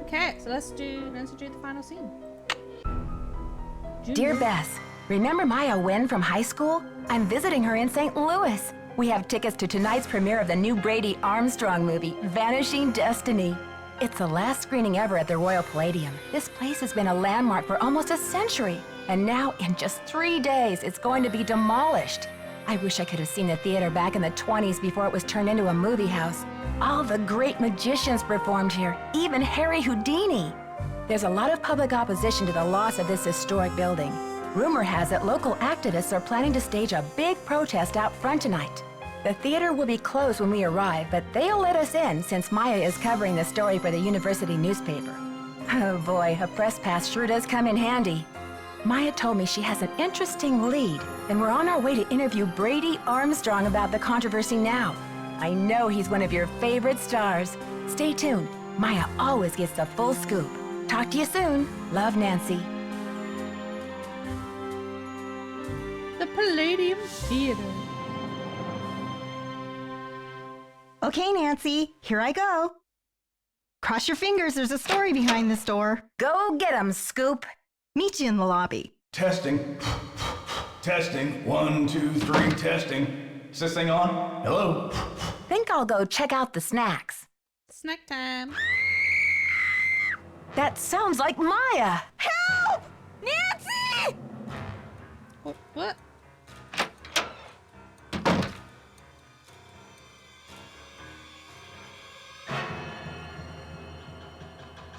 Okay, so let's do the final scene. Dear Bess, remember Maya Wynn from high school? I'm visiting her in St. Louis. We have tickets to tonight's premiere of the new Brady Armstrong movie, Vanishing Destiny. It's the last screening ever at the Royal Palladium. This place has been a landmark for almost a century, and now in just 3 days, it's going to be demolished. I wish I could have seen the theater back in the 20s before it was turned into a movie house. All the great magicians performed here, even Harry Houdini. There's a lot of public opposition to the loss of this historic building. Rumor has it local activists are planning to stage a big protest out front tonight. The theater will be closed when we arrive, but they'll let us in since Maya is covering the story for the university newspaper. Oh boy, a press pass sure does come in handy. Maya told me she has an interesting lead, and we're on our way to interview Brady Armstrong about the controversy now. I know he's one of your favorite stars. Stay tuned. Maya always gets the full scoop. Talk to you soon. Love, Nancy. The Palladium Theater. Okay, Nancy, here I go. Cross your fingers, there's a story behind this door. Go get 'em, Scoop. Meet you in the lobby. Testing. Testing. 1, 2, 3, testing. Is this thing on? Hello? Think I'll go check out the snacks. Snack time. That sounds like Maya. Help! Nancy! What?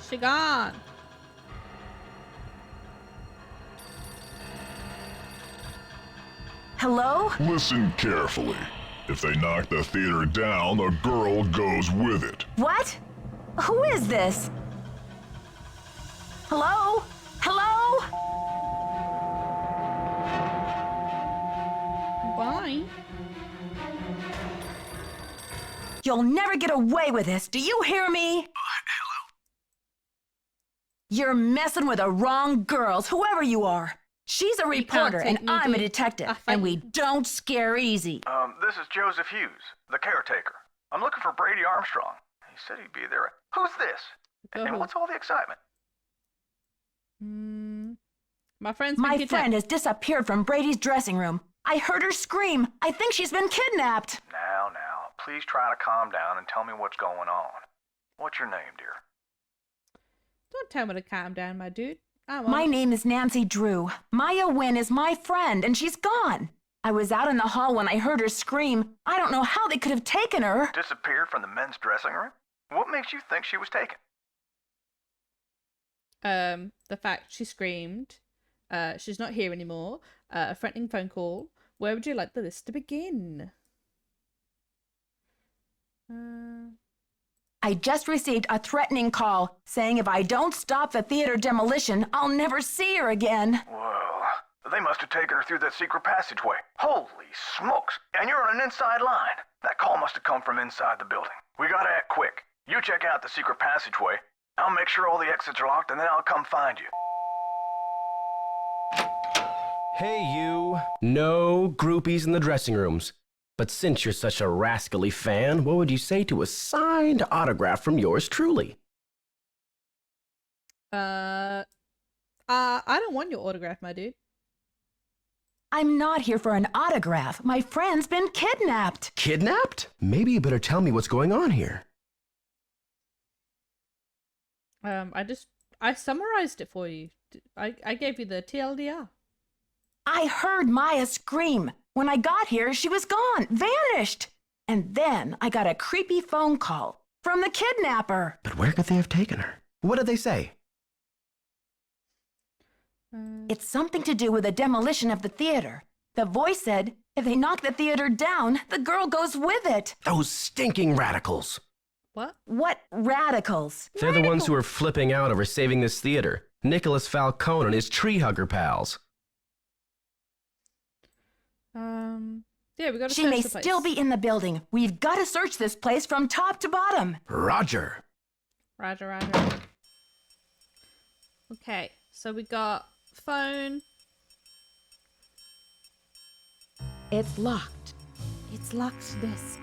She gone. Hello? Listen carefully. If they knock the theater down, the girl goes with it. What? Who is this? Hello? Hello? Bye. You'll never get away with this. Do you hear me? Hello? You're messing with the wrong girls, whoever you are. She's a reporter take and me, I'm a dude. detective, I fight and we you. don't scare easy. This is Joseph Hughes, the caretaker. I'm looking for Brady Armstrong. He said he'd be there. Who's this? And Go. what's all the excitement? My friend's My been friend kidnapped. has disappeared from Brady's dressing room. I heard her scream. I think she's been kidnapped. Now, please try to calm down and tell me what's going on. What's your name, dear? Don't tell me to calm down, my dude. My name is Nancy Drew. Maya Wynn is my friend, and she's gone. I was out in the hall when I heard her scream. I don't know how they could have taken her. Disappeared from the men's dressing room? What makes you think she was taken? The fact she screamed. She's not here anymore. A threatening phone call. Where would you like the list to begin? I just received a threatening call saying if I don't stop the theater demolition, I'll never see her again. Well, they must have taken her through that secret passageway. Holy smokes! And you're on an inside line. That call must have come from inside the building. We gotta act quick. You check out the secret passageway. I'll make sure all the exits are locked, and then I'll come find you. Hey, you. No groupies in the dressing rooms. But since you're such a rascally fan, what would you say to a signed autograph from yours truly? I don't want your autograph, my dude. I'm not here for an autograph. My friend's been kidnapped. Kidnapped? Maybe you better tell me what's going on here. I summarized it for you. I gave you the TLDR. I heard Maya scream. When I got here, she was gone, vanished. And then I got a creepy phone call from the kidnapper. But where could they have taken her? What did they say? It's something to do with the demolition of the theater. The voice said, if they knock the theater down, the girl goes with it. Those stinking radicals. What? What radicals? They're the ones who are flipping out over saving this theater. Nicholas Falcone and his tree hugger pals. Yeah, we gotta She search may the place. still be in the building. We've got to search this place from top to bottom. Roger. Roger. Okay, so we got phone. It's locked. It's locked desk.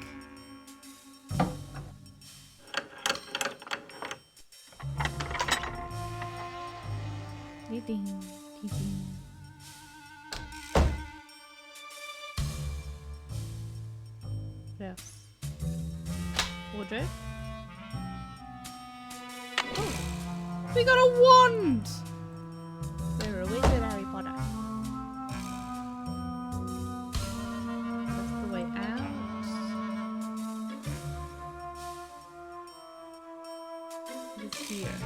Ding, ding, ding. What else? Wardrobe. Oh, we got a wand! We're a wizard, Harry Potter. That's the way out. What's here?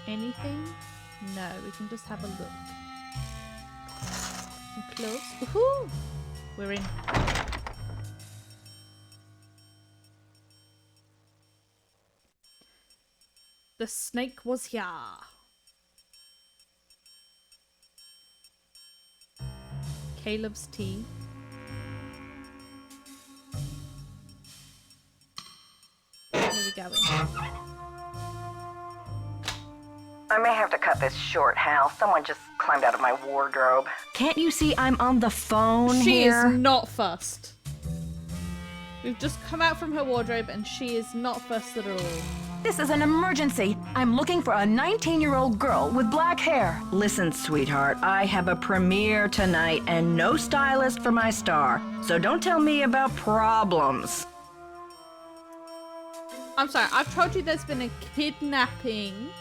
Anything? No, we can just have a look. Some clothes. Woohoo! We're in. The snake was here. Caleb's tea. Where are we going? I may have to cut this short, Hal. Someone just climbed out of my wardrobe. Can't you see I'm on the phone She here? is not fussed. We've just come out from her wardrobe and she is not fussed at all. This is an emergency. I'm looking for a 19-year-old girl with black hair. Listen, sweetheart, I have a premiere tonight and no stylist for my star. So don't tell me about problems. I'm sorry, I've told you there's been a kidnapping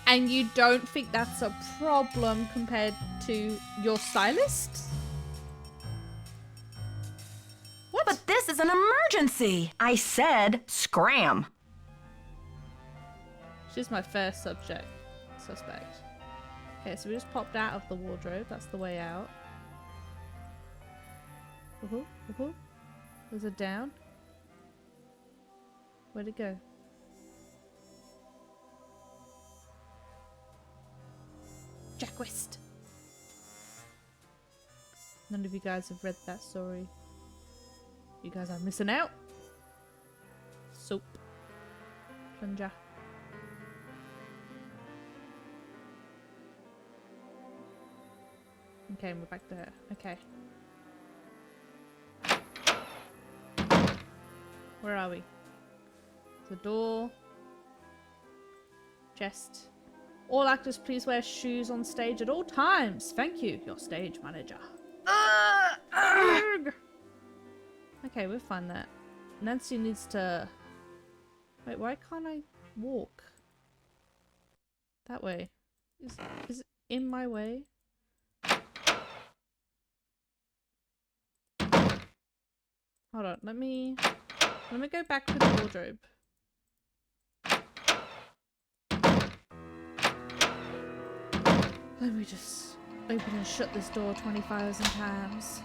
and you don't think that's a problem compared to your stylist? What? But this is an emergency. I said scram. She's my first suspect. Okay, so we just popped out of the wardrobe. That's the way out. Woohoo, woohoo. Was it down? Where'd it go? Jack West. None of you guys have read that story. You guys are missing out. Soap. Plunger. Okay, we're back there. Okay. Where are we? The door. Chest. All actors please wear shoes on stage at all times. Thank you, your stage manager. Okay, we'll find that. Nancy needs to... Wait, why can't I walk? That way. Is it in my way? Hold on, let me go back to the wardrobe. Let me just open and shut this door 20,000 times.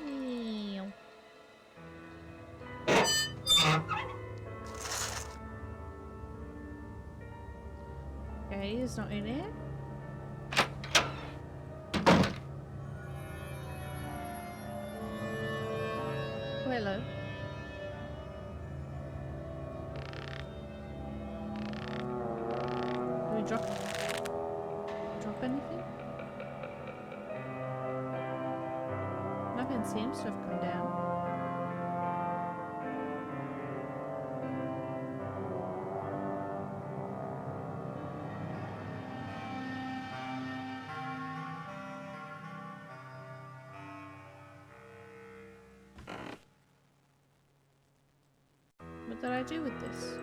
Meow. Okay, he's not in here. Hello. Do we drop anything? Nothing seems to have come down. What did I do with this?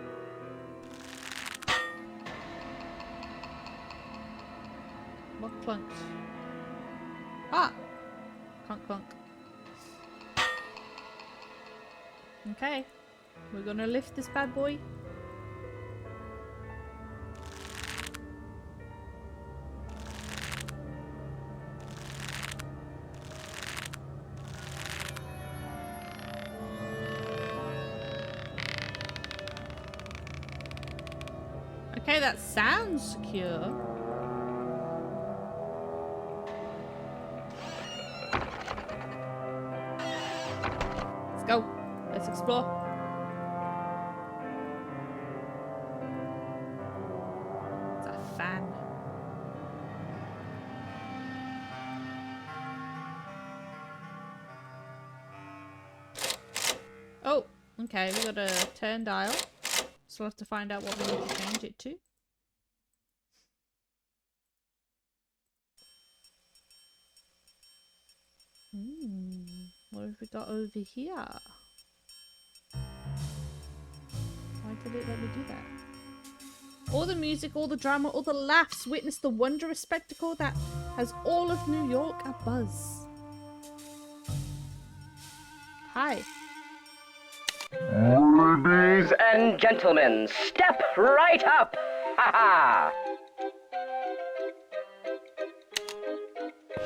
What clunked? Ah! Clunk clunk. Okay. We're gonna lift this bad boy. Okay, that sounds secure. Let's go. Let's explore. It's a fan. Oh, Okay, we got a turn dial. So we'll have to find out what we need to change it to. What have we got over here? Why did it let me do that? All the music, all the drama, all the laughs, witness the wondrous spectacle that has all of New York abuzz. Hi. Ladies and gentlemen, step right up! Ha ha!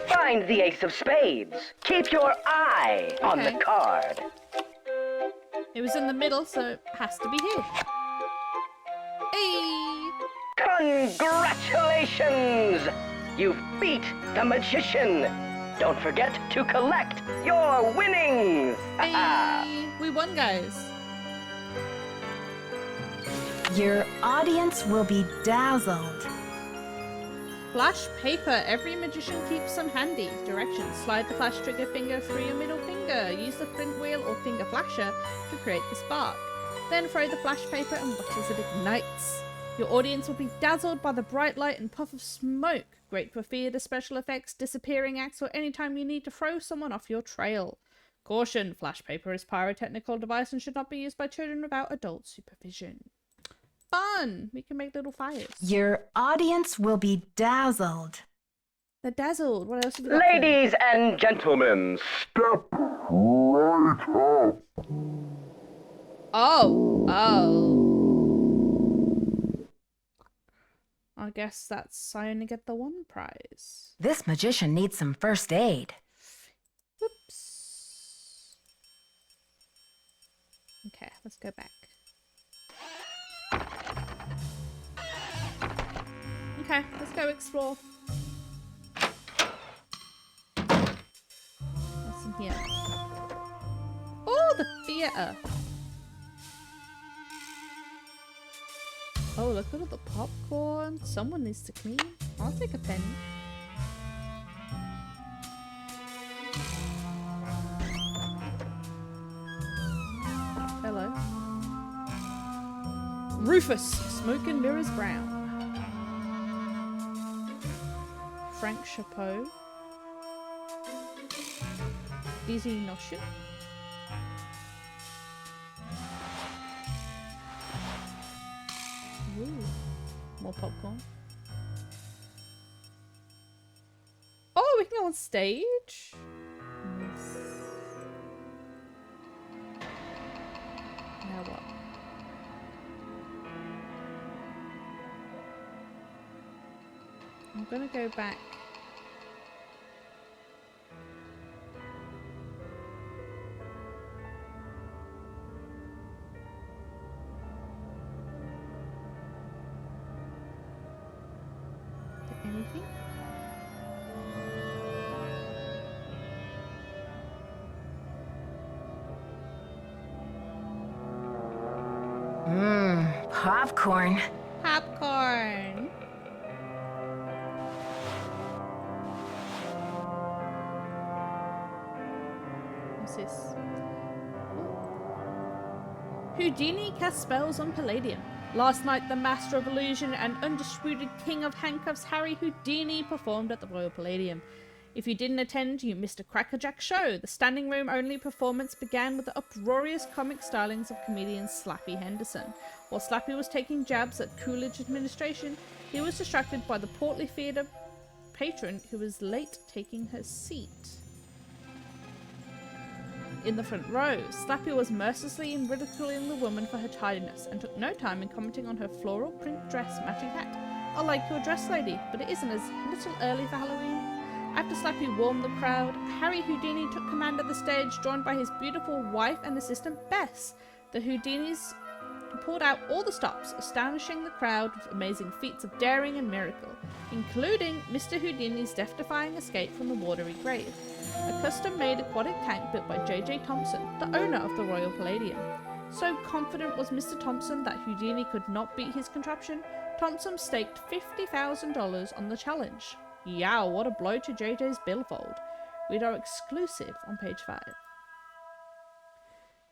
Find the ace of spades. Keep your eye on the Okay. card. It was in the middle, so it has to be here. Hey! Congratulations! You've beat the magician. Don't forget to collect your winnings. Ha ha! Hey! We won, guys. Your audience will be dazzled. Flash paper. Every magician keeps some handy. Directions. Slide the flash trigger finger through your middle finger. Use the flint wheel or finger flasher to create the spark. Then throw the flash paper and watch as it ignites. Your audience will be dazzled by the bright light and puff of smoke. Great for theatre special effects, disappearing acts, or anytime you need to throw someone off your trail. Caution. Flash paper is a pyrotechnical device and should not be used by children without adult supervision. Fun! We can make little fires. Your audience will be dazzled. They're dazzled. What else have we got? for me? Ladies and gentlemen, step right up. Oh. I guess that's I only get the one prize. This magician needs some first aid. Whoops. Okay, let's go back. Okay, let's go explore. What's in here? Oh, the theatre. Oh, look at all the popcorn. Someone needs to clean. I'll take a penny. Hello. Rufus, smoke and mirrors brown. Frank Chapeau. Dizzy Notion. Ooh, more popcorn. Oh, we can go on stage. Yes. Now what? I'm gonna go back. Anything? Popcorn. Popcorn. What's this? Houdini casts spells on Palladium. Last night, the master of illusion and undisputed king of handcuffs, Harry Houdini, performed at the Royal Palladium. If you didn't attend, you missed a crackerjack show. The standing room only performance began with the uproarious comic stylings of comedian Slappy Henderson. While Slappy was taking jabs at Coolidge administration, he was distracted by the portly theatre patron who was late taking her seat. In the front row, Slappy was mercilessly ridiculing the woman for her tidiness and took no time in commenting on her floral print dress matching hat. I like your dress, lady, but it isn't as little early for Halloween. After Slappy warmed the crowd, Harry Houdini took command of the stage, joined by his beautiful wife and assistant Bess. The Houdinis pulled out all the stops, astonishing the crowd with amazing feats of daring and miracle, including Mr. Houdini's death-defying escape from the watery grave, a custom-made aquatic tank built by J.J. Thompson, the owner of the Royal Palladium. So confident was Mr. Thompson that Houdini could not beat his contraption, Thompson staked $50,000 on the challenge. Yow, what a blow to JJ's billfold. Read our exclusive on page 5.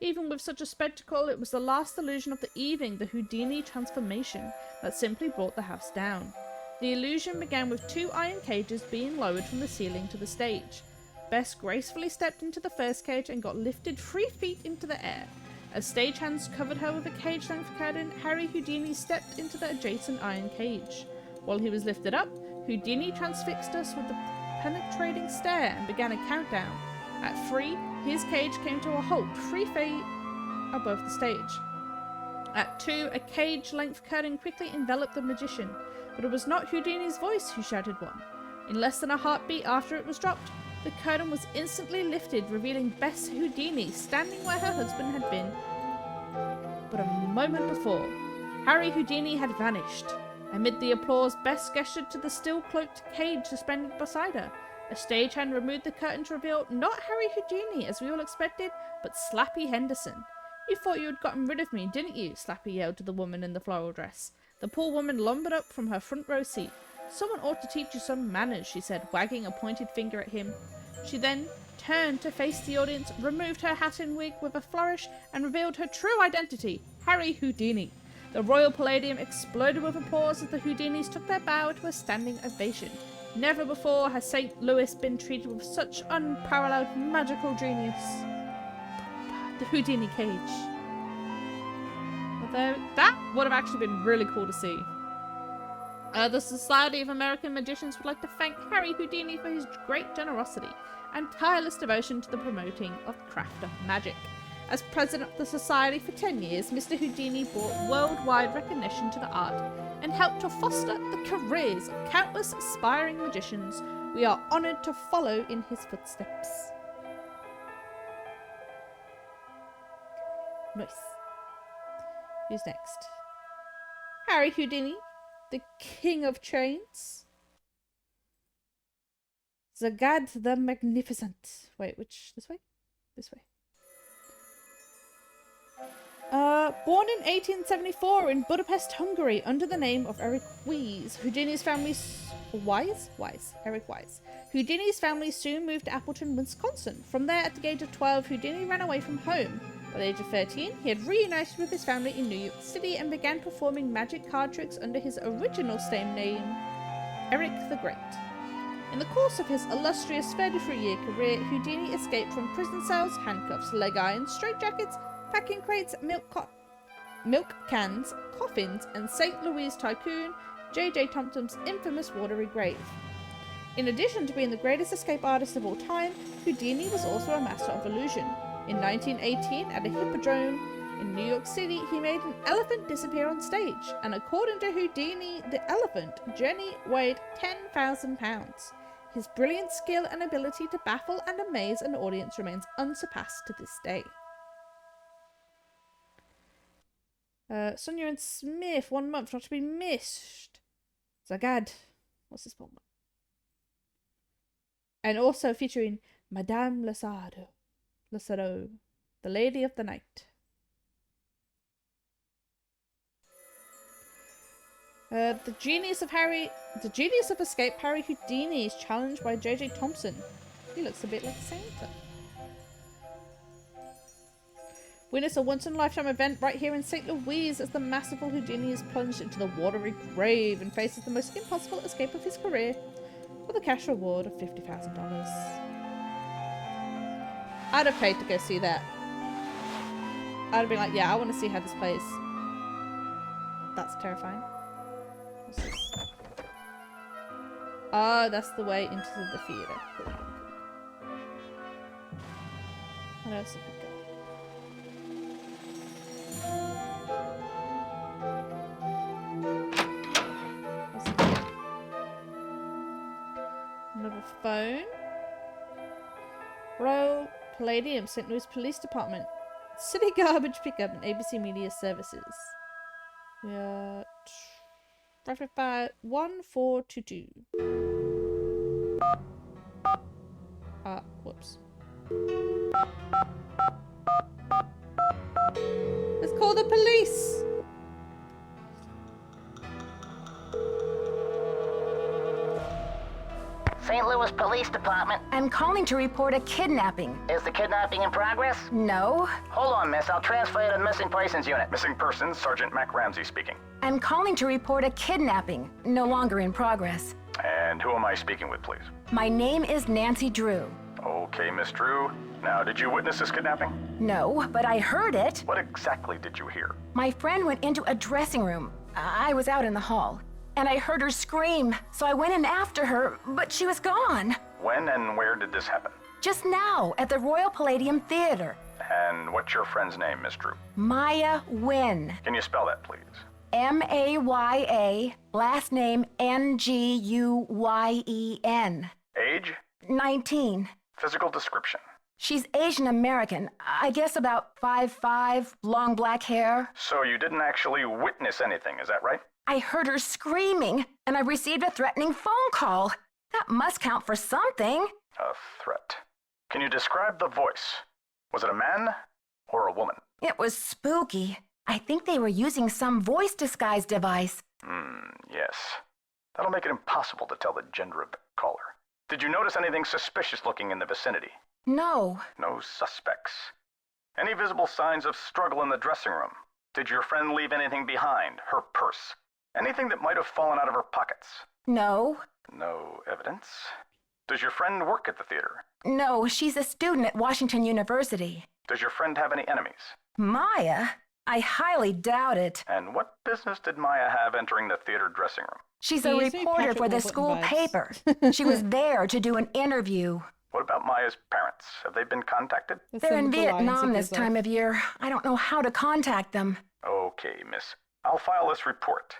Even with such a spectacle, it was the last illusion of the evening, the Houdini transformation, that simply brought the house down. The illusion began with 2 iron cages being lowered from the ceiling to the stage. Bess gracefully stepped into the first cage and got lifted 3 feet into the air. As stagehands covered her with a cage-length curtain, Harry Houdini stepped into the adjacent iron cage. While he was lifted up, Houdini transfixed us with a penetrating stare and began a countdown. At 3, his cage came to a halt 3 feet above the stage. At 2, a cage-length curtain quickly enveloped the magician, but it was not Houdini's voice who shouted one. In less than a heartbeat after it was dropped, the curtain was instantly lifted, revealing Bess Houdini standing where her husband had been. But a moment before, Harry Houdini had vanished. Amid the applause, Bess gestured to the still-cloaked cage suspended beside her. A stagehand removed the curtain to reveal not Harry Houdini, as we all expected, but Slappy Henderson. "You thought you had gotten rid of me, didn't you?" Slappy yelled to the woman in the floral dress. The poor woman lumbered up from her front row seat. "Someone ought to teach you some manners," she said, wagging a pointed finger at him. She then turned to face the audience, removed her hat and wig with a flourish, and revealed her true identity, Harry Houdini. The Royal Palladium exploded with applause as the Houdinis took their bow to a standing ovation. Never before has St. Louis been treated with such unparalleled magical genius. The Houdini cage. Although that would have actually been really cool to see. The Society of American Magicians would like to thank Harry Houdini for his great generosity and tireless devotion to the promoting of the craft of magic. As president of the society for 10 years, Mr. Houdini brought worldwide recognition to the art and helped to foster the careers of countless aspiring magicians. We are honoured to follow in his footsteps. Nice. Who's next? Harry Houdini, the King of Chains. Zagad the Magnificent. Wait, which? This way? This way. Born in 1874 in Budapest, Hungary, under the name of Eric Wise, Houdini's family... Eric Wise. Houdini's family soon moved to Appleton, Wisconsin. From there, at the age of 12, Houdini ran away from home. By the age of 13, he had reunited with his family in New York City and began performing magic card tricks under his original stage name, Eric the Great. In the course of his illustrious 33-year career, Houdini escaped from prison cells, handcuffs, leg irons, straitjackets, packing crates, milk cans, coffins, and St. Louis tycoon J.J. Thompson's infamous watery grave. In addition to being the greatest escape artist of all time, Houdini was also a master of illusion. In 1918, at a hippodrome in New York City, he made an elephant disappear on stage, and according to Houdini, the elephant, Jenny, weighed 10,000 pounds. His brilliant skill and ability to baffle and amaze an audience remains unsurpassed to this day. Sonia and Smith, 1 month, not to be missed. Zagad. What's this one? And also featuring Madame Lasado, the Lady of the Night. The genius of escape, Harry Houdini, is challenged by J.J. Thompson. He looks a bit like Santa. Witness a once-in-a-lifetime event right here in St. Louis as the masterful Houdini is plunged into the watery grave and faces the most impossible escape of his career with a cash reward of $50,000. I'd have paid to go see that. I'd have been like, yeah, I want to see how this plays. That's terrifying. What's this? Oh, that's the way into the theatre. Cool. What else have we got? Another phone. Royal Palladium, St. Louis Police Department. City Garbage Pickup and ABC Media Services. We are 555-1422. Whoops. Let's call the police. St. Louis Angeles Police Department. I'm calling to report a kidnapping. Is the kidnapping in progress? No. Hold on, miss. I'll transfer you to the Missing Persons Unit. Missing persons, Sergeant Mac Ramsey speaking. I'm calling to report a kidnapping. No longer in progress. And who am I speaking with, please? My name is Nancy Drew. Okay, Miss Drew. Now, did you witness this kidnapping? No, but I heard it. What exactly did you hear? My friend went into a dressing room. I was out in the hall. And I heard her scream, so I went in after her, but she was gone. When and where did this happen? Just now, at the Royal Palladium Theater. And what's your friend's name, Miss Drew? Maya Nguyen. Can you spell that, please? Maya, last name Nguyen. Age? 19. Physical description? She's Asian American. I guess about 5'5", long black hair. So you didn't actually witness anything, is that right? I heard her screaming, and I received a threatening phone call. That must count for something. A threat. Can you describe the voice? Was it a man or a woman? It was spooky. I think they were using some voice disguise device. Yes. That'll make it impossible to tell the gender of the caller. Did you notice anything suspicious looking in the vicinity? No. No suspects. Any visible signs of struggle in the dressing room? Did your friend leave anything behind? Her purse? Anything that might have fallen out of her pockets? No. No evidence. Does your friend work at the theater? No, she's a student at Washington University. Does your friend have any enemies? Maya? I highly doubt it. And what business did Maya have entering the theater dressing room? She's a Gives me reporter Patrick for the Warburton school vibes. paper. She was there to do an interview. What about Maya's parents? Have they been contacted? They're in Cynical lines Vietnam he this gives time off. of year. I don't know how to contact them. Okay, miss. I'll file this report.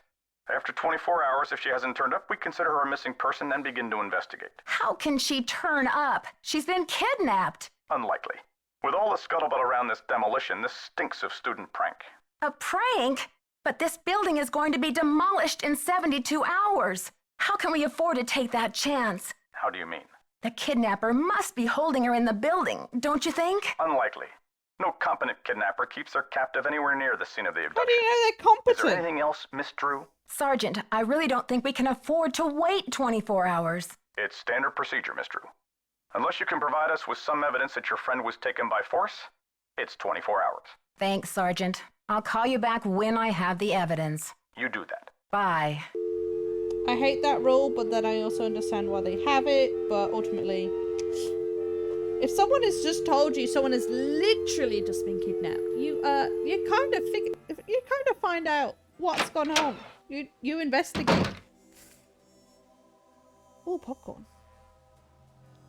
After 24 hours, if she hasn't turned up, we consider her a missing person and begin to investigate. How can she turn up? She's been kidnapped. Unlikely. With all the scuttlebutt around this demolition, this stinks of student prank. A prank? But this building is going to be demolished in 72 hours. How can we afford to take that chance? How do you mean? The kidnapper must be holding her in the building, don't you think? Unlikely. No competent kidnapper keeps their captive anywhere near the scene of the How abduction. do you know they're Is there competent? anything else, Miss Drew? Sergeant, I really don't think we can afford to wait 24 hours. It's standard procedure, Miss Drew. Unless you can provide us with some evidence that your friend was taken by force, it's 24 hours. Thanks, Sergeant. I'll call you back when I have the evidence. You do that. Bye. I hate that rule, but then I also understand why they have it. But ultimately, if someone has just told you someone has literally just been kidnapped, you kind of find out what's gone on. You investigate. Oh, popcorn.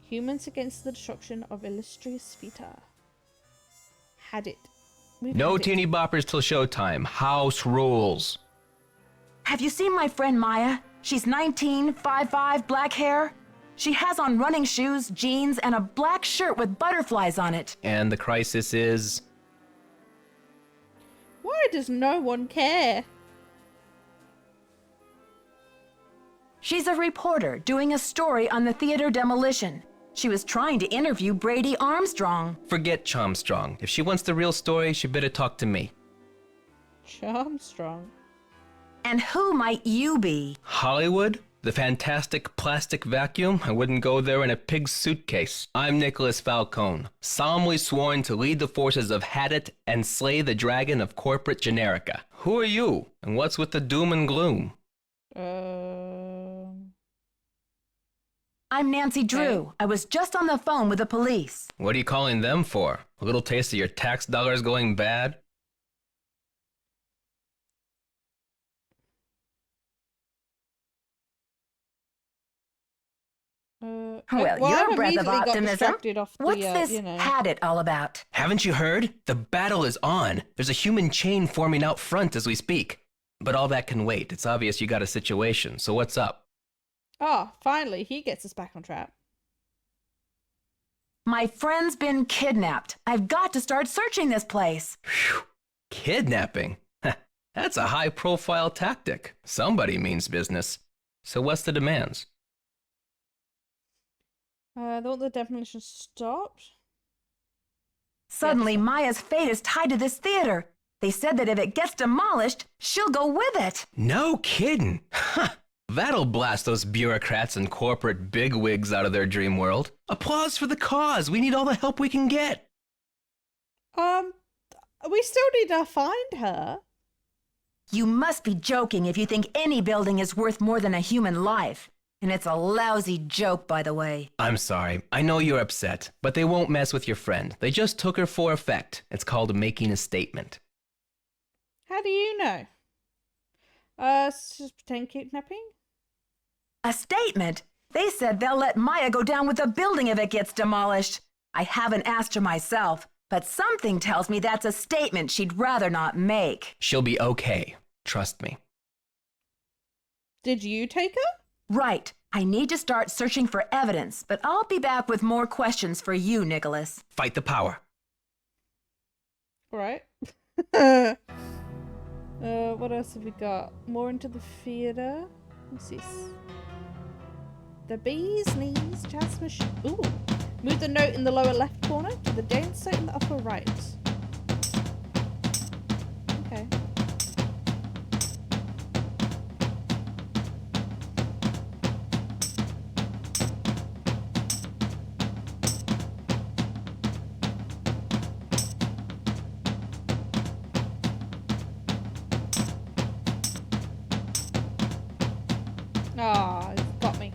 Humans against the destruction of illustrious Vita. Had it. We've No had it. teeny boppers till showtime. House rules. Have you seen my friend Maya? She's 19, 5'5", black hair. She has on running shoes, jeans, and a black shirt with butterflies on it. And the crisis is... Why does no one care? She's a reporter doing a story on the theater demolition. She was trying to interview Brady Armstrong. Forget Charmstrong. If she wants the real story, she better talk to me. Charmstrong. And who might you be? Hollywood? The fantastic plastic vacuum? I wouldn't go there in a pig's suitcase. I'm Nicholas Falcone, solemnly sworn to lead the forces of Hadit and slay the dragon of corporate generica. Who are you? And what's with the doom and gloom? I'm Nancy Drew. I was just on the phone with the police. What are you calling them for? A little taste of your tax dollars going bad? Well, you're a breath of optimism. What's this you know. Hadit all about? Haven't you heard? The battle is on. There's a human chain forming out front as we speak. But all that can wait. It's obvious you got a situation, so what's up? Oh, finally, he gets us back on track. My friend's been kidnapped. I've got to start searching this place. Phew. Kidnapping? That's a high-profile tactic. Somebody means business. So what's the demands? They want the demolition stopped. Suddenly, Maya's fate is tied to this theater. They said that if it gets demolished, she'll go with it. No kidding. That'll blast those bureaucrats and corporate bigwigs out of their dream world. Applause for the cause. We need all the help we can get. We still need to find her. You must be joking if you think any building is worth more than a human life. And it's a lousy joke, by the way. I'm sorry. I know you're upset, but they won't mess with your friend. They just took her for effect. It's called making a statement. How do you know? Just pretend kidnapping? A statement? They said they'll let Maya go down with the building if it gets demolished. I haven't asked her myself, but something tells me that's a statement she'd rather not make. She'll be okay. Trust me. Did you take her? Right. I need to start searching for evidence, but I'll be back with more questions for you, Nicholas. Fight the power. Right. What else have we got? More into the theatre. What's this? The bee's knees, jazz machine. Ooh. Move the note in the lower left corner to the dancer in the upper right. Okay. Ah, it's got me.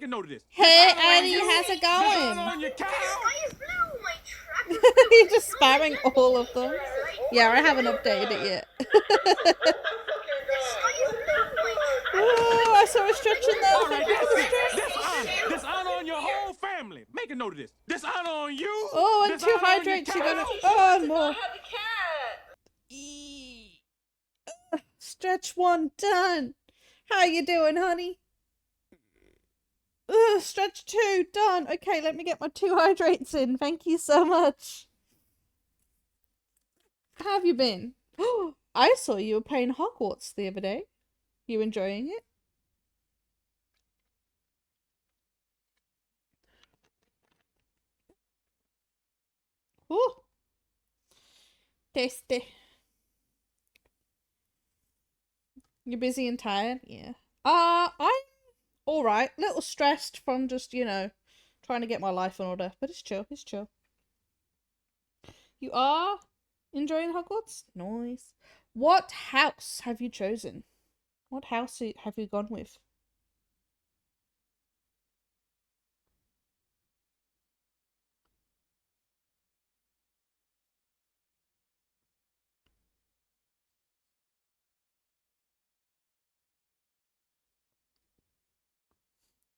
a note of this. Hey, Eddie, how's it going? You're just spamming all of them. Yeah, I haven't updated it yet. Oh, I saw a stretch in there. All right, dishonor on your whole family. Make a note of this. Dishonor on you. Oh, and 2 hydrates. You're gonna. Oh, more. Stretch 1 done. How you doing, honey? Stretch 2 done. Okay, let me get my 2 hydrates in. Thank you so much. How have you been? Oh, I saw you were playing Hogwarts the other day. You enjoying it? Oh, tasty. You're busy and tired? Yeah. I'm alright. Little stressed from just, trying to get my life in order. But it's chill. It's chill. You are enjoying Hogwarts? Nice. What house have you chosen? What house have you gone with?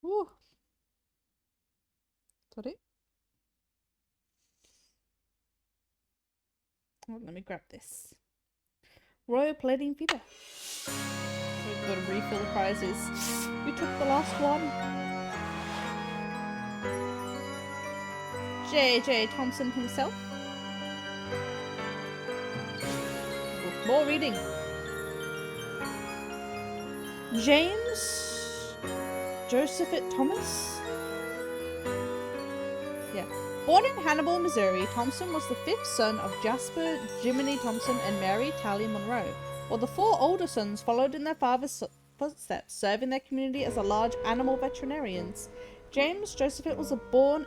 Ooh. Sorry. Oh, let me grab this. Royal Plating Feeder. We've got to refill the prizes. We took the last one. J.J. Thompson himself. More reading. James Josephat Thomas. Yeah. Born in Hannibal, Missouri, Thompson was the 5th son of Jasper Jiminy Thompson and Mary Tally Monroe, while the 4 older sons followed in their father's footsteps, serving their community as a large animal veterinarians. James Josephat was born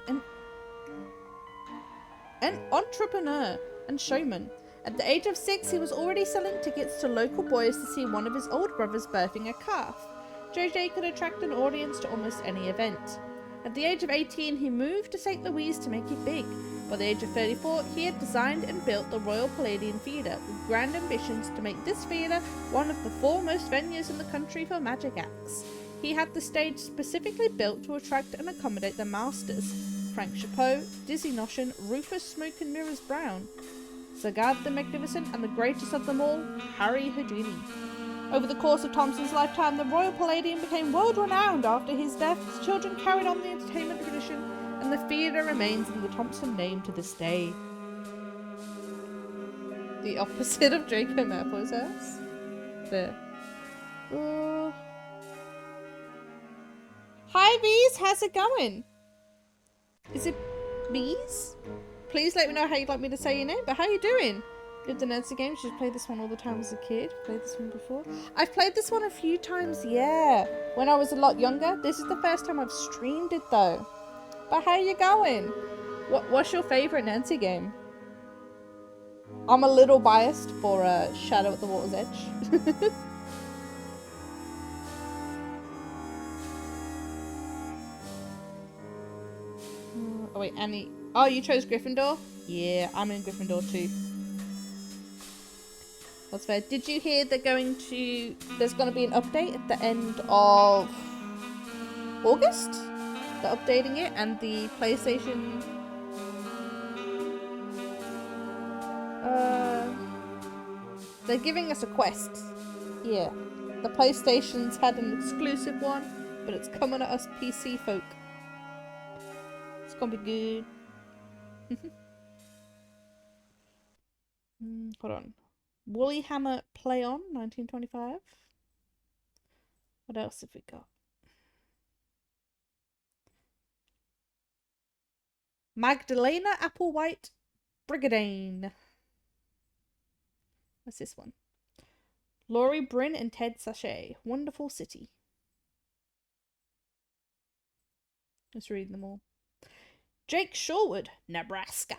an entrepreneur and showman. At the age of 6, he was already selling tickets to local boys to see one of his older brothers birthing a calf. JJ could attract an audience to almost any event. At the age of 18, he moved to St. Louis to make it big. By the age of 34, he had designed and built the Royal Palladian Theatre, with grand ambitions to make this theatre one of the foremost venues in the country for magic acts. He had the stage specifically built to attract and accommodate the masters: Frank Chapeau, Dizzy Noshin, Rufus Smoke and Mirrors Brown, Zagad the Magnificent, and the greatest of them all, Harry Houdini. Over the course of Thompson's lifetime, the Royal Palladium became world-renowned. After his death, his children carried on the entertainment tradition, and the theatre remains in the Thompson name to this day. The opposite of Draco Malfoy's house. There. Hi, Bees! How's it going? Is it Bees? Please let me know how you'd like me to say your name, but how you doing? Did the Nancy game? She's played this one all the time as a kid. Played this one before. I've played this one a few times, yeah. When I was a lot younger. This is the first time I've streamed it though. But how you going? What's your favourite Nancy game? I'm a little biased for Shadow at the Water's Edge. Oh wait, Annie. Oh, you chose Gryffindor? Yeah, I'm in Gryffindor too. That's fair. Did you hear there's going to be an update at the end of August? They're updating it, and the PlayStation they're giving us a quest. Yeah. The PlayStation's had an exclusive one, but it's coming at us PC folk. It's gonna be good. Hold on. Woolly Hammer Play On, 1925. What else have we got? Magdalena Applewhite Brigadine. What's this one? Laurie Bryn and Ted Sachet. Wonderful City. Let's read them all. Jake Shawwood, Nebraska.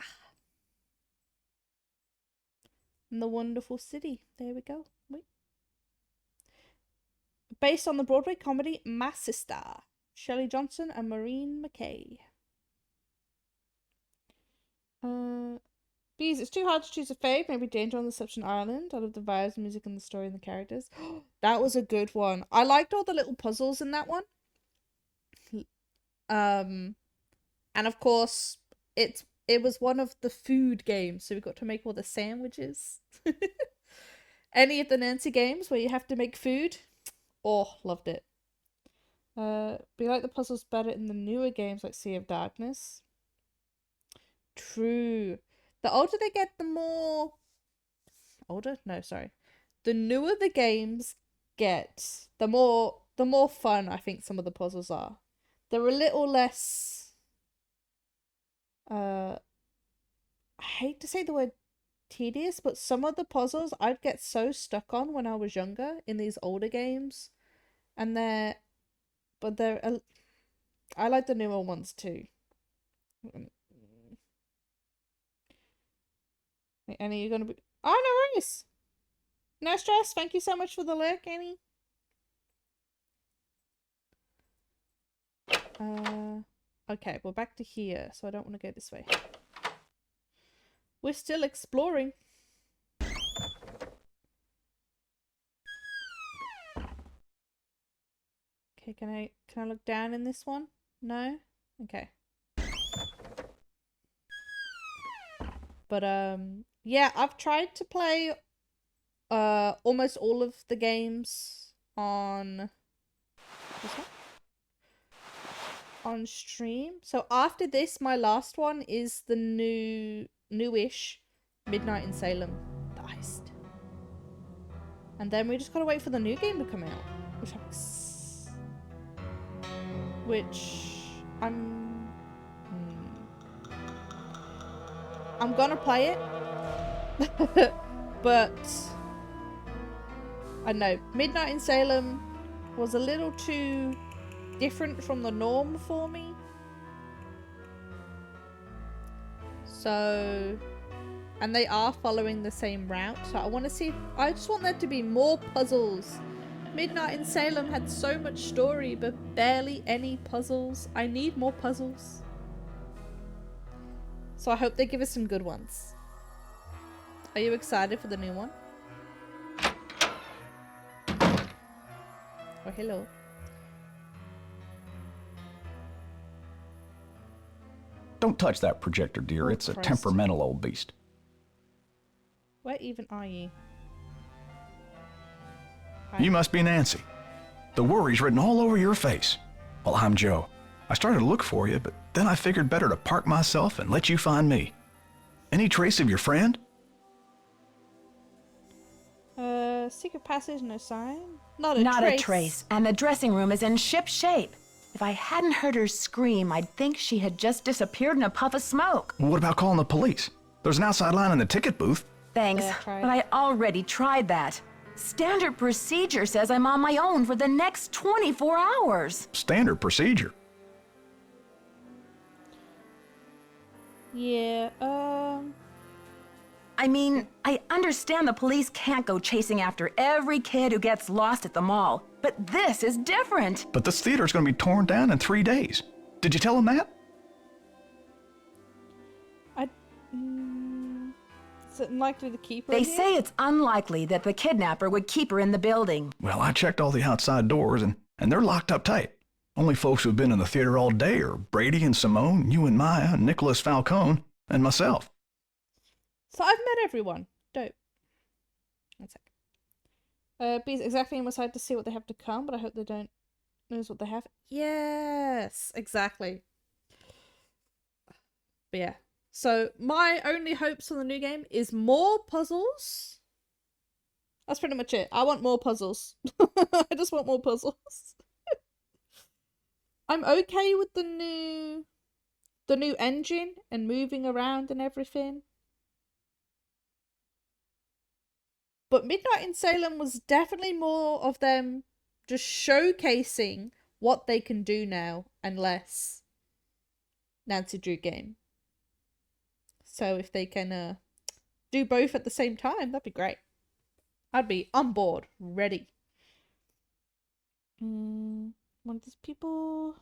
And The Wonderful City. There we go. Wait. Based on the Broadway comedy My Sister. Shelley Johnson and Maureen McKay. Bees, it's too hard to choose a fave. Maybe Danger on Deception Island. Out of the vibes, music, and the story and the characters. That was a good one. I liked all the little puzzles in that one. And of course, it was one of the food games, so we got to make all the sandwiches. Any of the Nancy games where you have to make food. Oh, loved it. But you like the puzzles better in the newer games like Sea of Darkness. True. The older they get, the more... Older? No, sorry. The newer the games get, the more fun I think some of the puzzles are. They're a little less... I hate to say the word tedious, but some of the puzzles I'd get so stuck on when I was younger in these older games. And I like the newer ones too. Annie, you're gonna be... Oh, no worries. No stress. Thank you so much for the lurk, Annie. Okay, we're back to here, so I don't want to go this way. We're still exploring. Okay, can I look down in this one? No? Okay. But yeah, I've tried to play almost all of the games on this one? On stream. So after this, my last one is the newish Midnight in Salem, the Heist. And then we just gotta wait for the new game to come out, which I'm gonna play it. But I know Midnight in Salem was a little too different from the norm for me. So, and they are following the same route. So I want to see, I just want there to be more puzzles. Midnight in Salem had so much story, but barely any puzzles. I need more puzzles. So I hope they give us some good ones. Are you excited for the new one? Oh, hello. Don't touch that projector, dear. Oh, it's a Christ. temperamental old beast. Where even are you? You must be Nancy. The worry's written all over your face. Well, I'm Joe. I started to look for you, but then I figured better to park myself and let you find me. Any trace of your friend? Secret passage, no sign. Not a trace. And the dressing room is in ship shape. If I hadn't heard her scream, I'd think she had just disappeared in a puff of smoke. What about calling the police? There's an outside line in the ticket booth. Thanks, but I already tried that. Standard procedure says I'm on my own for the next 24 hours. Standard procedure. Yeah, I mean, I understand the police can't go chasing after every kid who gets lost at the mall, but this is different. But this theater's going to be torn down in 3 days. Did you tell them that? Is it unlikely to keep her They in here? say it's unlikely that the kidnapper would keep her in the building. Well, I checked all the outside doors, and they're locked up tight. Only folks who've been in the theater all day are Brady and Simone, you and Maya, Nicholas Falcone, and myself. So I've met everyone. Dope. One sec. Bees exactly on my side to see what they have to come, but I hope they don't knows what they have. Yes, exactly. But yeah. So my only hopes for the new game is more puzzles. That's pretty much it. I want more puzzles. I just want more puzzles. I'm okay with the new engine and moving around and everything. But Midnight in Salem was definitely more of them just showcasing what they can do now and less Nancy Drew game. So if they can do both at the same time, that'd be great. I'd be on board, ready. One of these people...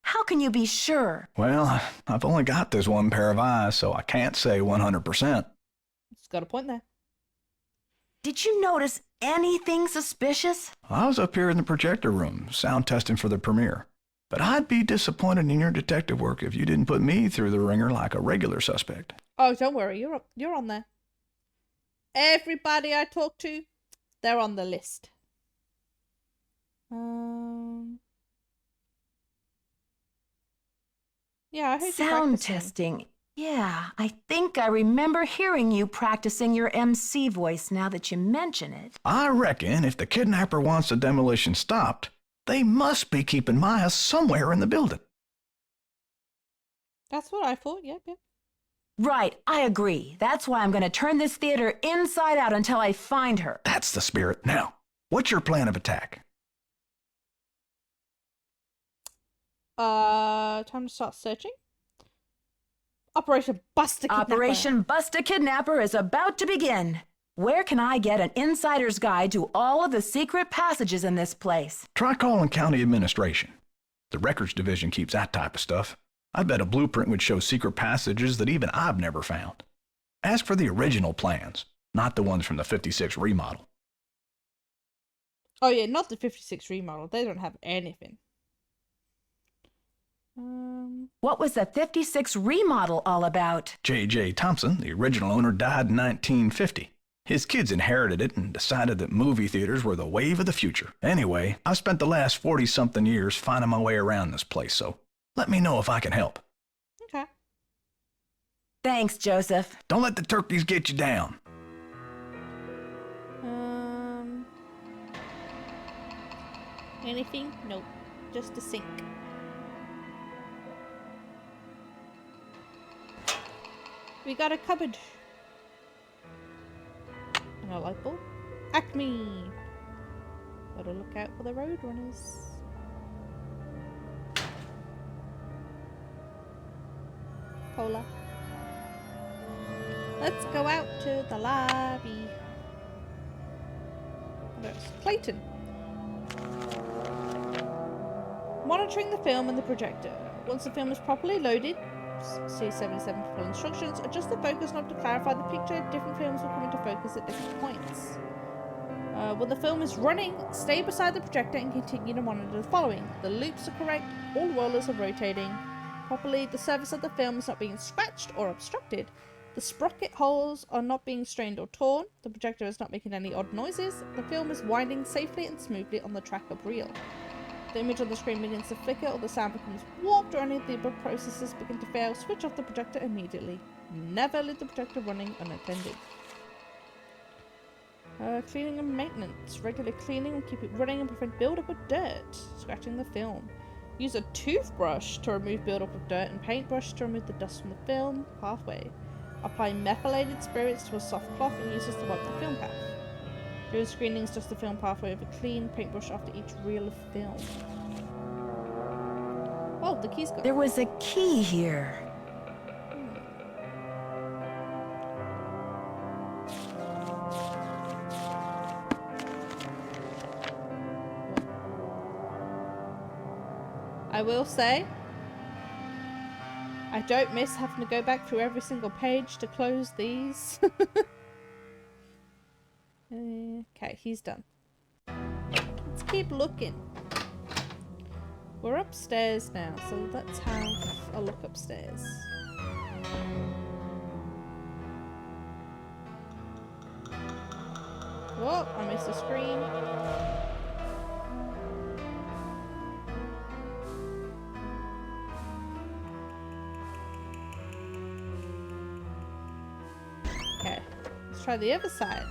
How can you be sure? Well, I've only got this one pair of eyes, so I can't say 100%. It's got a point there. Did you notice anything suspicious? I was up here in the projector room, sound testing for the premiere. But I'd be disappointed in your detective work if you didn't put me through the ringer like a regular suspect. Oh, don't worry, you're on there. Everybody I talk to, they're on the list. Yeah, I heard you Sound practicing. testing. Yeah, I think I remember hearing you practicing your MC voice now that you mention it. I reckon if the kidnapper wants the demolition stopped, they must be keeping Maya somewhere in the building. That's what I thought, yep. Right, I agree. That's why I'm going to turn this theater inside out until I find her. That's the spirit. Now, what's your plan of attack? Time to start searching. Operation Bust a Kidnapper. Operation Bust a Kidnapper is about to begin. Where can I get an insider's guide to all of the secret passages in this place? Try calling county administration. The records division keeps that type of stuff. I bet a blueprint would show secret passages that even I've never found. Ask for the original plans, not the ones from the 56 remodel. Oh yeah, not the 56 remodel. They don't have anything. What was the 56 remodel all about? J.J. Thompson, the original owner, died in 1950. His kids inherited it and decided that movie theaters were the wave of the future. Anyway, I've spent the last 40-something years finding my way around this place, so let me know if I can help. Okay. Thanks, Joseph. Don't let the turkeys get you down. Anything? Nope. Just a sink. We got a cupboard. And a light bulb. Acme! Gotta look out for the road runners. Cola. Let's go out to the lobby. There's Clayton. Monitoring the film and the projector. Once the film is properly loaded, C77 for full instructions, adjust the focus knob to clarify the picture. Different films will come into focus at different points. When the film is running, stay beside the projector and continue to monitor the following. The loops are correct, all rollers are rotating properly, the surface of the film is not being scratched or obstructed, The sprocket holes are not being strained or torn. The projector is not making any odd noises. The film is winding safely and smoothly on the track of reel. The image on the screen begins to flicker, or the sound becomes warped, or any of the above processes begin to fail. Switch off the projector immediately. Never leave the projector running unattended. Cleaning and maintenance. Regular cleaning will keep it running and prevent build-up of dirt. Scratching the film. Use a toothbrush to remove build-up of dirt and paintbrush to remove the dust from the film. Pathway. Apply methylated spirits to a soft cloth and use this to wipe the film path. During screenings, dust the film pathway with a clean paintbrush after each reel of film. Oh, the key's gone. There was a key here. I will say, I don't miss having to go back through every single page to close these. Okay, he's done. Let's keep looking. We're upstairs now, so let's have a look upstairs. Oh, I missed a screen. Okay, let's try the other side.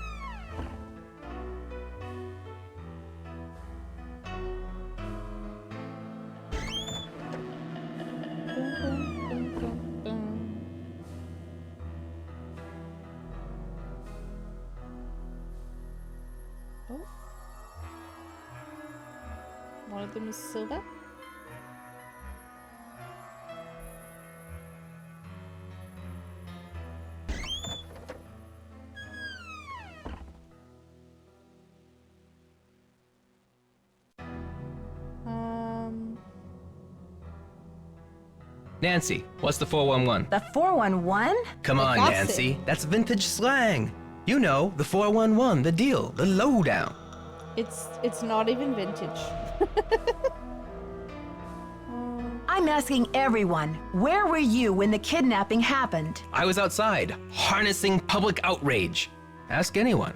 Oh. One of them is silver. Nancy, what's the 411? The 411? Come on, gossip. Nancy. That's vintage slang. You know, the 411, the deal, the lowdown. It's not even vintage. I'm asking everyone, where were you when the kidnapping happened? I was outside, harnessing public outrage. Ask anyone.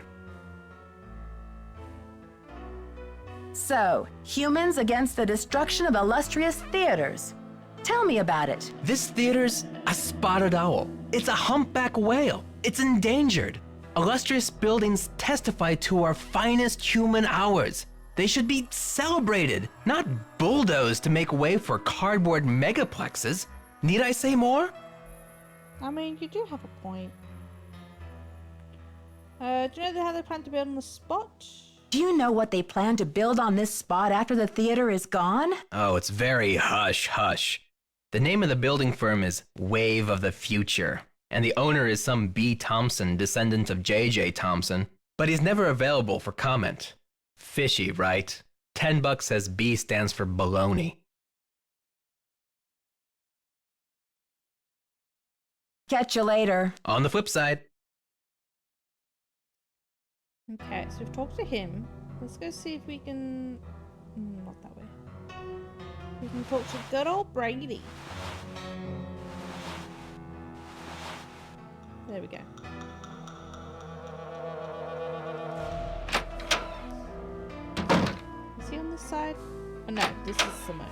So, humans against the destruction of illustrious theaters. Tell me about it. This theater's a spotted owl. It's a humpback whale. It's endangered. Illustrious buildings testify to our finest human hours. They should be celebrated, not bulldozed to make way for cardboard megaplexes. Need I say more? I mean, you do have a point. Do you know how they plan to build on the spot? Do you know what they plan to build on this spot after the theater is gone? Oh, it's very hush-hush. The name of the building firm is Wave of the Future, and the owner is some B. Thompson, descendant of J.J. Thompson, but he's never available for comment. Fishy, right? $10 says B stands for baloney. Catch you later. On the flip side. Okay, so we've talked to him. Let's go see if we can... not that way. We can talk to good old Brady. There we go. Is he on this side? Oh no, this is Simone.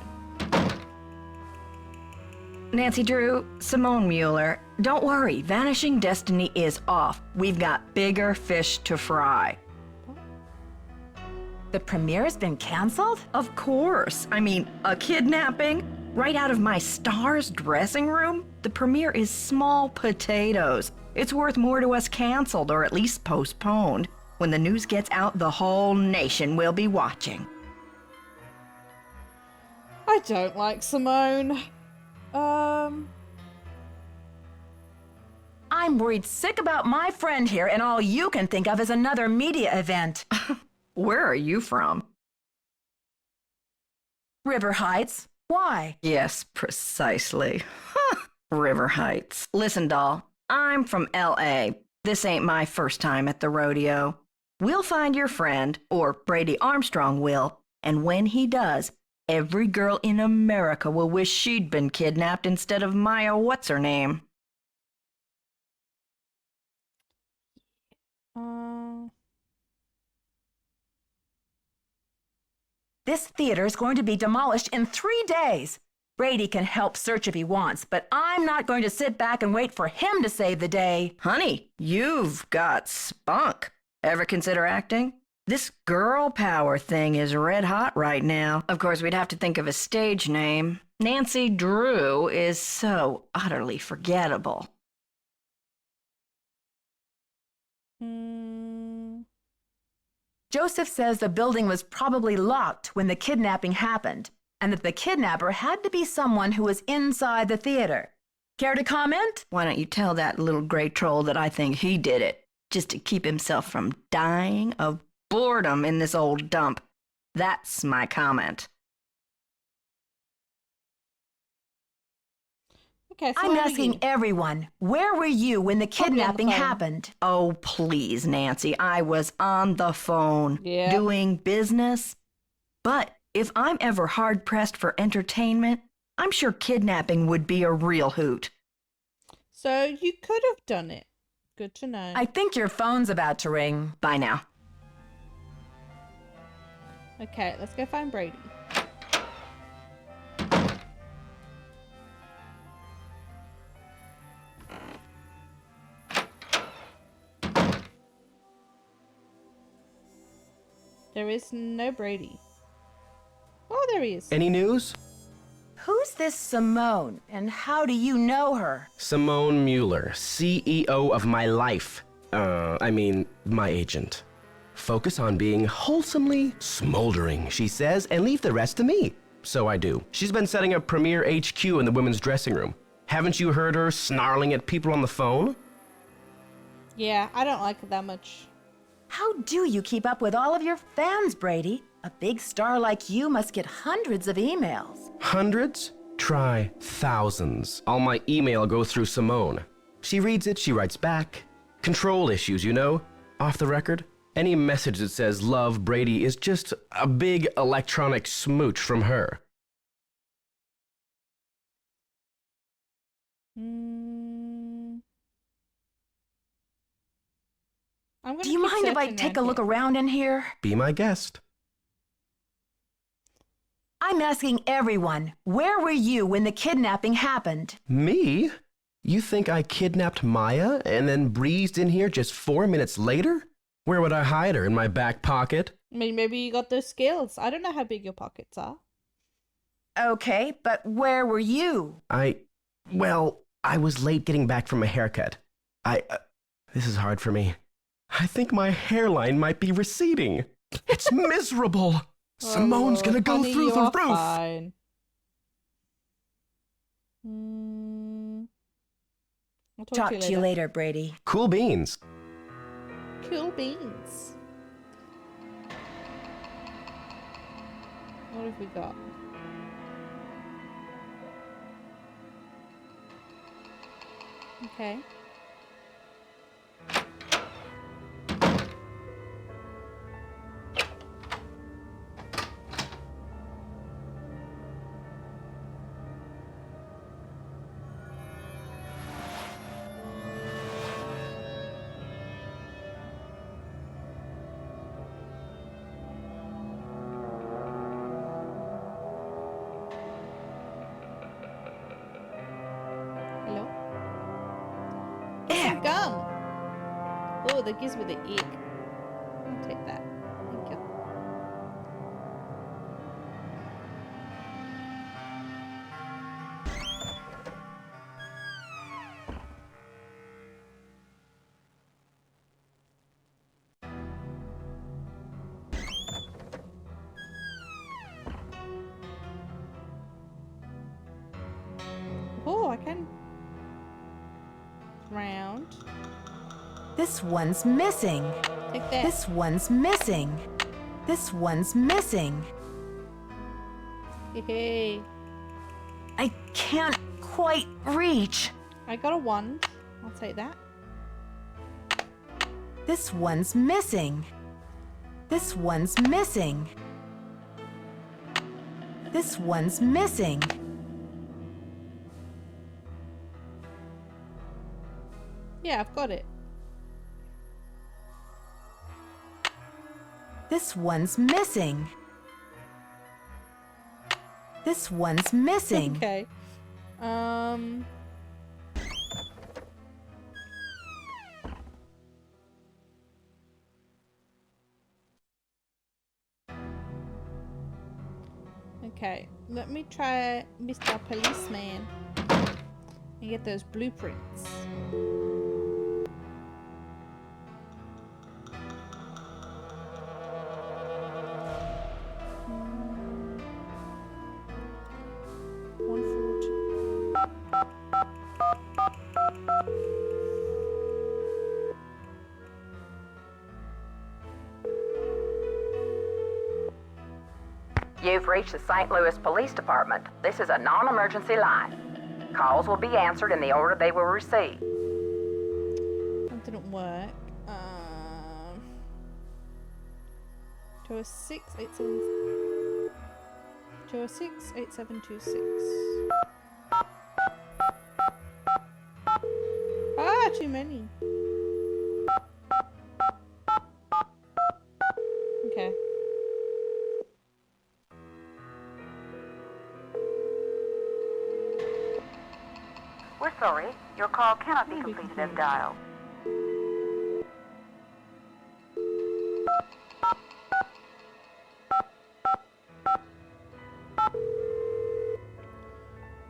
Nancy Drew, Simone Mueller, don't worry, Vanishing Destiny is off. We've got bigger fish to fry. The premiere's been canceled? Of course. I mean, a kidnapping? Right out of my star's dressing room? The premiere is small potatoes. It's worth more to us canceled or at least postponed. When the news gets out, the whole nation will be watching. I don't like Simone. I'm worried sick about my friend here, and all you can think of is another media event. Where are you from? River Heights. Why? Yes, precisely. River Heights. Listen, doll, I'm from L.A. This ain't my first time at the rodeo. We'll find your friend, or Brady Armstrong will, and when he does, every girl in America will wish she'd been kidnapped instead of Maya what's-her-name. This theater is going to be demolished in 3 days. Brady can help search if he wants, but I'm not going to sit back and wait for him to save the day. Honey, you've got spunk. Ever consider acting? This girl power thing is red hot right now. Of course, we'd have to think of a stage name. Nancy Drew is so utterly forgettable. Joseph says the building was probably locked when the kidnapping happened, and that the kidnapper had to be someone who was inside the theater. Care to comment? Why don't you tell that little gray troll that I think he did it, just to keep himself from dying of boredom in this old dump. That's my comment. Okay, so I'm asking everyone, where were you when the kidnapping happened? Oh, please, Nancy. I was on the phone doing business. But if I'm ever hard-pressed for entertainment, I'm sure kidnapping would be a real hoot. So you could have done it. Good to know. I think your phone's about to ring. Bye now. Okay, let's go find Brady. There is no Brady. Oh, there he is. Any news? Who's this Simone, and how do you know her? Simone Mueller, CEO of my life. My agent. Focus on being wholesomely smoldering, she says, and leave the rest to me. So I do. She's been setting up Premier HQ in the women's dressing room. Haven't you heard her snarling at people on the phone? Yeah, I don't like it that much. How do you keep up with all of your fans, Brady? A big star like you must get hundreds of emails. Hundreds? Try thousands. All my email goes through Simone. She reads it, she writes back. Control issues, you know? Off the record. Any message that says love Brady is just a big electronic smooch from her. Do you mind if I take a look around in here? Be my guest. I'm asking everyone, where were you when the kidnapping happened? Me? You think I kidnapped Maya and then breezed in here just 4 minutes later? Where would I hide her? In my back pocket? I mean, maybe you got those skills. I don't know how big your pockets are. Okay, but where were you? I was late getting back from a haircut. This is hard for me. I think my hairline might be receding. It's miserable. Simone's gonna go honey, through you the are roof. Fine. I'll Talk to you later, Brady. Cool beans. Cool beans. What have we got? Okay. Gum. Oh, that gives me the ick. I'll take that. Thank you. Oh, I can. Round. This one's missing. Take that. This one's missing. This one's missing. Hey. I can't quite reach. I got a wand. I'll take that. This one's missing. This one's missing. This one's missing. Yeah, I've got it. This one's missing. This one's missing. Okay. Okay, let me try Mr. Policeman and get those blueprints. You've reached the St. Louis Police Department. This is a non-emergency line. Calls will be answered in the order they were received. That didn't work. 206 8726. Ah, too many. Okay. We're sorry. Your call cannot be completed as dialed.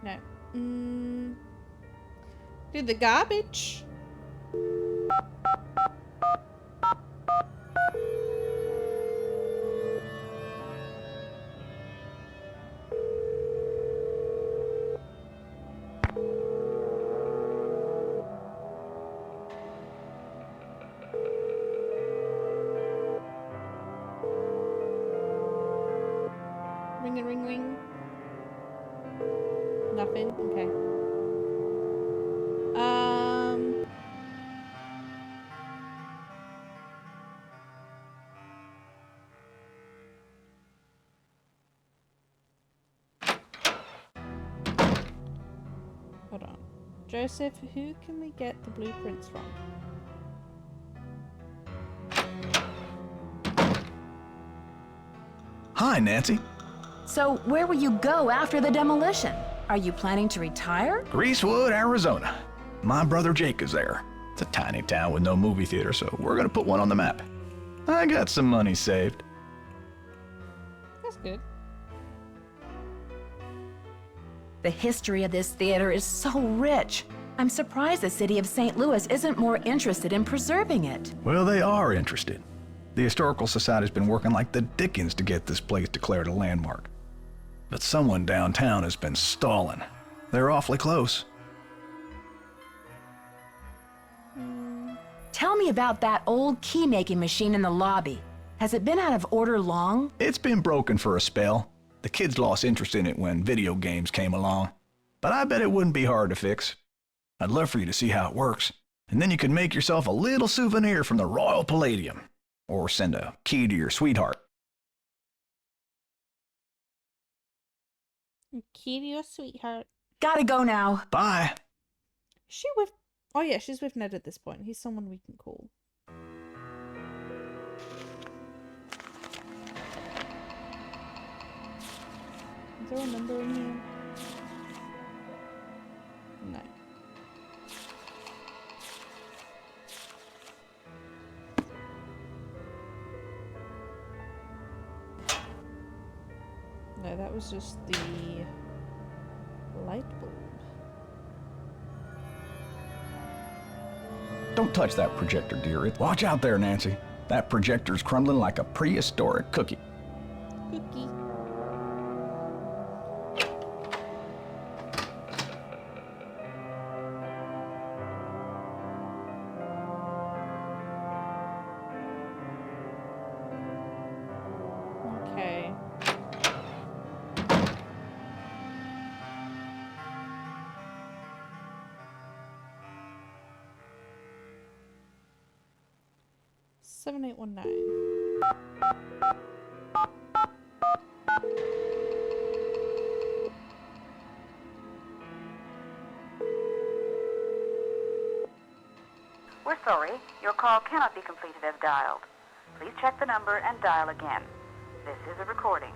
No. Do the garbage. Ring a ring ring. Nothing. Okay. Hold on. Joseph, who can we get the blueprints from? Hi, Nancy. So, where will you go after the demolition? Are you planning to retire? Greasewood, Arizona. My brother Jake is there. It's a tiny town with no movie theater, so we're gonna put one on the map. I got some money saved. That's good. The history of this theater is so rich. I'm surprised the city of St. Louis isn't more interested in preserving it. Well, they are interested. The Historical Society's been working like the dickens to get this place declared a landmark. But someone downtown has been stalling. They're awfully close. Tell me about that old key-making machine in the lobby. Has it been out of order long? It's been broken for a spell. The kids lost interest in it when video games came along. But I bet it wouldn't be hard to fix. I'd love for you to see how it works. And then you could make yourself a little souvenir from the Royal Palladium. Or send a key to your sweetheart. Key to your sweetheart. Gotta go now. Bye. Is she with... Oh yeah, she's with Ned at this point. He's someone we can call. Is there a number in here? No. No, that was just the light bulb. Don't touch that projector, dear. Watch out there, Nancy. That projector's crumbling like a prehistoric cookie. Cookie. Okay. Seven 7819. We're sorry. Your call cannot be completed as dialed. Please check the number and dial again. This is a recording.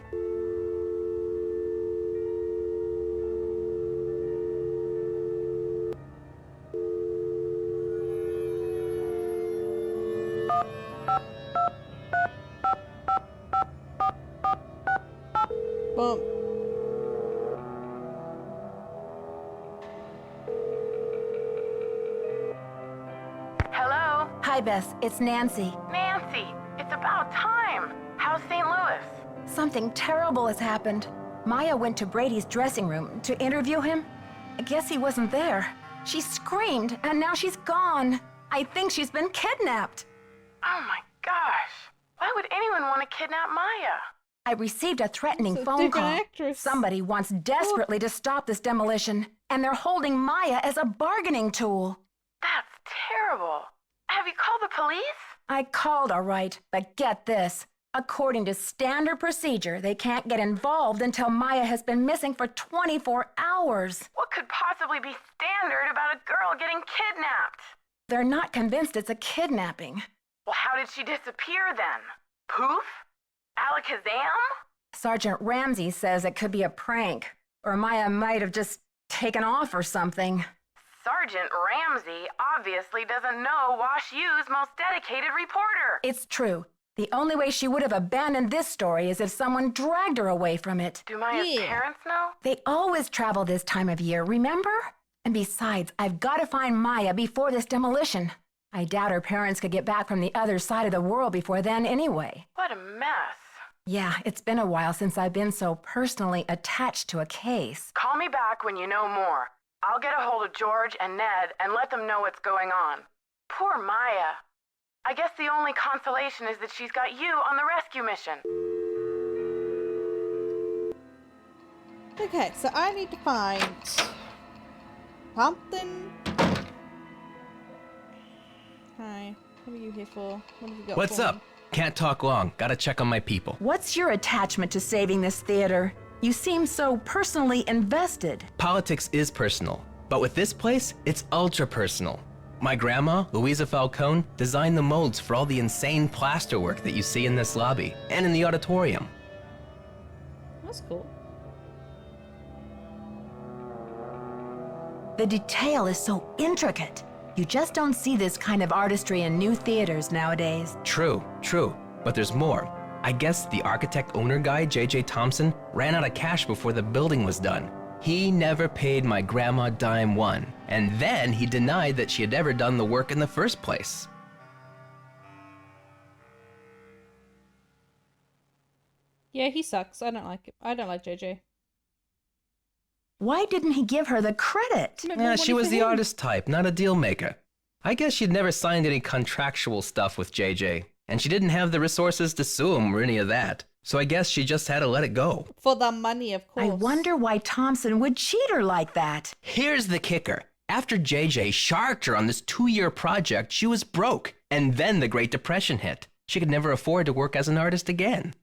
Hi, Bess. It's Nancy. Nancy, it's about time. How's St. Louis? Something terrible has happened. Maya went to Brady's dressing room to interview him. I guess he wasn't there. She screamed, and now she's gone. I think she's been kidnapped. Oh my gosh. Why would anyone want to kidnap Maya? I received a threatening It's a phone different call. actress. Somebody wants desperately to stop this demolition, and they're holding Maya as a bargaining tool. That's terrible. Have you called the police? I called, all right, but get this. According to standard procedure, they can't get involved until Maya has been missing for 24 hours. What could possibly be standard about a girl getting kidnapped? They're not convinced it's a kidnapping. Well, how did she disappear then? Poof? Alakazam? Sergeant Ramsey says it could be a prank, or Maya might have just taken off or something. Sergeant Ramsey obviously doesn't know Wash U's most dedicated reporter. It's true. The only way she would have abandoned this story is if someone dragged her away from it. Do Maya's parents know? They always travel this time of year, remember? And besides, I've got to find Maya before this demolition. I doubt her parents could get back from the other side of the world before then anyway. What a mess. Yeah, it's been a while since I've been so personally attached to a case. Call me back when you know more. I'll get a hold of George and Ned and let them know what's going on. Poor Maya. I guess the only consolation is that she's got you on the rescue mission. Okay, so I need to find something. Hi, what are you here for? What have you got What's for up? me? Can't talk long. Gotta check on my people. What's your attachment to saving this theater? You seem so personally invested. Politics is personal, but with this place, it's ultra personal. My grandma, Louisa Falcone, designed the molds for all the insane plasterwork that you see in this lobby and in the auditorium. That's cool. The detail is so intricate. You just don't see this kind of artistry in new theaters nowadays. True, but there's more. I guess the architect-owner guy, J.J. Thompson, ran out of cash before the building was done. He never paid my grandma dime one, and then he denied that she had ever done the work in the first place. Yeah, he sucks. I don't like it. I don't like JJ. Why didn't he give her the credit? Yeah, she was the artist type, not a deal maker. I guess she'd never signed any contractual stuff with JJ, and she didn't have the resources to sue him or any of that. So I guess she just had to let it go. For the money, of course. I wonder why Thompson would cheat her like that. Here's the kicker. After JJ sharked her on this 2-year project, she was broke. And then the Great Depression hit. She could never afford to work as an artist again.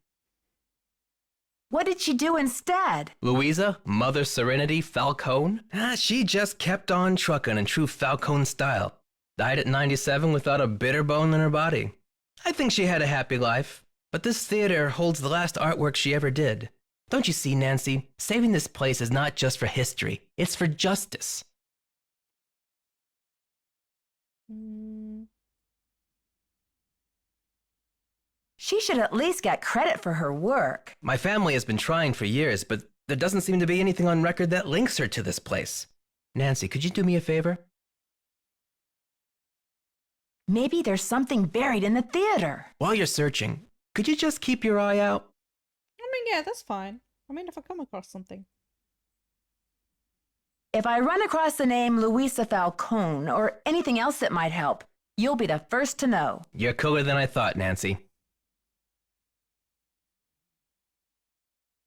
What did she do instead? Louisa, Mother Serenity Falcone? She just kept on trucking in true Falcone style. Died at 97 without a bitter bone in her body. I think she had a happy life. But this theater holds the last artwork she ever did. Don't you see, Nancy? Saving this place is not just for history. It's for justice. She should at least get credit for her work. My family has been trying for years, but there doesn't seem to be anything on record that links her to this place. Nancy, could you do me a favor? Maybe there's something buried in the theater. While you're searching, could you just keep your eye out? I mean, yeah, that's fine. I mean, if I come across something. If I run across the name Louisa Falcone or anything else that might help, you'll be the first to know. You're cooler than I thought, Nancy.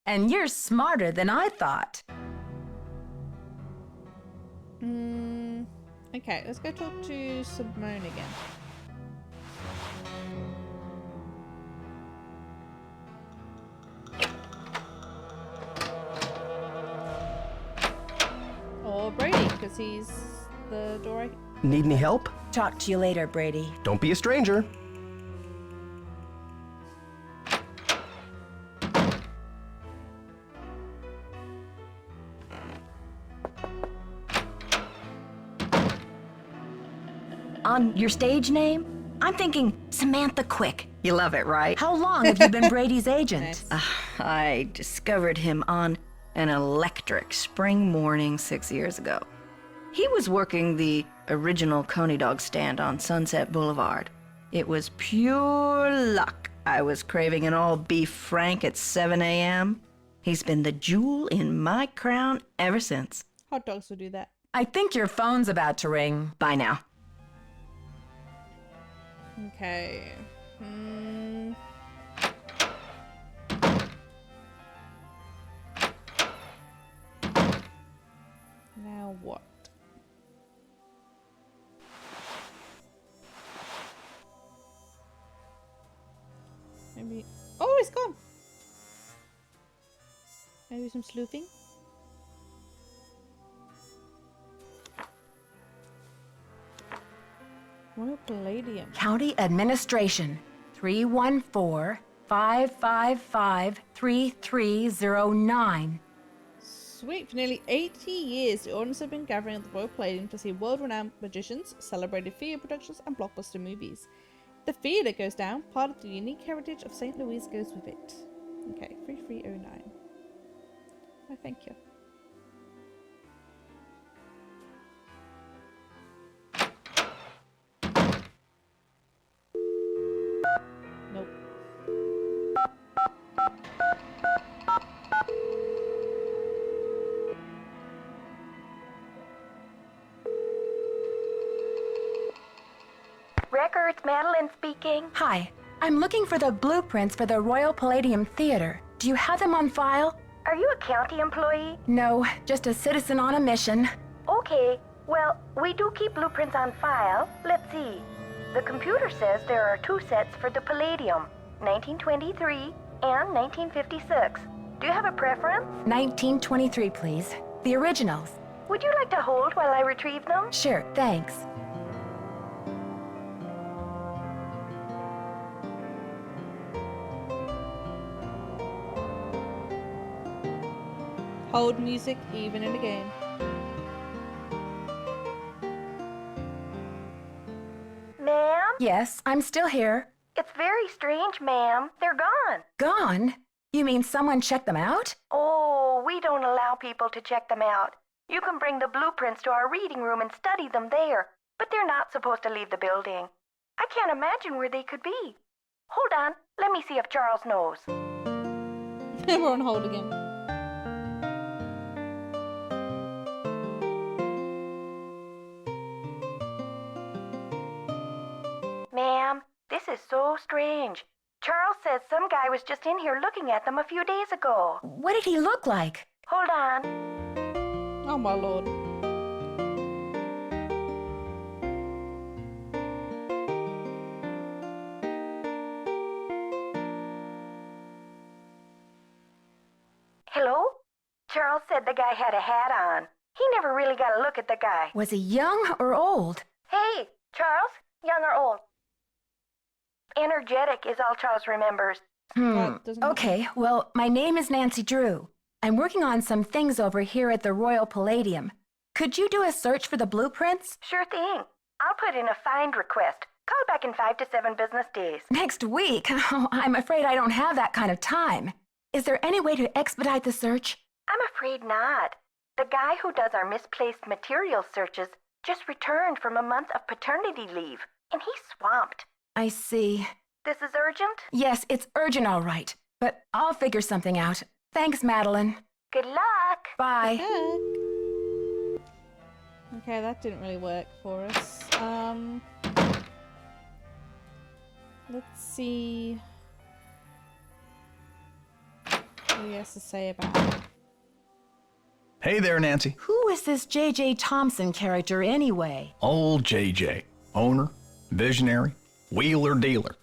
And you're smarter than I thought. Okay, let's go talk to Simone again. Or Brady, because he's the door I... Need any help? Talk to you later, Brady. Don't be a stranger. On your stage name? I'm thinking Samantha Quick. You love it, right? How long have you been Brady's agent? I discovered him on an electric spring morning 6 years ago. He was working the original Coney Dog stand on Sunset Boulevard. It was pure luck. I was craving an all-beef Frank at 7 a.m. He's been the jewel in my crown ever since. Hot dogs will do that. I think your phone's about to ring. Bye now. Okay. Now what? Maybe. Oh, it's gone. Maybe some sleuthing. Royal Palladium. County Administration, 314-555-3309. Sweet. For nearly 80 years, the audience have been gathering at the Royal Palladium to see world-renowned magicians, celebrated theatre productions, and blockbuster movies. The theatre goes down, part of the unique heritage of St. Louis goes with it. Okay, 3309. Oh, thank you. Nope. Records, Madeline speaking. Hi, I'm looking for the blueprints for the Royal Palladium Theater. Do you have them on file? Are you a county employee? No, just a citizen on a mission. Okay, well, we do keep blueprints on file. Let's see. The computer says there are 2 sets for the Palladium, 1923 and 1956. Do you have a preference? 1923, please. The originals. Would you like to hold while I retrieve them? Sure, thanks. Hold music even in a game. Ma'am? Yes, I'm still here. It's very strange, ma'am. They're gone. Gone? You mean someone checked them out? Oh, we don't allow people to check them out. You can bring the blueprints to our reading room and study them there, but they're not supposed to leave the building. I can't imagine where they could be. Hold on, let me see if Charles knows. We're on hold again. Ma'am, this is so strange. Charles says some guy was just in here looking at them a few days ago. What did he look like? Hold on. Oh my lord. Hello? Charles said the guy had a hat on. He never really got a look at the guy. Was he young or old? Hey, Charles, young or old? Energetic is all Charles remembers. Okay, well, my name is Nancy Drew. I'm working on some things over here at the Royal Palladium. Could you do a search for the blueprints? Sure thing. I'll put in a find request. Call back in 5 to 7 business days. Next week? Oh, I'm afraid I don't have that kind of time. Is there any way to expedite the search? I'm afraid not. The guy who does our misplaced material searches just returned from a month of paternity leave, and he's swamped. I see. This is urgent? Yes, it's urgent, all right. But I'll figure something out. Thanks, Madeline. Good luck. Bye. Okay, that didn't really work for us. Let's see what he has to say about it. Hey there, Nancy. Who is this J.J. Thompson character anyway? Old JJ. Owner, visionary, wheeler dealer.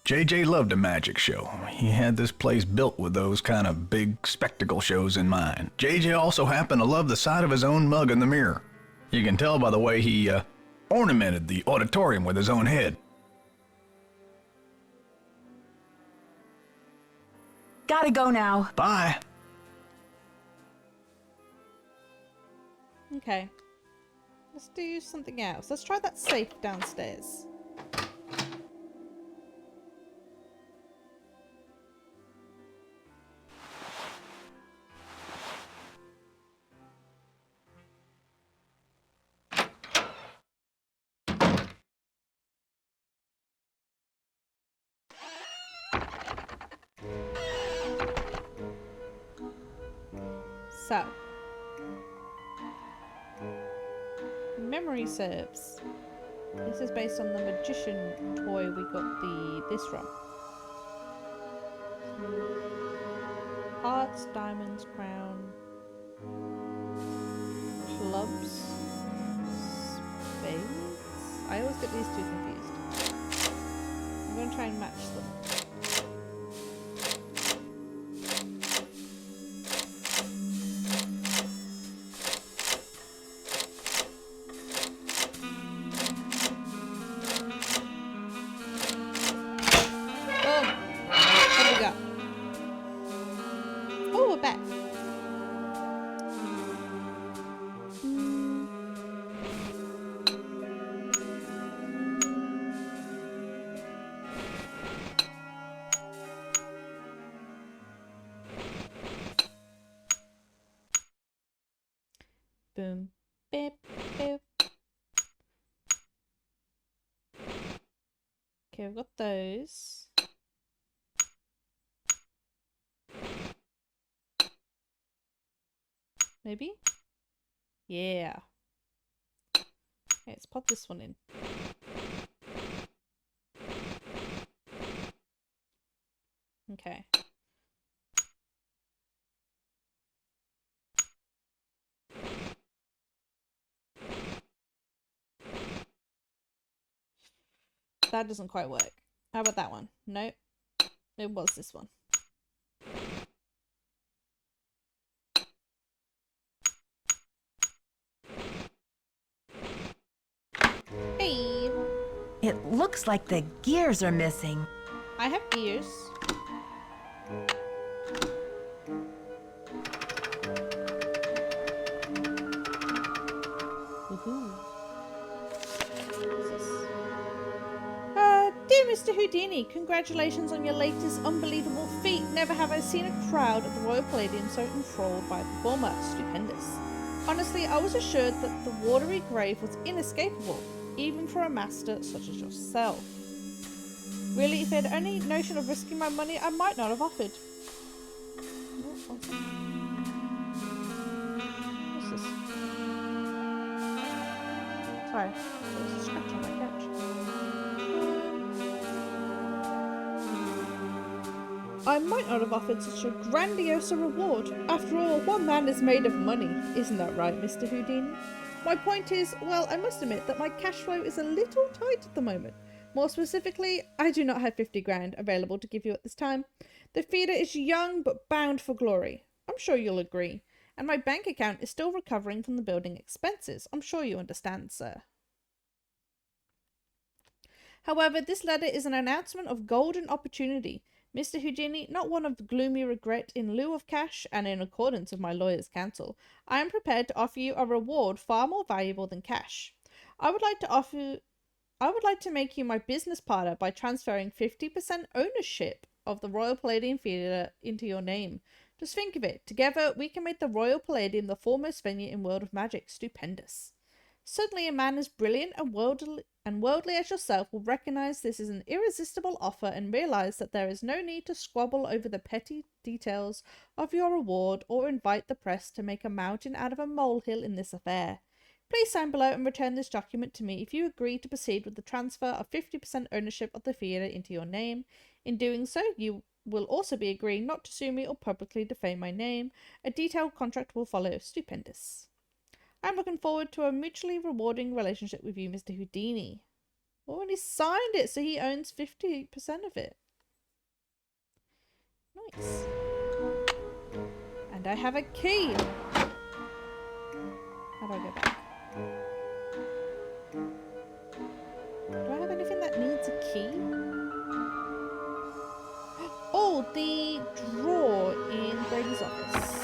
JJ loved a magic show. He had this place built with those kind of big spectacle shows in mind. JJ also happened to love the sight of his own mug in the mirror. You can tell by the way he ornamented the auditorium with his own head. Gotta go now. Bye. Okay. Let's do something else. Let's try that safe downstairs. So, memory serves. This is based on the magician toy we got this from. Hearts, diamonds, crown, clubs, spades. I always get these two confused. I'm going to try and match them. Boom. Beep, beep. Okay, we've got those. Maybe? Yeah. Okay, let's pop this one in. Okay. That doesn't quite work. How about that one? Nope. It was this one. Hey! It looks like the gears are missing. I have gears. Woohoo. Dear Mr. Houdini, congratulations on your latest unbelievable feat. Never have I seen a crowd at the Royal Palladium so enthralled by a performer. Stupendous. Honestly, I was assured that the watery grave was inescapable, even for a master such as yourself. Really, if I had any notion of risking my money, I might not have offered. What's this? Sorry, there's a scratch on my couch. I might not have offered such a grandiose reward. After all, one man is made of money. Isn't that right, Mr. Houdini? My point is, well, I must admit that my cash flow is a little tight at the moment. More specifically, I do not have 50 grand available to give you at this time. The theatre is young but bound for glory. I'm sure you'll agree. And my bank account is still recovering from the building expenses. I'm sure you understand, sir. However, this letter is an announcement of golden opportunity. Mr. Houdini, not one of gloomy regret. In lieu of cash, and in accordance with my lawyer's counsel, I am prepared to offer you a reward far more valuable than cash. I would like to make you my business partner by transferring 50% ownership of the Royal Palladium Theatre into your name. Just think of it. Together, we can make the Royal Palladium the foremost venue in World of Magic. Stupendous. Certainly a man as brilliant and worldly as yourself will recognize this is an irresistible offer and realize that there is no need to squabble over the petty details of your reward or invite the press to make a mountain out of a molehill in this affair. Please sign below and return this document to me if you agree to proceed with the transfer of 50% ownership of the theatre into your name. In doing so, you will also be agreeing not to sue me or publicly defame my name. A detailed contract will follow. Stupendous. I'm looking forward to a mutually rewarding relationship with you, Mr. Houdini. Oh, and he signed it, so he owns 50% of it. Nice. And I have a key. How do I go back? Do I have anything that needs a key? Oh, the drawer in Brady's office.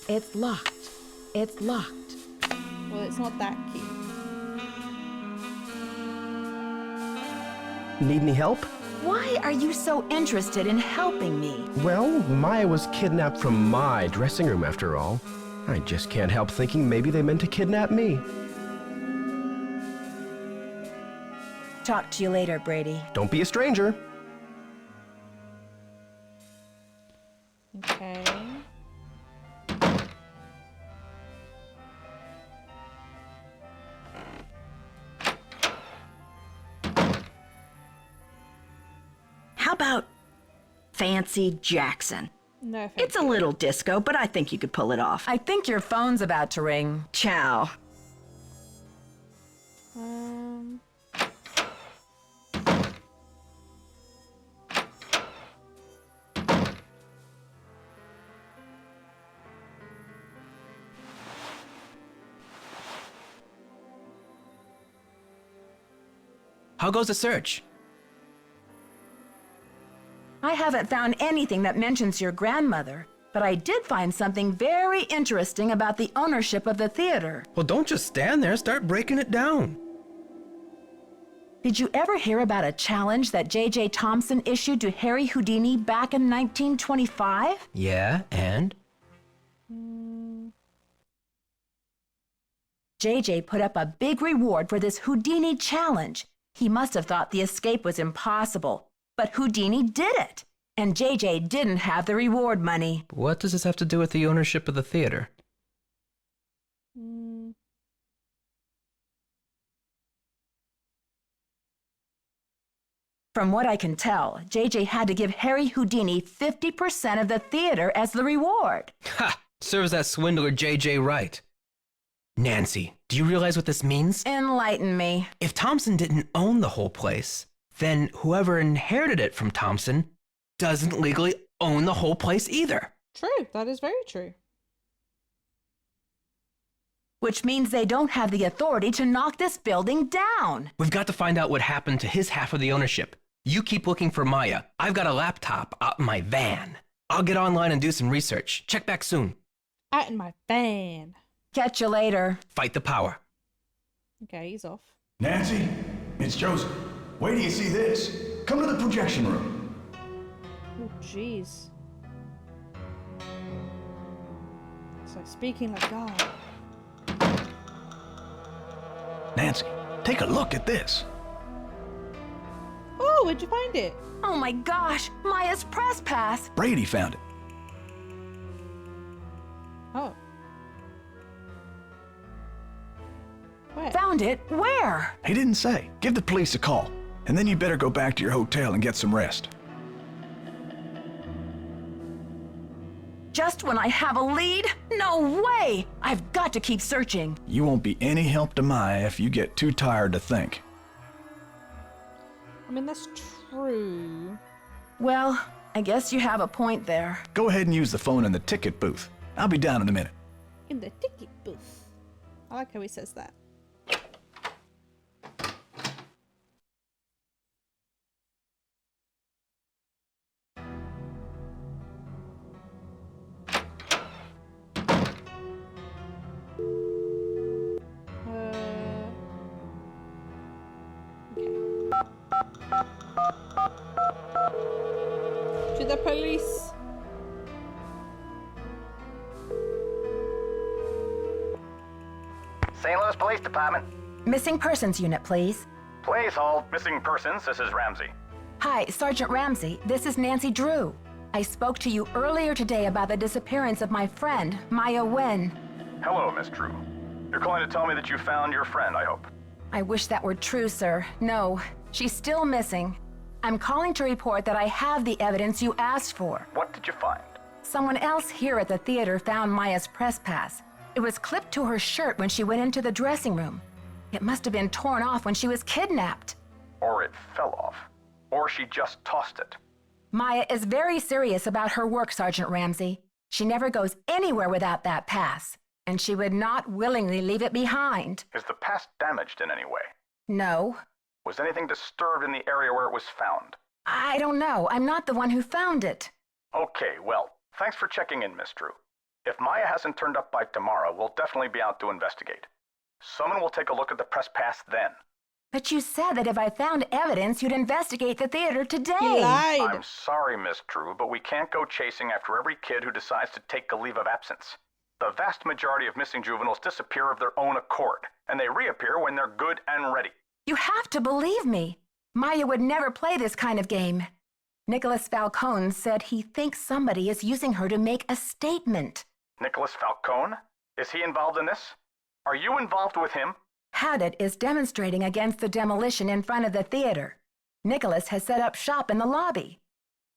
It's locked. It's locked. Well, it's not that key. Need any help? Why are you so interested in helping me? Well, Maya was kidnapped from my dressing room after all. I just can't help thinking maybe they meant to kidnap me. Talk to you later, Brady. Don't be a stranger. Okay. How about Fancy Jackson? No, It's a little disco, but I think you could pull it off. I think your phone's about to ring. Ciao. How goes the search? I haven't found anything that mentions your grandmother, but I did find something very interesting about the ownership of the theater. Well, don't just stand there. Start breaking it down. Did you ever hear about a challenge that J.J. Thompson issued to Harry Houdini back in 1925? Yeah, and? J.J. put up a big reward for this Houdini challenge. He must have thought the escape was impossible. But Houdini did it, and J.J. didn't have the reward money. What does this have to do with the ownership of the theater? From what I can tell, J.J. had to give Harry Houdini 50% of the theater as the reward. Ha! Serves that swindler J.J. right. Nancy, do you realize what this means? Enlighten me. If Thompson didn't own the whole place, then whoever inherited it from Thompson doesn't legally own the whole place either. True, that is very true. Which means they don't have the authority to knock this building down. We've got to find out what happened to his half of the ownership. You keep looking for Maya. I've got a laptop out in my van. I'll get online and do some research. Check back soon. Out in my van. Catch you later. Fight the power. Okay, he's off. Nancy, it's Joseph. Wait till you see this. Come to the projection room. Oh, jeez. So speaking like God. Nancy, take a look at this. Oh, where'd you find it? Oh my gosh, Maya's press pass. Brady found it. Oh. Where? Found it? Where? He didn't say. Give the police a call, and then you better go back to your hotel and get some rest. Just when I have a lead? No way! I've got to keep searching. You won't be any help to Maya if you get too tired to think. I mean, that's true. Well, I guess you have a point there. Go ahead and use the phone in the ticket booth. I'll be down in a minute. In the ticket booth. I like how he says that. To the police. St. Louis Police Department. Missing persons unit, please. Please hold missing persons. This is Ramsey. Hi, Sergeant Ramsey. This is Nancy Drew. I spoke to you earlier today about the disappearance of my friend, Maya Wen. Hello, Miss Drew. You're calling to tell me that you found your friend, I hope. I wish that were true, sir. No, she's still missing. I'm calling to report that I have the evidence you asked for. What did you find? Someone else here at the theater found Maya's press pass. It was clipped to her shirt when she went into the dressing room. It must have been torn off when she was kidnapped. Or it fell off. Or she just tossed it. Maya is very serious about her work, Sergeant Ramsey. She never goes anywhere without that pass, and she would not willingly leave it behind. Is the pass damaged in any way? No. Was anything disturbed in the area where it was found? I don't know. I'm not the one who found it. Okay, well, thanks for checking in, Miss Drew. If Maya hasn't turned up by tomorrow, we'll definitely be out to investigate. Someone will take a look at the press pass then. But you said that if I found evidence, you'd investigate the theater today. He lied. I'm sorry, Miss Drew, but we can't go chasing after every kid who decides to take a leave of absence. The vast majority of missing juveniles disappear of their own accord, and they reappear when they're good and ready. You have to believe me. Maya would never play this kind of game. Nicholas Falcone said he thinks somebody is using her to make a statement. Nicholas Falcone? Is he involved in this? Are you involved with him? Haddett is demonstrating against the demolition in front of the theater. Nicholas has set up shop in the lobby.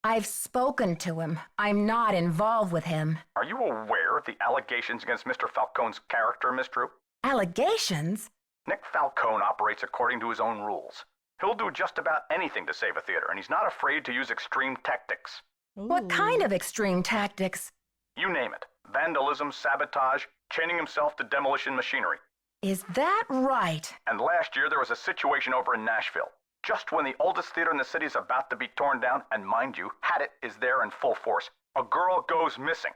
I've spoken to him. I'm not involved with him. Are you aware of the allegations against Mr. Falcone's character, Miss Drew? Allegations? Nick Falcone operates according to his own rules. He'll do just about anything to save a theater, and he's not afraid to use extreme tactics. What kind of extreme tactics? You name it. Vandalism, sabotage, chaining himself to demolition machinery. Is that right? And last year there was a situation over in Nashville. Just when the oldest theater in the city is about to be torn down, and mind you, Haddett is there in full force, a girl goes missing.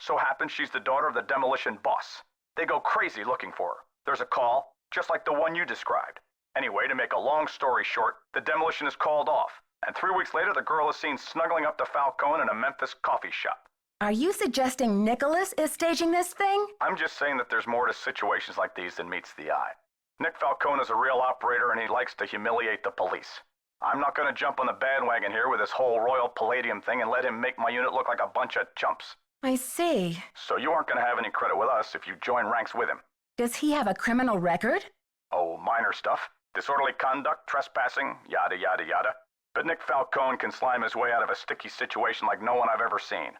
So happens she's the daughter of the demolition boss. They go crazy looking for her. There's a call, just like the one you described. Anyway, to make a long story short, the demolition is called off, and 3 weeks later the girl is seen snuggling up to Falcone in a Memphis coffee shop. Are you suggesting Nicholas is staging this thing? I'm just saying that there's more to situations like these than meets the eye. Nick Falcone is a real operator and he likes to humiliate the police. I'm not going to jump on the bandwagon here with this whole Royal Palladium thing and let him make my unit look like a bunch of chumps. I see. So you aren't going to have any credit with us if you join ranks with him. Does he have a criminal record? Oh, minor stuff. Disorderly conduct, trespassing, yada yada yada. But Nick Falcone can slime his way out of a sticky situation like no one I've ever seen.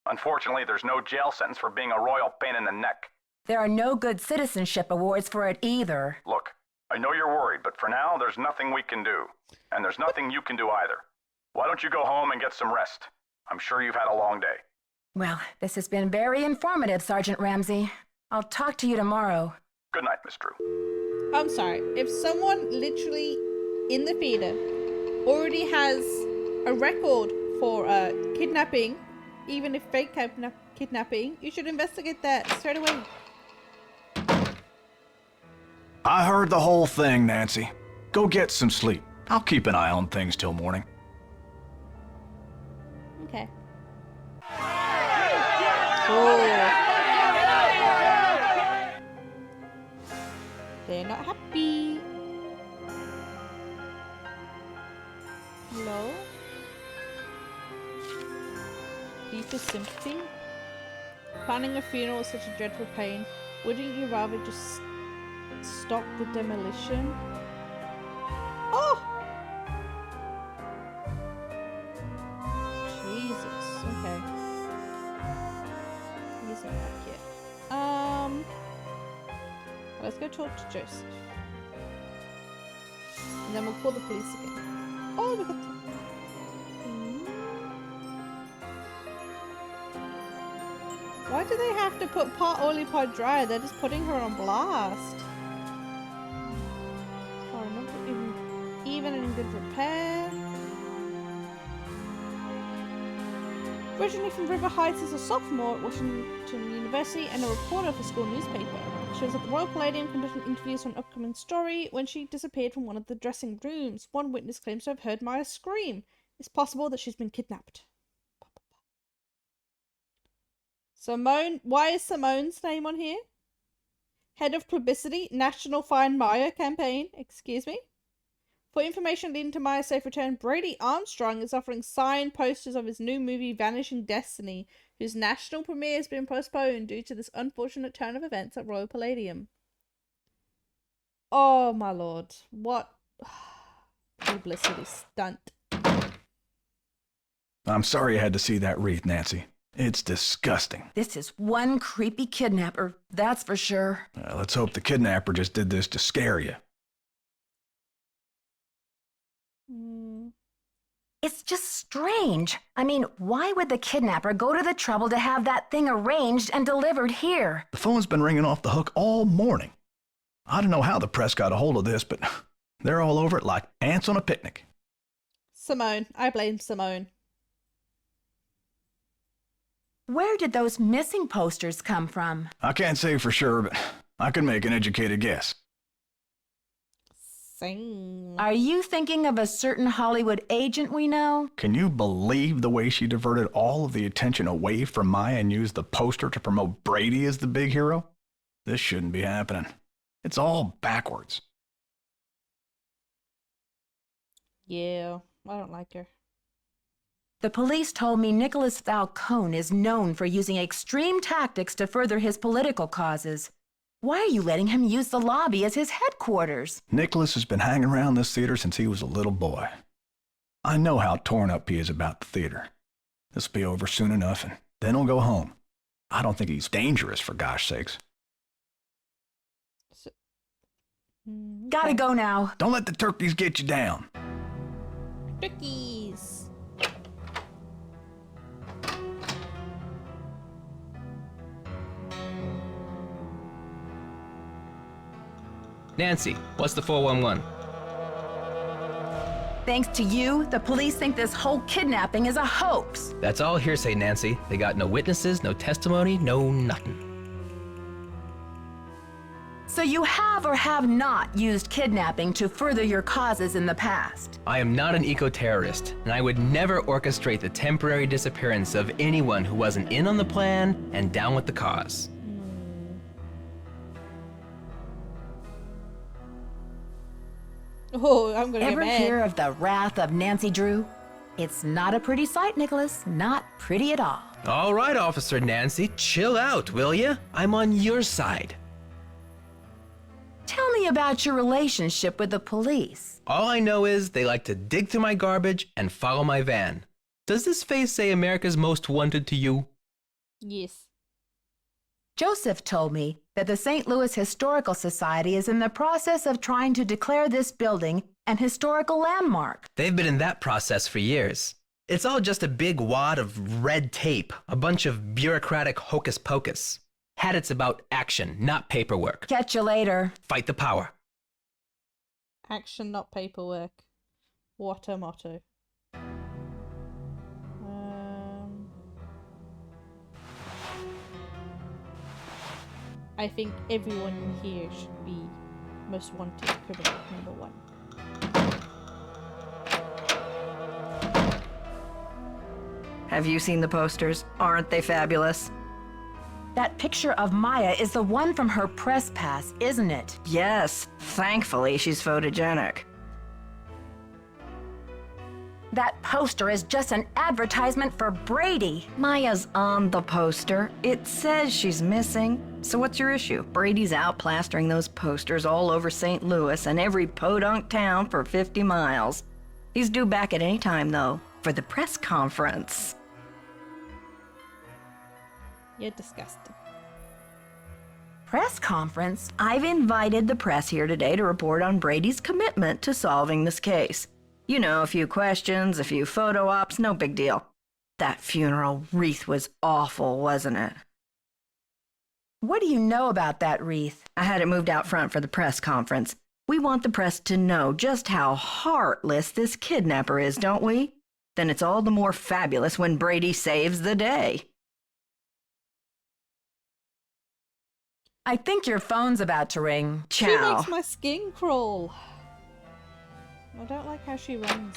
Unfortunately, there's no jail sentence for being a royal pain in the neck. There are no good citizenship awards for it either. Look, I know you're worried, but for now, there's nothing we can do. And there's nothing you can do either. Why don't you go home and get some rest? I'm sure you've had a long day. Well, this has been very informative, Sergeant Ramsey. I'll talk to you tomorrow. Good night, Miss Drew. I'm sorry. If someone literally in the theater already has a record for kidnapping, even if fake kidnapping, you should investigate that straight away. I heard the whole thing, Nancy. Go get some sleep. I'll keep an eye on things till morning. Okay. Oh. They're not happy. Hello? Deepest sympathy? Planning a funeral is such a dreadful pain. Wouldn't you rather just stop the demolition? Oh! Jesus. Okay. He's not back yet. Let's go talk to Joseph. And then we'll call the police again. Oh, we got Why do they have to put Pot Oily Pot Dry? They're just putting her on blast. Oh, not even in good repair. Originally from River Heights as a sophomore at Washington University and a reporter for school newspaper. She was at the Royal Palladium conducting interviews for an upcoming story when she disappeared from one of the dressing rooms. One witness claims to have heard Maya scream. It's possible that she's been kidnapped. Simone, why is Simone's name on here? Head of Publicity, National Find Maya campaign. Excuse me? For information leading to Maya's safe return, Brady Armstrong is offering signed posters of his new movie Vanishing Destiny, whose national premiere has been postponed due to this unfortunate turn of events at Royal Palladium. Oh my lord. What publicity stunt. I'm sorry you had to see that wreath, Nancy. It's disgusting. This is one creepy kidnapper, that's for sure. Let's hope the kidnapper just did this to scare you. It's just strange. I mean, why would the kidnapper go to the trouble to have that thing arranged and delivered here? The phone's been ringing off the hook all morning. I don't know how the press got a hold of this, but they're all over it like ants on a picnic. Simone. I blame Simone. Where did those missing posters come from? I can't say for sure, but I can make an educated guess. Sing. Are you thinking of a certain Hollywood agent we know? Can you believe the way she diverted all of the attention away from Maya and used the poster to promote Brady as the big hero? This shouldn't be happening. It's all backwards. Yeah, I don't like her. The police told me Nicholas Falcone is known for using extreme tactics to further his political causes. Why are you letting him use the lobby as his headquarters? Nicholas has been hanging around this theater since he was a little boy. I know how torn up he is about the theater. This will be over soon enough, and then he'll go home. I don't think he's dangerous, for gosh sakes. Gotta go now. Don't let the turkeys get you down. Turkeys. Nancy, what's the 411? Thanks to you, the police think this whole kidnapping is a hoax. That's all hearsay, Nancy. They got no witnesses, no testimony, no nothing. So you have or have not used kidnapping to further your causes in the past? I am not an eco-terrorist, and I would never orchestrate the temporary disappearance of anyone who wasn't in on the plan and down with the cause. Oh, I'm gonna Ever get mad. hear of the wrath of Nancy Drew? It's not a pretty sight, Nicholas. Not pretty at all. All right, Officer Nancy, chill out, will ya? I'm on your side. Tell me about your relationship with the police. All I know is they like to dig through my garbage and follow my van. Does this face say America's Most Wanted to you? Yes. Joseph told me that the St. Louis Historical Society is in the process of trying to declare this building an historical landmark. They've been in that process for years. It's all just a big wad of red tape, a bunch of bureaucratic hocus pocus. Hadit's about action, not paperwork. Catch you later. Fight the power. Action, not paperwork. What a motto. I think everyone here should be most wanted criminal #1. Have you seen the posters? Aren't they fabulous? That picture of Maya is the one from her press pass, isn't it? Yes, thankfully she's photogenic. That poster is just an advertisement for Brady. Maya's on the poster. It says she's missing. So what's your issue? Brady's out plastering those posters all over St. Louis and every podunk town for 50 miles. He's due back at any time, though, for the press conference. You're disgusting. Press conference? I've invited the press here today to report on Brady's commitment to solving this case. You know, a few questions, a few photo ops, no big deal. That funeral wreath was awful, wasn't it? What do you know about that wreath? I had it moved out front for the press conference. We want the press to know just how heartless this kidnapper is, don't we? Then it's all the more fabulous when Brady saves the day. I think your phone's about to ring. She Ciao. makes my skin crawl. I don't like how she runs.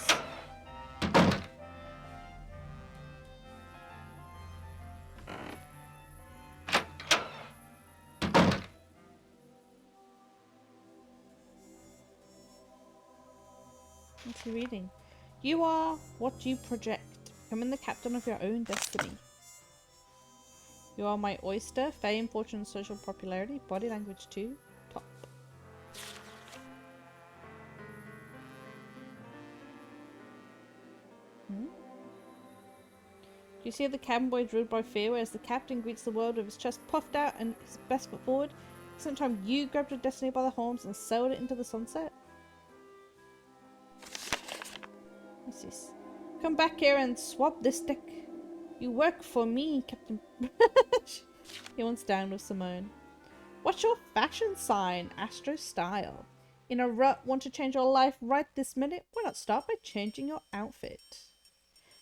What's he reading? You are what you project. Becoming the captain of your own destiny. You are my oyster. Fame, fortune, social popularity. Body language 2. Top. Do you see the cabin boy drilled by fear, whereas the captain greets the world with his chest puffed out and his best foot forward? Sometime you grabbed your destiny by the horns and sailed it into the sunset? What's this? Come back here and swap this deck. You work for me, Captain. He wants down with Simone. What's your fashion sign? Astro style. In a rut, want to change your life right this minute? Why not start by changing your outfit?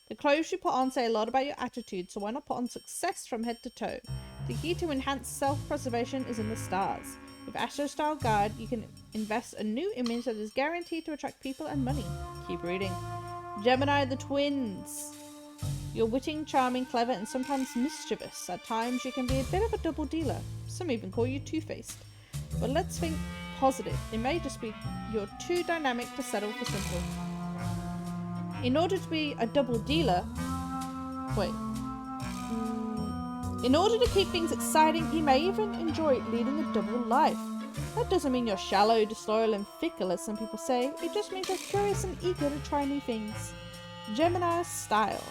The clothes you put on say a lot about your attitude, so why not put on success from head to toe? The key to enhanced self-preservation is in the stars. With Astro Style Guide, you can invest a new image that is guaranteed to attract people and money. Keep reading. Gemini the Twins. You're witty, charming, clever, and sometimes mischievous. At times, you can be a bit of a double dealer. Some even call you two-faced. But let's think positive. It may just be you're too dynamic to settle for simple. In order to be a double dealer... Wait. In order to keep things exciting, you may even enjoy leading a double life. That doesn't mean you're shallow, disloyal, and fickle, as some people say. It just means you're curious and eager to try new things. Gemini style.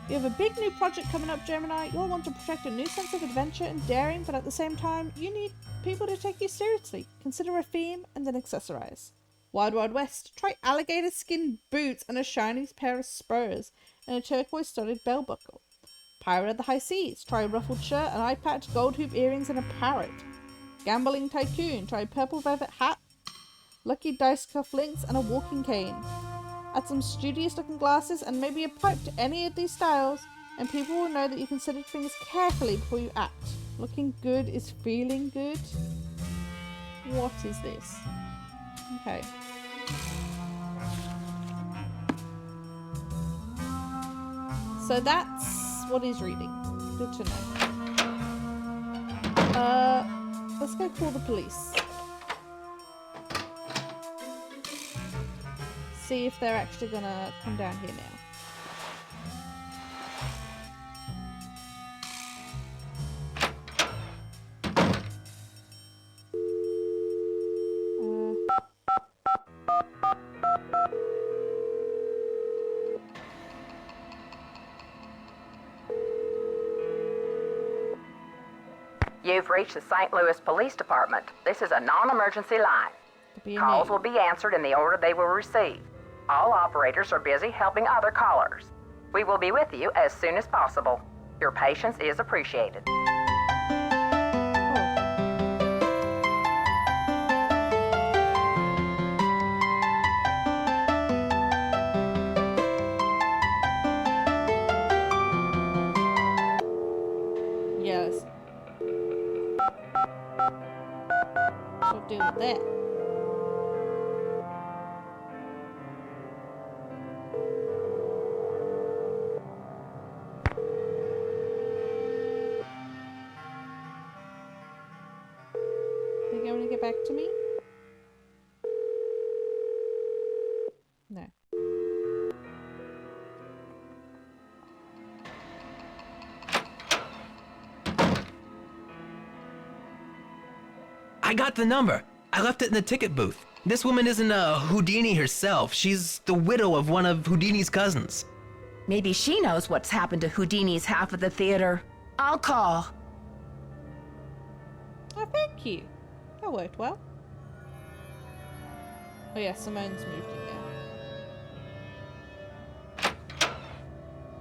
You have a big new project coming up, Gemini. You'll want to protect a new sense of adventure and daring, but at the same time, you need people to take you seriously. Consider a theme and then accessorize. Wild Wild West. Try alligator skin boots and a shiny pair of spurs and a turquoise studded bell buckle. Pirate of the High Seas. Try a ruffled shirt, an eye patch, gold hoop earrings, and a parrot. Gambling Tycoon. Try a purple velvet hat, lucky dice cufflinks, and a walking cane. Add some studious looking glasses and maybe a pipe to any of these styles, and people will know that you considered things carefully before you act. Looking good is feeling good. What is this? Okay. So that's what he's reading. Good to know. Let's go call the police. See if they're actually gonna come down here now. You've reached the St. Louis Police Department. This is a non-emergency line. Calls will be answered in the order they will receive. All operators are busy helping other callers. We will be with you as soon as possible. Your patience is appreciated. Yes. We'll deal with that. Are you going to get back to me? No. I got the number. I left it in the ticket booth. This woman isn't a Houdini herself. She's the widow of one of Houdini's cousins. Maybe she knows what's happened to Houdini's half of the theater. I'll call. Oh, thank you. That worked well. Oh yeah, Simone's moved in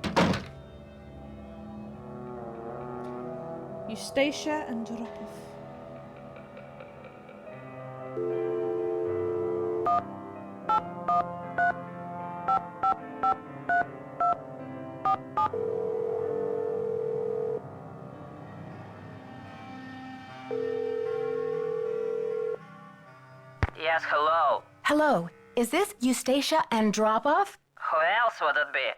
now. Eustacia and Dropov. Yes, hello. Hello, is this Eustacia Andropov? Who else would it be?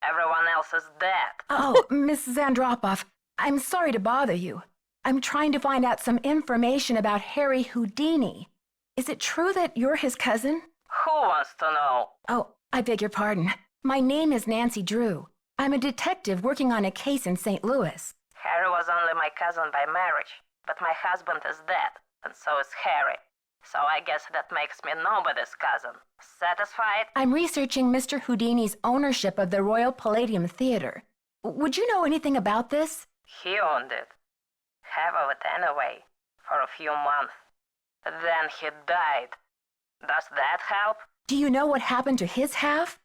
Everyone else is dead. Oh, Mrs. Andropov, I'm sorry to bother you. I'm trying to find out some information about Harry Houdini. Is it true that you're his cousin? Who wants to know? Oh, I beg your pardon. My name is Nancy Drew. I'm a detective working on a case in St. Louis. Harry was only my cousin by marriage, but my husband is dead, and so is Harry. So I guess that makes me nobody's cousin. Satisfied? I'm researching Mr. Houdini's ownership of the Royal Palladium Theater. Would you know anything about this? He owned it. Half of it anyway, for a few months. Then he died. Does that help? Do you know what happened to his half?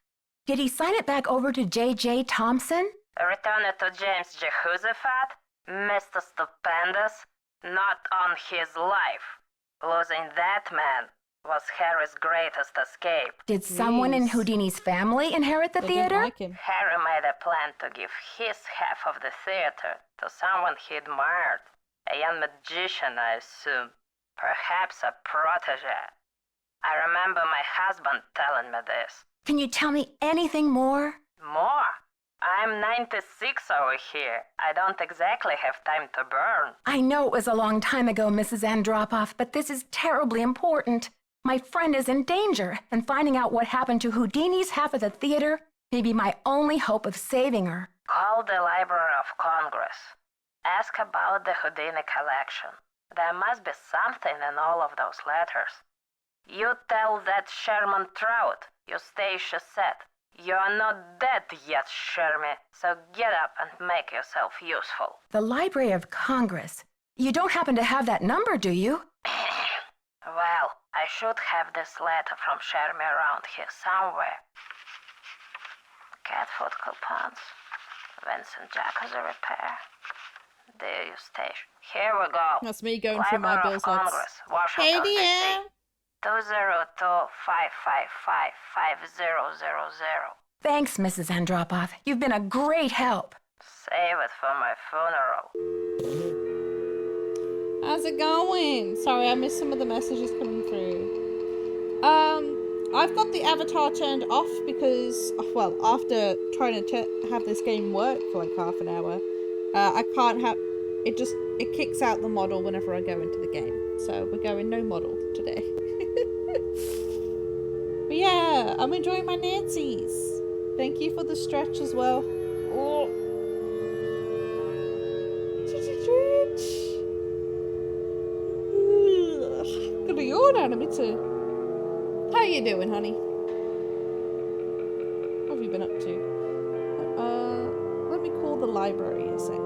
Did he sign it back over to J.J. Thompson? Return it to James Jehoshaphat? Mr. Stupendous? Not on his life. Losing that man was Harry's greatest escape. Did someone in Houdini's family inherit the theater? Harry made a plan to give his half of the theater to someone he admired. A young magician, I assume. Perhaps a protege. I remember my husband telling me this. Can you tell me anything more? More? I'm 96 over here. I don't exactly have time to burn. I know it was a long time ago, Mrs. Andropoff, but this is terribly important. My friend is in danger, and finding out what happened to Houdini's half of the theater may be my only hope of saving her. Call the Library of Congress. Ask about the Houdini collection. There must be something in all of those letters. You tell that Sherman Trout, Eustacia said. You're not dead yet, Shermy, so get up and make yourself useful. The Library of Congress. You don't happen to have that number, do you? Well, I should have this letter from Shermy around here somewhere. Cat food coupons. Vincent Jacques a repair. Dear Eustacia. Here we go. That's me going through my Library bills. of Congress, Washington, Hey, dear. D.C. 202-555-5000. Thanks, Mrs. Andropoff. You've been a great help. Save it for my funeral. How's it going? Sorry, I missed some of the messages coming through. I've got the avatar turned off because, well, after trying to have this game work for like half an hour, I can't have it. It kicks out the model whenever I go into the game. So we're going no model today. But yeah, I'm enjoying my Nancy's. Thank you for the stretch as well. Oh. Got a yawn out of me too. How you doing, honey? What have you been up to? Let me call the library a sec.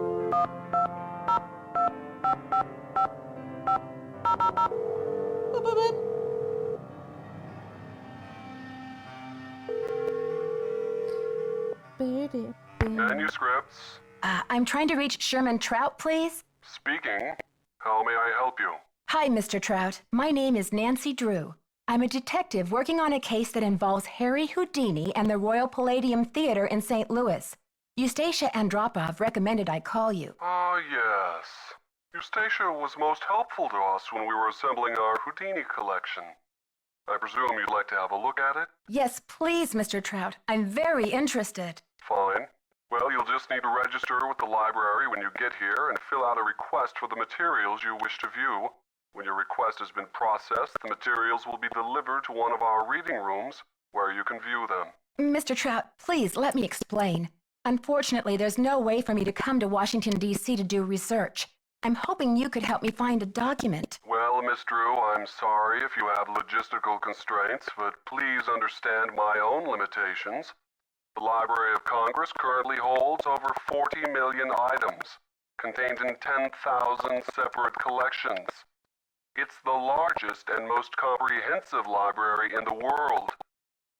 Manuscripts. I'm trying to reach Sherman Trout, please. Speaking. How may I help you? Hi, Mr. Trout. My name is Nancy Drew. I'm a detective working on a case that involves Harry Houdini and the Royal Palladium Theater in St. Louis. Eustacia Andropoff recommended I call you. Ah, yes. Eustacia was most helpful to us when we were assembling our Houdini collection. I presume you'd like to have a look at it? Yes, please, Mr. Trout. I'm very interested. Fine. Well, you'll just need to register with the library when you get here and fill out a request for the materials you wish to view. When your request has been processed, the materials will be delivered to one of our reading rooms where you can view them. Mr. Trout, please let me explain. Unfortunately, there's no way for me to come to Washington, D.C. to do research. I'm hoping you could help me find a document. Well, Miss Drew, I'm sorry if you have logistical constraints, but please understand my own limitations. The Library of Congress currently holds over 40 million items, contained in 10,000 separate collections. It's the largest and most comprehensive library in the world.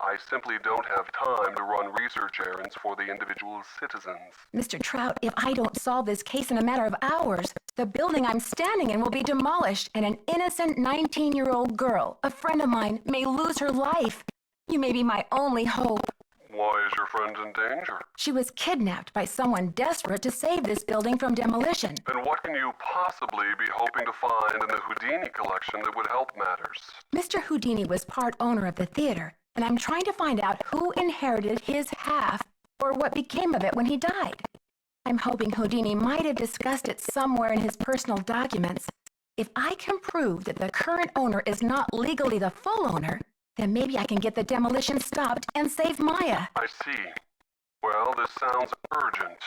I simply don't have time to run research errands for the individual citizens. Mr. Trout, if I don't solve this case in a matter of hours, the building I'm standing in will be demolished and an innocent 19-year-old girl, a friend of mine, may lose her life. You may be my only hope. Why is your friend in danger? She was kidnapped by someone desperate to save this building from demolition. And what can you possibly be hoping to find in the Houdini collection that would help matters? Mr. Houdini was part owner of the theater, and I'm trying to find out who inherited his half or what became of it when he died. I'm hoping Houdini might have discussed it somewhere in his personal documents. If I can prove that the current owner is not legally the full owner, then maybe I can get the demolition stopped and save Maya. I see. Well, this sounds urgent.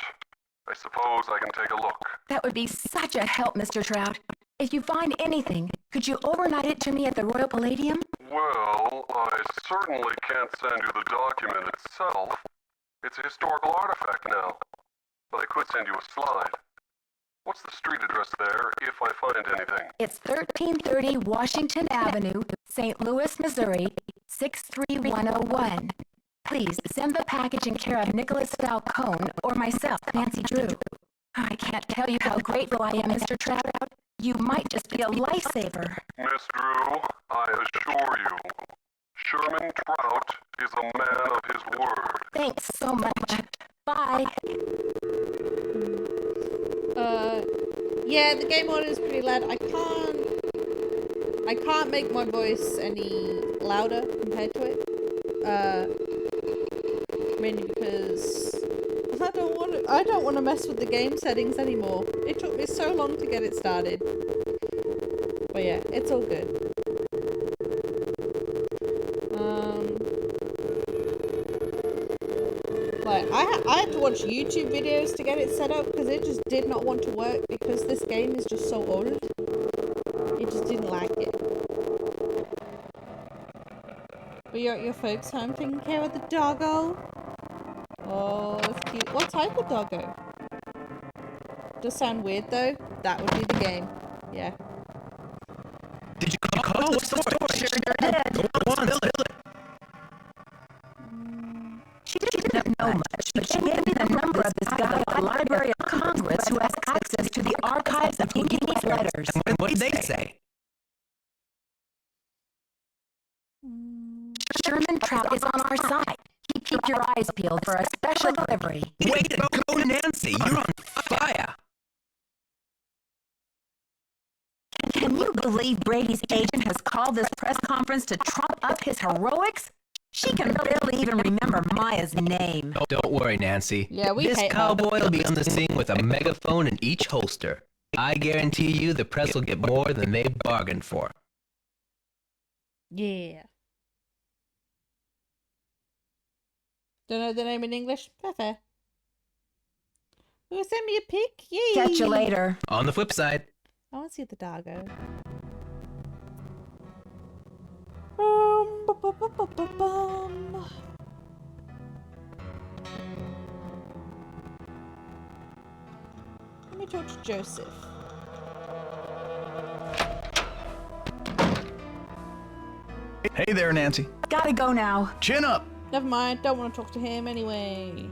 I suppose I can take a look. That would be such a help, Mr. Trout. If you find anything, could you overnight it to me at the Royal Palladium? Well, I certainly can't send you the document itself. It's a historical artifact now. But I could send you a slide. What's the street address there, if I find anything? It's 1330 Washington Avenue, St. Louis, Missouri, 63101. Please send the package in care of Nicholas Falcone or myself, Nancy Drew. I can't tell you how grateful I am, Mr. Trout. You might just be a lifesaver. Miss Drew, I assure you, Sherman Trout is a man of his word. Thanks so much. Bye. Yeah, the game order is pretty loud. I I can't make my voice any louder compared to it. Mainly because I don't want to mess with the game settings anymore. It took me so long to get it started. But yeah, it's all good. Like I had to watch YouTube videos to get it set up because it just did not want to work because this game is just so old. It just didn't like it. But you're at your folks' home taking care of the doggo. Oh, that's cute. What type of doggo? Does sound weird though. That would be the game. Yeah. Did you call? What's the story? Sure did. Go on, spill it. She didn't know much, but she gave me the number of this guy at the Library of Congress who has access to the archives of Houdini's letters. And what did they say? Sherman Trout is on our side. Keep your eyes peeled for a special delivery. Way to go, Nancy! You're on fire! Can you believe Brady's agent has called this press conference to trump up his heroics? She can barely even remember Maya's name. Oh, don't worry, Nancy. Yeah, we This hate cowboy will be on the scene with a megaphone in each holster. I guarantee you the press will get more than they bargained for. Yeah. Don't know the name in English? Fair. Oh, send me a pic? Yay! Catch you later. On the flip side. I want to see the doggo. Let me talk to Joseph. Hey there, Nancy. Gotta go now. Chin up. Never mind, don't want to talk to him anyway.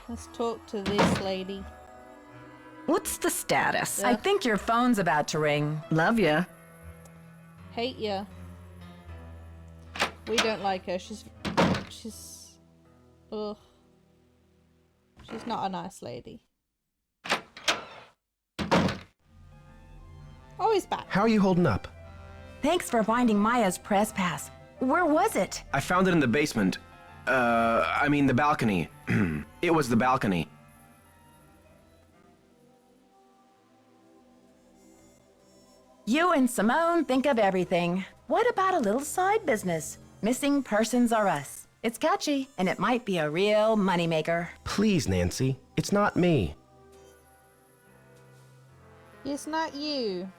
Let's talk to this lady. What's the status? I think your phone's about to ring. Love ya. Hate ya. We don't like her. She's ugh. She's not a nice lady. Oh, he's back. How are you holding up? Thanks for finding Maya's press pass. Where was it? I found it in the basement. I mean the balcony. It was the balcony. You and Simone think of everything. What about a little side business? Missing Persons Are Us. It's catchy, and it might be a real moneymaker. Please, Nancy. It's not me. It's not you.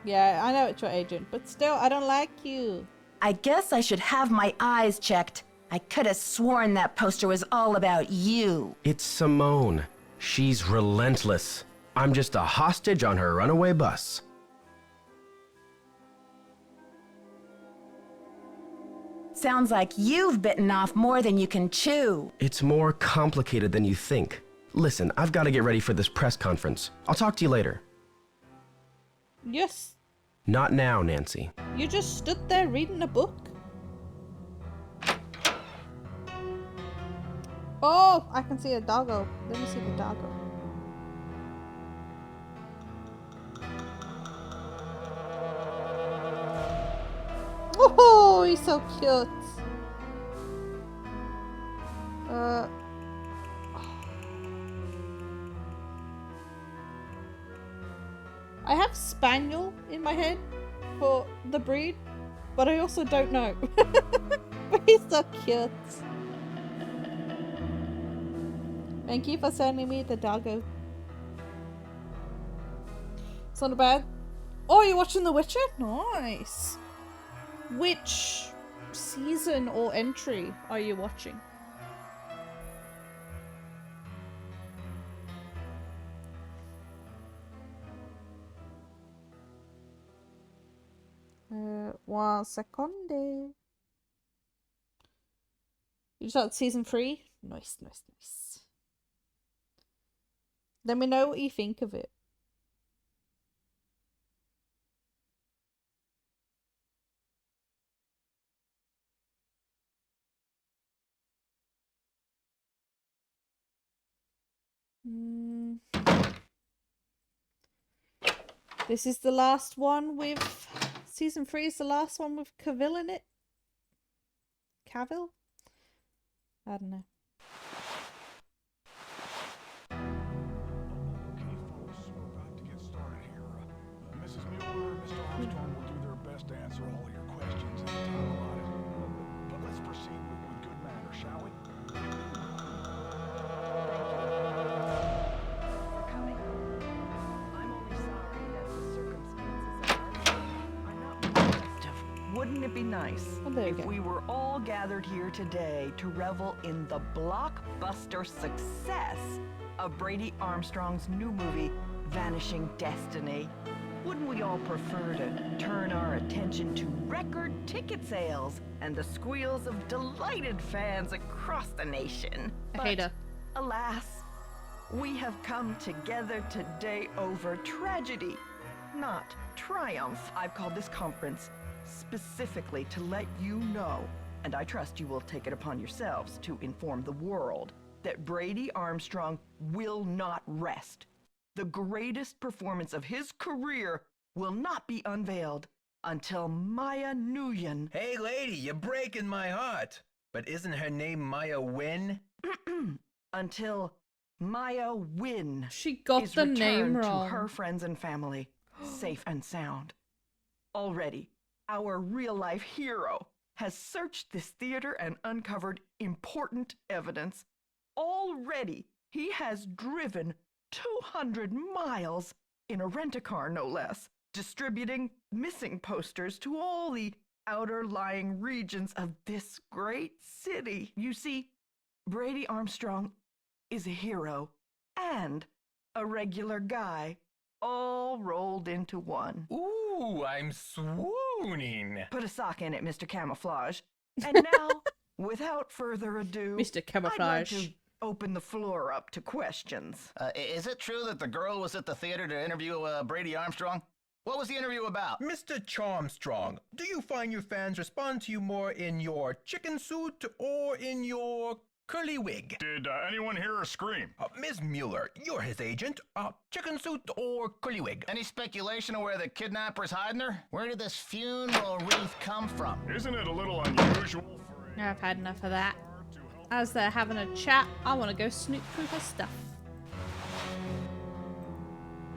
Yeah, I know it's your agent, but still, I don't like you. I guess I should have my eyes checked. I could have sworn that poster was all about you. It's Simone. She's relentless. I'm just a hostage on her runaway bus. Sounds like you've bitten off more than you can chew. It's more complicated than you think. Listen, I've got to get ready for this press conference. I'll talk to you later. Yes. Not now, Nancy. You just stood there reading a book? Oh, I can see a doggo. Let me see the doggo. Oh, he's so cute. I have Spaniel in my head for the breed, but I also don't know. But he's so cute. Thank you for sending me the doggo. It's not bad. Oh, you're watching The Witcher? Nice. Which season or entry are you watching? One second. You start season 3? Nice, nice, nice. Let me know what you think of it. This is the last one with season 3 is the last one with Cavill in it. Cavill? I don't know. Okay, folks, we're about to get started here. Mrs. Mueller and Mr. Armstrong will do their best to answer all your questions in the time allotted. But let's proceed with good manners, shall we? Wouldn't it be nice if we were all gathered here today to revel in the blockbuster success of Brady Armstrong's new movie, Vanishing Destiny? Wouldn't we all prefer to turn our attention to record ticket sales and the squeals of delighted fans across the nation? But, alas, we have come together today over tragedy, not triumph. I've called this conference specifically to let you know, and I trust you will take it upon yourselves to inform the world, that Brady Armstrong will not rest. The greatest performance of his career will not be unveiled until Maya Nguyen. Hey lady, you're breaking my heart. But isn't her name Maya Wynn? Until Maya Wynn she got is the name returned wrong. to her friends and family, safe and sound. Already, our real-life hero has searched this theater and uncovered important evidence. Already, he has driven 200 miles in a rent-a-car, no less, distributing missing posters to all the outer-lying regions of this great city. You see, Brady Armstrong is a hero and a regular guy, all rolled into one. Ooh, I'm swooning. Put a sock in it, Mr. Camouflage. And now, without further ado, Mr. Camouflage, I'd like to open the floor up to questions. Is it true that the girl was at the theater to interview Brady Armstrong? What was the interview about? Mr. Charmstrong, do you find your fans respond to you more in your chicken suit or in your curly wig? Did anyone hear her scream? Ms. Mueller, you're his agent. Chicken suit or curly wig? Any speculation of where the kidnapper's hiding her? Where did this funeral wreath come from? Isn't it a little unusual for I've had enough of that. As they're having a chat, I want to go snoop through her stuff.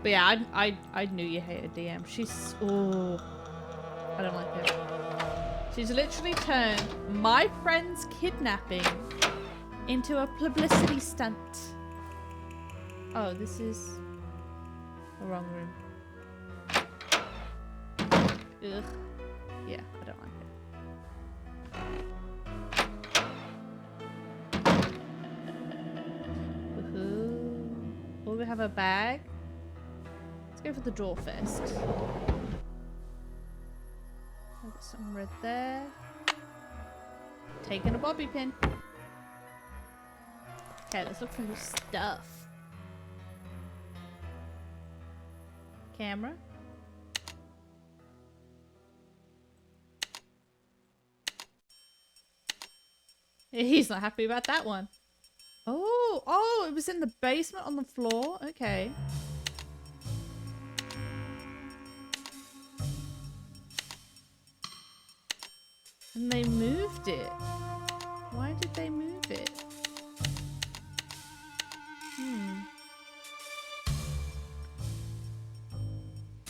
But yeah, I knew you hated DM. She's... oh, I don't like her. She's literally turned my friend's kidnapping into a publicity stunt. Oh, this is the wrong room. Ugh. Yeah, I don't like it. Woohoo. Will we have a bag? Let's go for the door first. I've got some red there. Taking a bobby pin. Okay, let's look for his stuff. Camera. He's not happy about that one. Oh, it was in the basement on the floor. Okay. And they moved it. Why did they move it?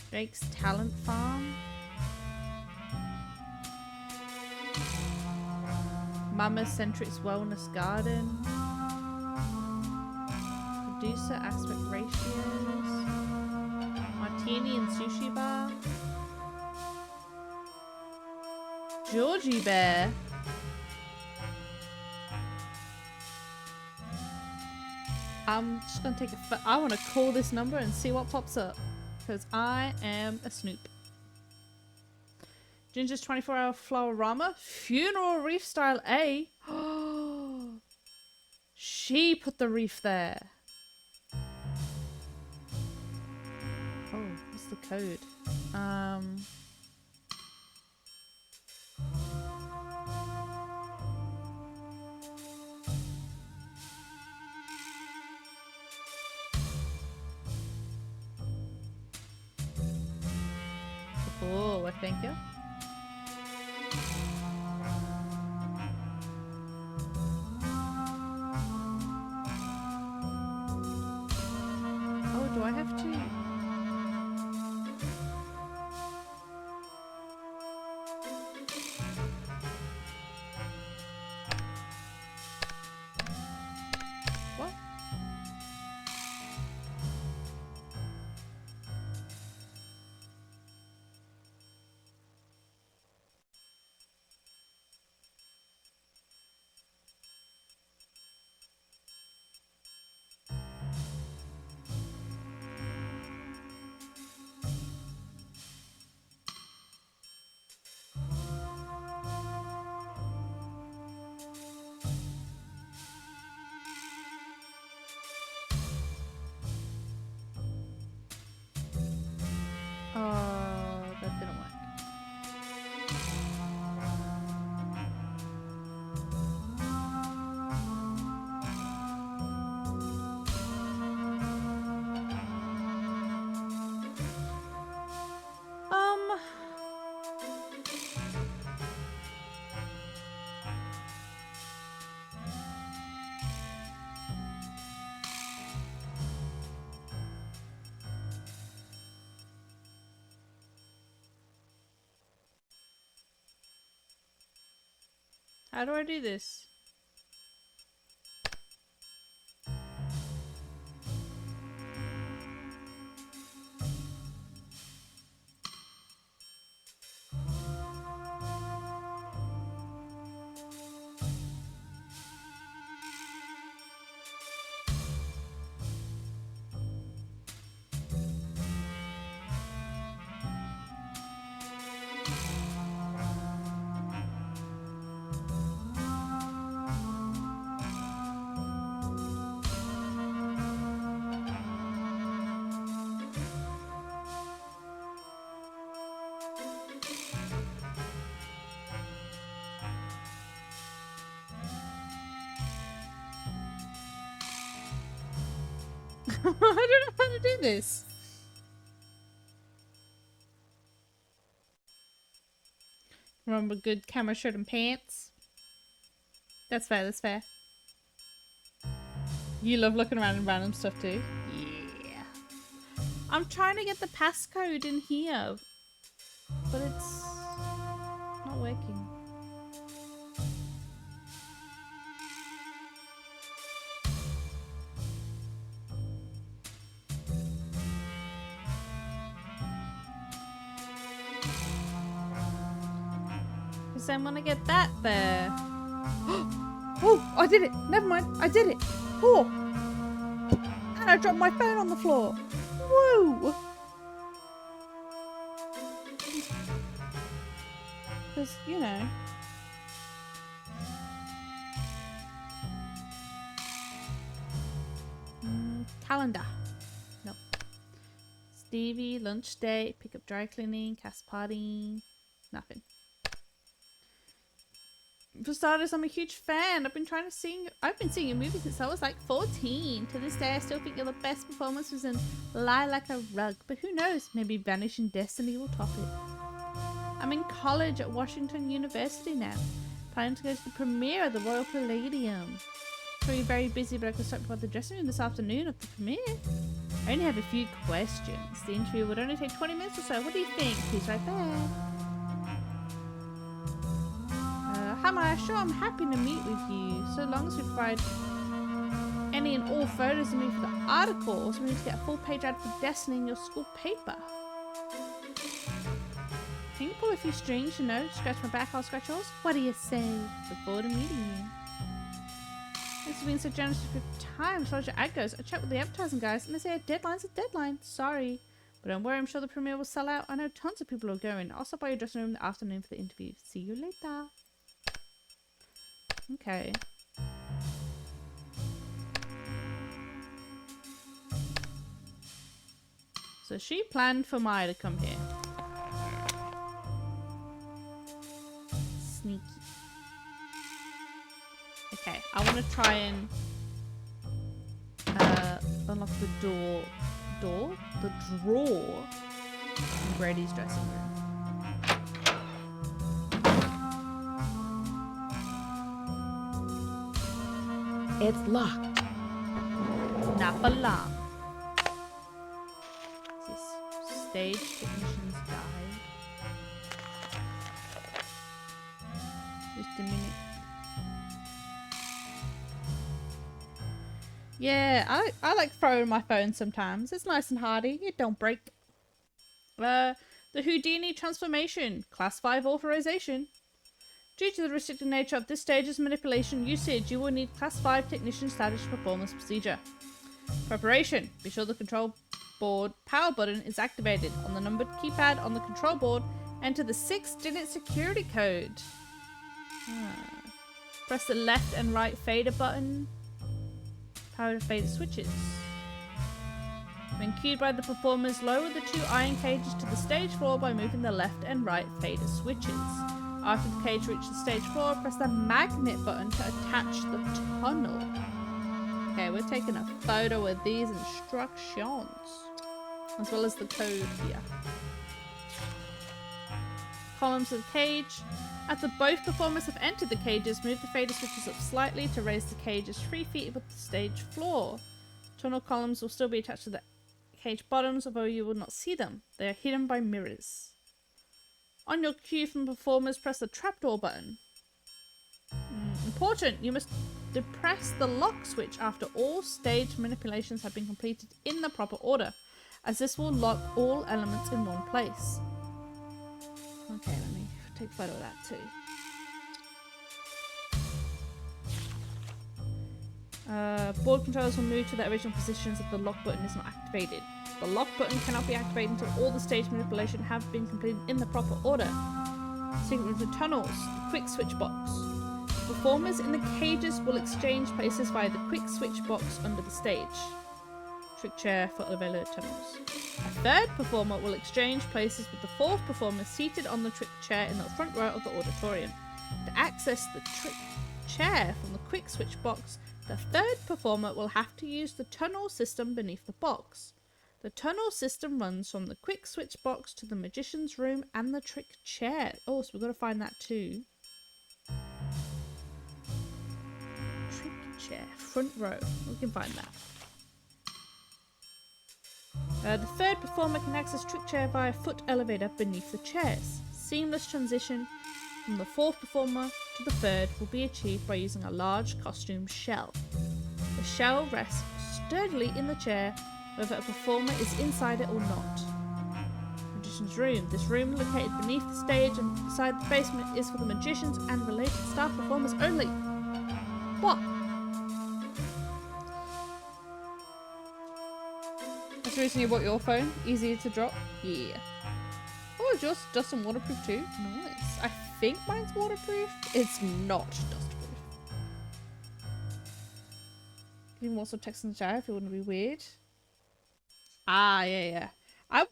Jake's Talent Farm. Mama Centric's Wellness Garden. Producer Aspect Ratios. Martini and Sushi Bar. Georgie Bear. I'm just gonna take I want to call this number and see what pops up. Because I am a snoop. Ginger's 24-hour Flowerama. Funeral Reef Style A. She put the reef there. the code? Oh, well, thank you. Oh, do I have to? What? Oh, that didn't work. How do I do this? I don't know how to do this. Remember good camera shirt and pants? That's fair, that's fair. You love looking around and random stuff too? Yeah. I'm trying to get the passcode in here, but it's not working. Because then when I get that there... Oh, I did it! Never mind, I did it! Oh! And I dropped my phone on the floor! Woo! Because, you know... Calendar. No. Stevie, lunch date, pick up dry cleaning, cast party. Nothing. For starters, I'm a huge fan. I've been seeing your movie since I was like 14. To this day, I still think you're the best performance was in Lie Like a Rug. But who knows? Maybe Vanishing Destiny will top it. I'm in college at Washington University now. Planning to go to the premiere of the Royal Palladium. Sure you're very busy, but I could stop by the dressing room this afternoon of the premiere. I only have a few questions. The interview would only take 20 minutes or so. What do you think? Please right there. Hi Maya, sure I'm happy to meet with you. So long as we provide any and all photos of me for the article. So we need to get a full page ad for Destiny in your school paper. Can you pull a few strings, you know? Scratch my back, I'll scratch yours. What do you say? Look forward to meeting you. Thanks for being so generous with your time. As far as your ad goes, I checked with the advertising guys and they say a deadline's a deadline. Sorry. But don't worry, I'm sure the premiere will sell out. I know tons of people are going. I'll stop by your dressing room in the afternoon for the interview. See you later. Okay. So she planned for Maya to come here. Sneaky. Okay, I want to try and unlock the door? The drawer in Brady's dressing room. It's locked. Nap alarm. This stage technician's guide. Just a minute. Yeah, I like throwing my phone sometimes. It's nice and hardy. It don't break. The Houdini transformation. Class 5 authorization. Due to the restricted nature of this stage's manipulation usage, you will need Class 5 technician status to perform this procedure. Preparation. Be sure the control board power button is activated. On the numbered keypad on the control board, enter the 6-digit security code. Press the left and right fader button. Power fader switches. When cued by the performers, lower the 2 iron cages to the stage floor by moving the left and right fader switches. After the cage reaches the stage floor, press the magnet button to attach the tunnel. Okay, we're taking a photo of these instructions, as well as the code here. Columns of the cage. After both performers have entered the cages, move the fader switches up slightly to raise the cages 3 feet above the stage floor. Tunnel columns will still be attached to the cage bottoms, although you will not see them. They are hidden by mirrors. On your cue from performers, press the trapdoor button. Important! You must depress the lock switch after all stage manipulations have been completed in the proper order, as this will lock all elements in one place. Okay, let me take a photo of that too. Board controllers will move to their original positions if the lock button is not activated. The lock button cannot be activated until all the stage manipulation have been completed in the proper order. Secret rooms and tunnels. The quick switch box. Performers in the cages will exchange places via the quick switch box under the stage. Trick chair for elevator tunnels. A third performer will exchange places with the fourth performer seated on the trick chair in the front row of the auditorium. To access the trick chair from the quick switch box, the third performer will have to use the tunnel system beneath the box. The tunnel system runs from the quick switch box to the magician's room and the trick chair. Oh, so we've got to find that too. Trick chair, front row. We can find that. The third performer can access trick chair via foot elevator beneath the chairs. Seamless transition from the fourth performer to the third will be achieved by using a large costume shell. The shell rests sturdily in the chair, whether a performer is inside it or not. Magician's room. This room, located beneath the stage and beside the basement, is for the magicians and related staff performers only. What? That's the reason you bought your phone? Easier to drop? Yeah. Oh, it's just dust and waterproof too? Nice. I think mine's waterproof. It's not dustproof. You can also text in the shower if you want to be weird. Ah, yeah. I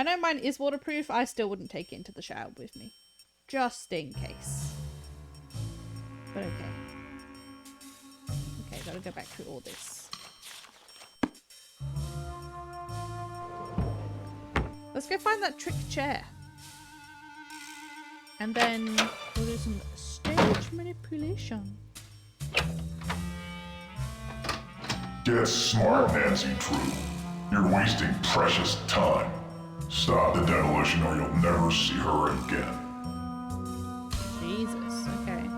know mine is waterproof. I still wouldn't take it into the shower with me. Just in case. But okay. Okay, gotta go back through all this. Let's go find that trick chair. And then we'll do some stage manipulation. Get smart, Nancy True. You're wasting precious time. Stop the demolition or you'll never see her again. Jesus, okay.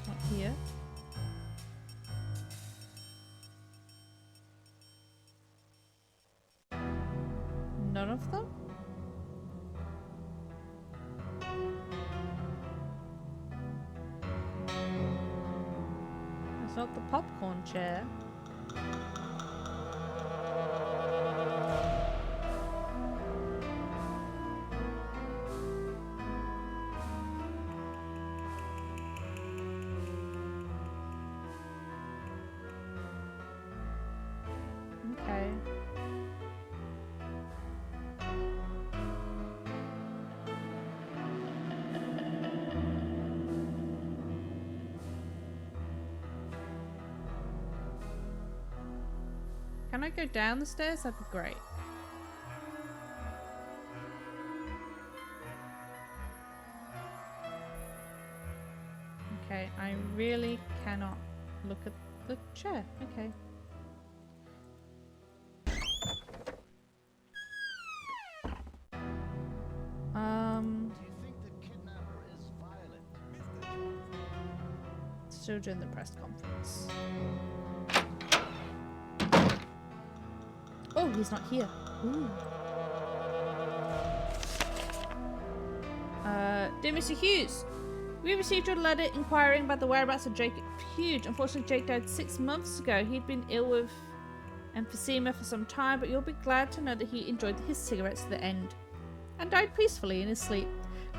Not here. None of them? It's not the popcorn chair. Okay. Can I go down the stairs? That'd be great. Okay, I really cannot look at the chair. Okay. Still doing the press conference. Oh, he's not here. Ooh. Dear Mr. Hughes, we received your letter inquiring about the whereabouts of Jake Hughes. Unfortunately, Jake died 6 months ago. He'd been ill with emphysema for some time, but you'll be glad to know that he enjoyed his cigarettes to the end and died peacefully in his sleep.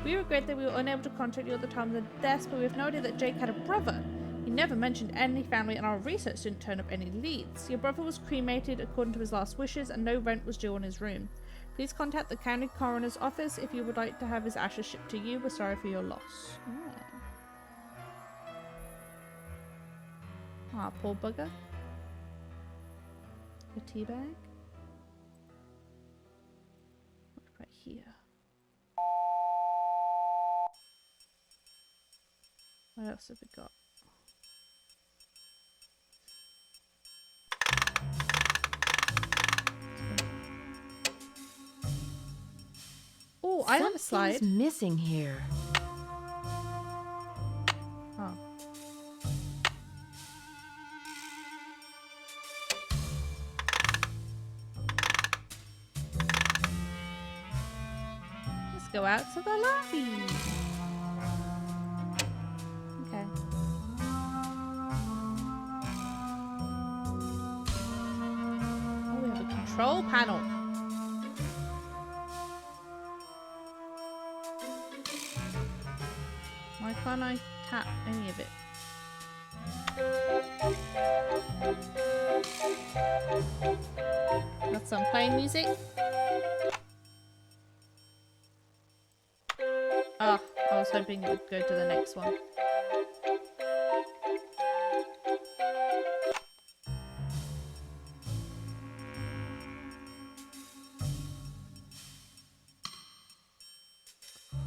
We regret that we were unable to contact you at the time of the death, but we have no idea that Jake had a brother. He never mentioned any family, and our research didn't turn up any leads. Your brother was cremated according to his last wishes, and no rent was due on his room. Please contact the county coroner's office if you would like to have his ashes shipped to you. We're sorry for your loss. Ah, poor bugger. A tea bag. What about here? What else have we got? Oh, I have a slide. Something's missing here. Oh. Let's go out to the lobby. Okay. Oh, we have a control panel. Why can't I tap any of it? That's some playing music. Oh, I was hoping it would go to the next one.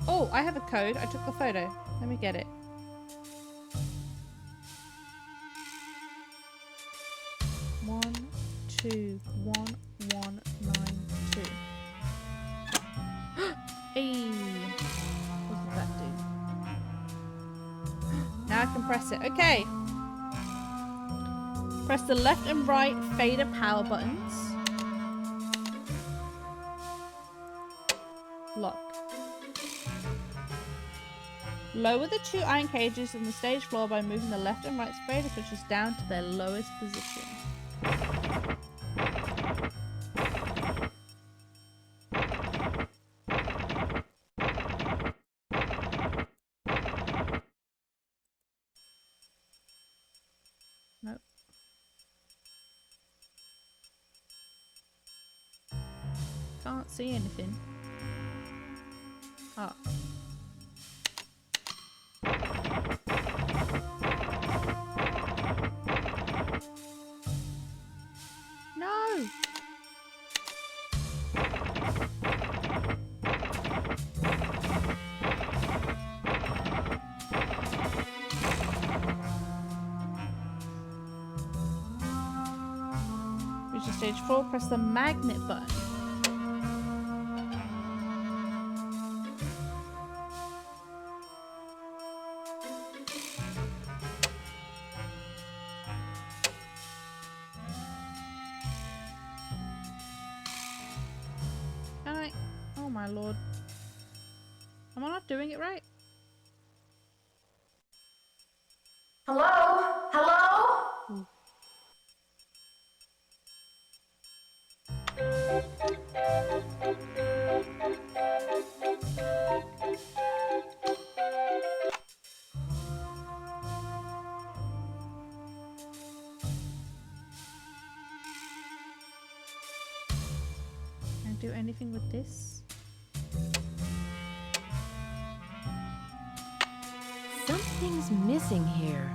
Oh, I have a code. I took the photo. Let me get it. One, 2, 1, 1, 9, 2. Hey, what does that do? Now I can press it. Okay. Press the left and right fader power buttons. Lock. Lower the 2 iron cages on the stage floor by moving the left and right fader switches down to their lowest position. Nope. Can't see anything. Ah. No! Reach stage 4, press the magnet button. Can I? Oh my lord. Am I not doing it right? Hello? Hello? do anything with this? Something's missing here.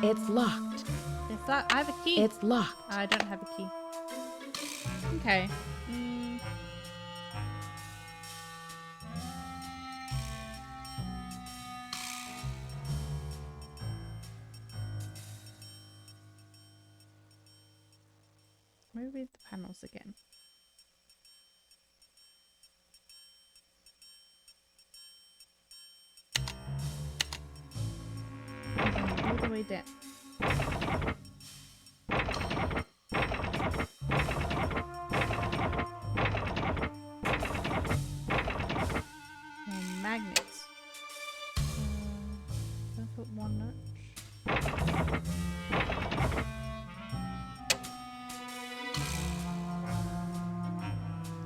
It's locked. If that, I have a key. It's locked. I don't have a key. Okay. Let me read the panels again. All the way down. And magnets. Can I put one notch?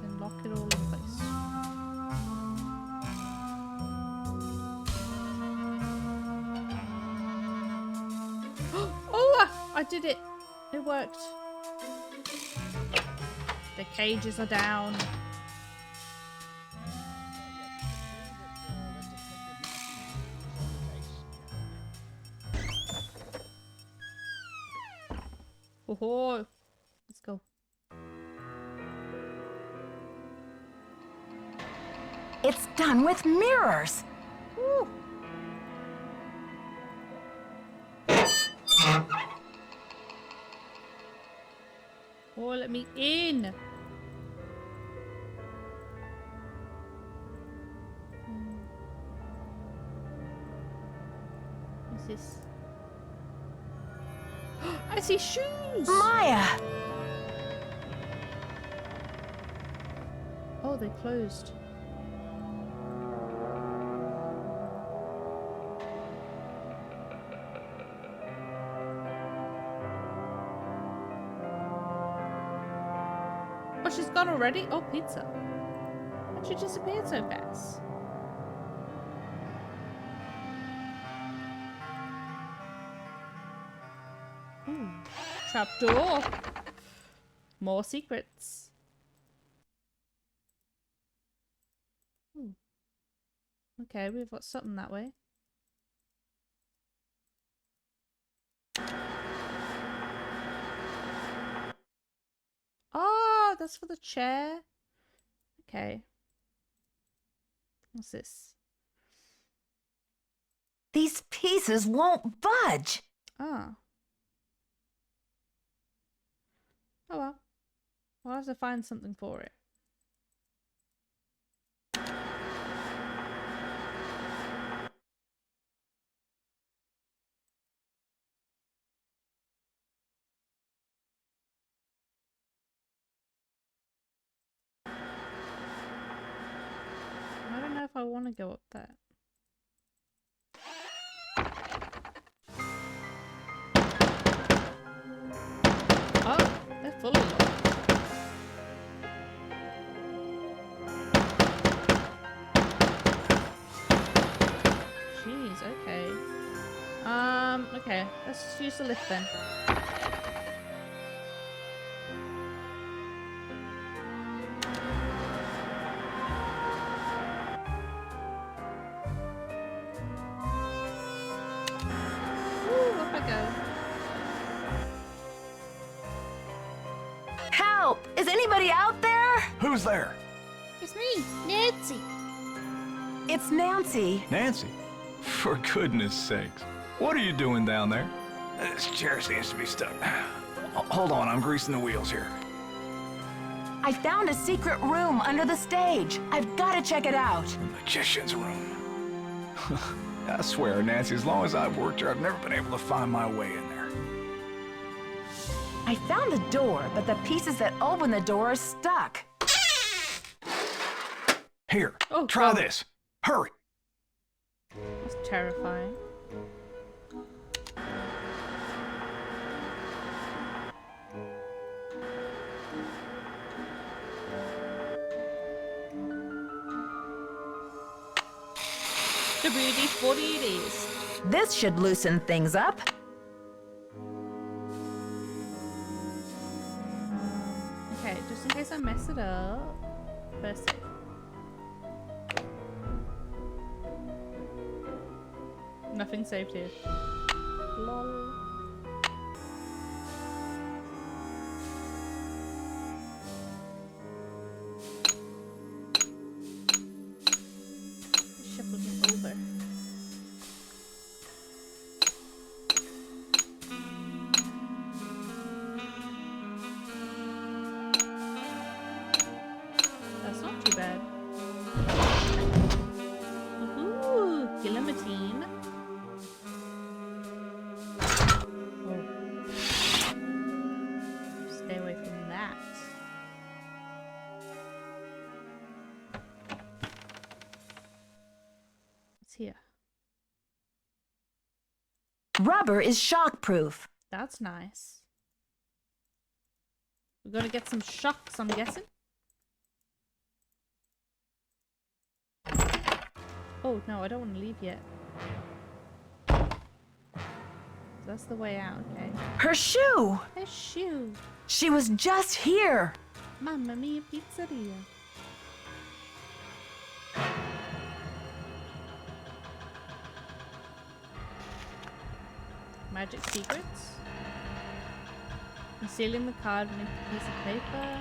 Then lock it all in place. Oh! I did it! It worked. The cages are down. Oh, let's go. It's done with mirrors. Woo. Oh, let me in. What's this? I see shoes! Maya! Oh, they closed. Oh, she's gone already? Oh, pizza. Why'd she disappear so fast? Trapdoor. More secrets. Okay, we've got something that way. Oh, that's for the chair. Okay. What's this? These pieces won't budge. Ah. Oh well. I'll have to find something for it. I don't know if I want to go up that. Oh, they're fully locked. Jeez, okay. Okay, let's just use the lift then. Woo, up I go. Help! Is anybody out there? Who's there? It's me, Nancy. It's Nancy. Nancy? For goodness sakes. What are you doing down there? This chair seems to be stuck. Hold on, I'm greasing the wheels here. I found a secret room under the stage. I've got to check it out. The magician's room. I swear, Nancy, as long as I've worked here, I've never been able to find my way in there. I found the door, but the pieces that open the door are stuck. Here, Oh, try God. this. Hurry. That's terrifying. WD-40 it is. This should loosen things up. Okay, just in case I mess it up. First save. Nothing saved here. Lol. Shuffle him over. That's not too bad. Ooh, guillotine. Stay away from that. What's here? Rubber is shockproof. That's nice. We're gonna get some shocks, I'm guessing. Oh, no, I don't want to leave yet. That's the way out, okay. Her shoe! Her shoe! She was just here! Mamma mia pizzeria. Magic secrets. Concealing the card beneath a piece of paper.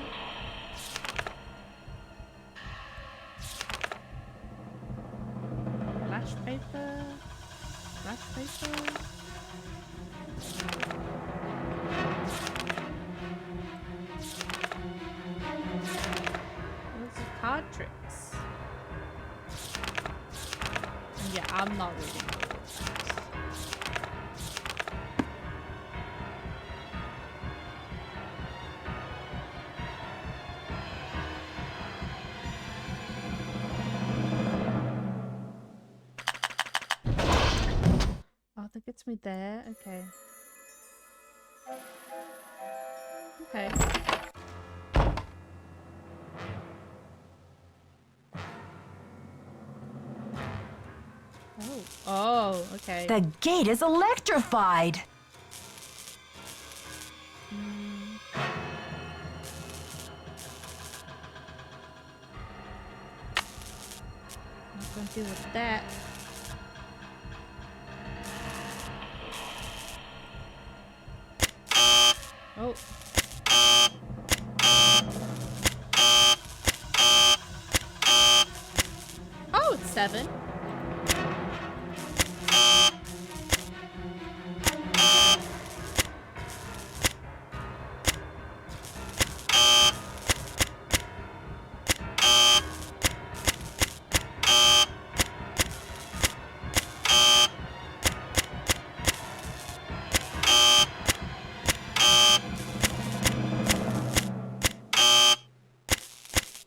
Flash paper. Flash paper. Those are card tricks. Yeah, I'm not reading those. Oh, that gets me there. Okay. Okay. Oh. Oh, okay. The gate is electrified! Not gonna deal with that. Oh. Oh, it's 7.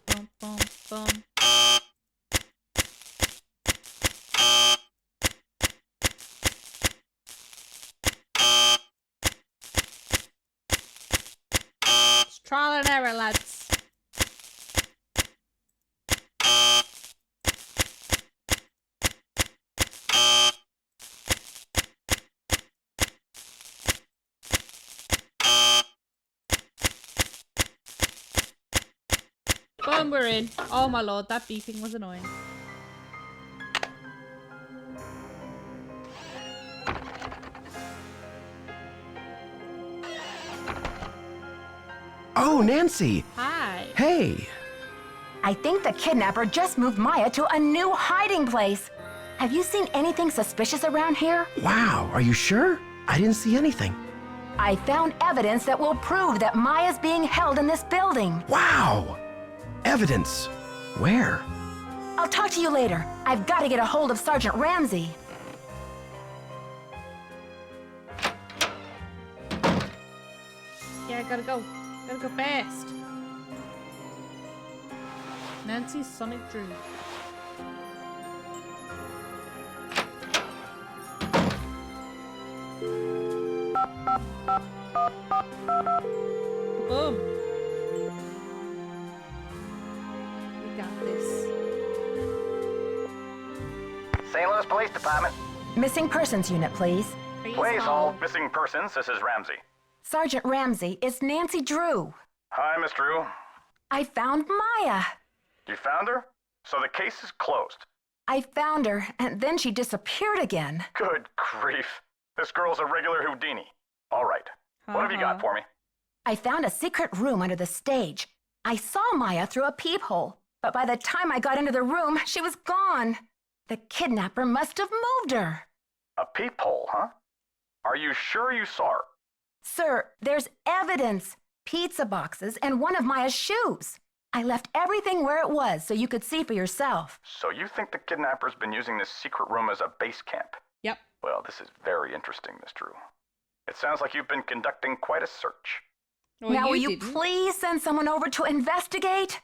Bum, bum, bum. It's trial and error, lads. Boom, we're in. Oh my lord, that beeping was annoying. Oh, Nancy! Hi. Hey! I think the kidnapper just moved Maya to a new hiding place. Have you seen anything suspicious around here? Wow, are you sure? I didn't see anything. I found evidence that will prove that Maya's being held in this building. Wow! Evidence. Where? I'll talk to you later. I've got to get a hold of Sergeant Ramsey. Yeah, gotta go. Gotta go fast. Nancy's Sonic Drew. Boom. We got this. St. Louis Police Department. Missing persons unit, please. Please hold. Missing persons, this is Ramsey. Sergeant Ramsey, it's Nancy Drew. Hi, Miss Drew. I found Maya. You found her? So the case is closed. I found her, and then she disappeared again. Good grief. This girl's a regular Houdini. All right. What have you got for me? I found a secret room under the stage. I saw Maya through a peephole, but by the time I got into the room, she was gone. The kidnapper must have moved her. A peephole, huh? Are you sure you saw her? Sir, there's evidence. Pizza boxes and one of Maya's shoes. I left everything where it was so you could see for yourself. So you think the kidnapper's been using this secret room as a base camp? Yep. Well, this is very interesting, Miss Drew. It sounds like you've been conducting quite a search. Well, now, will you please send someone over to investigate?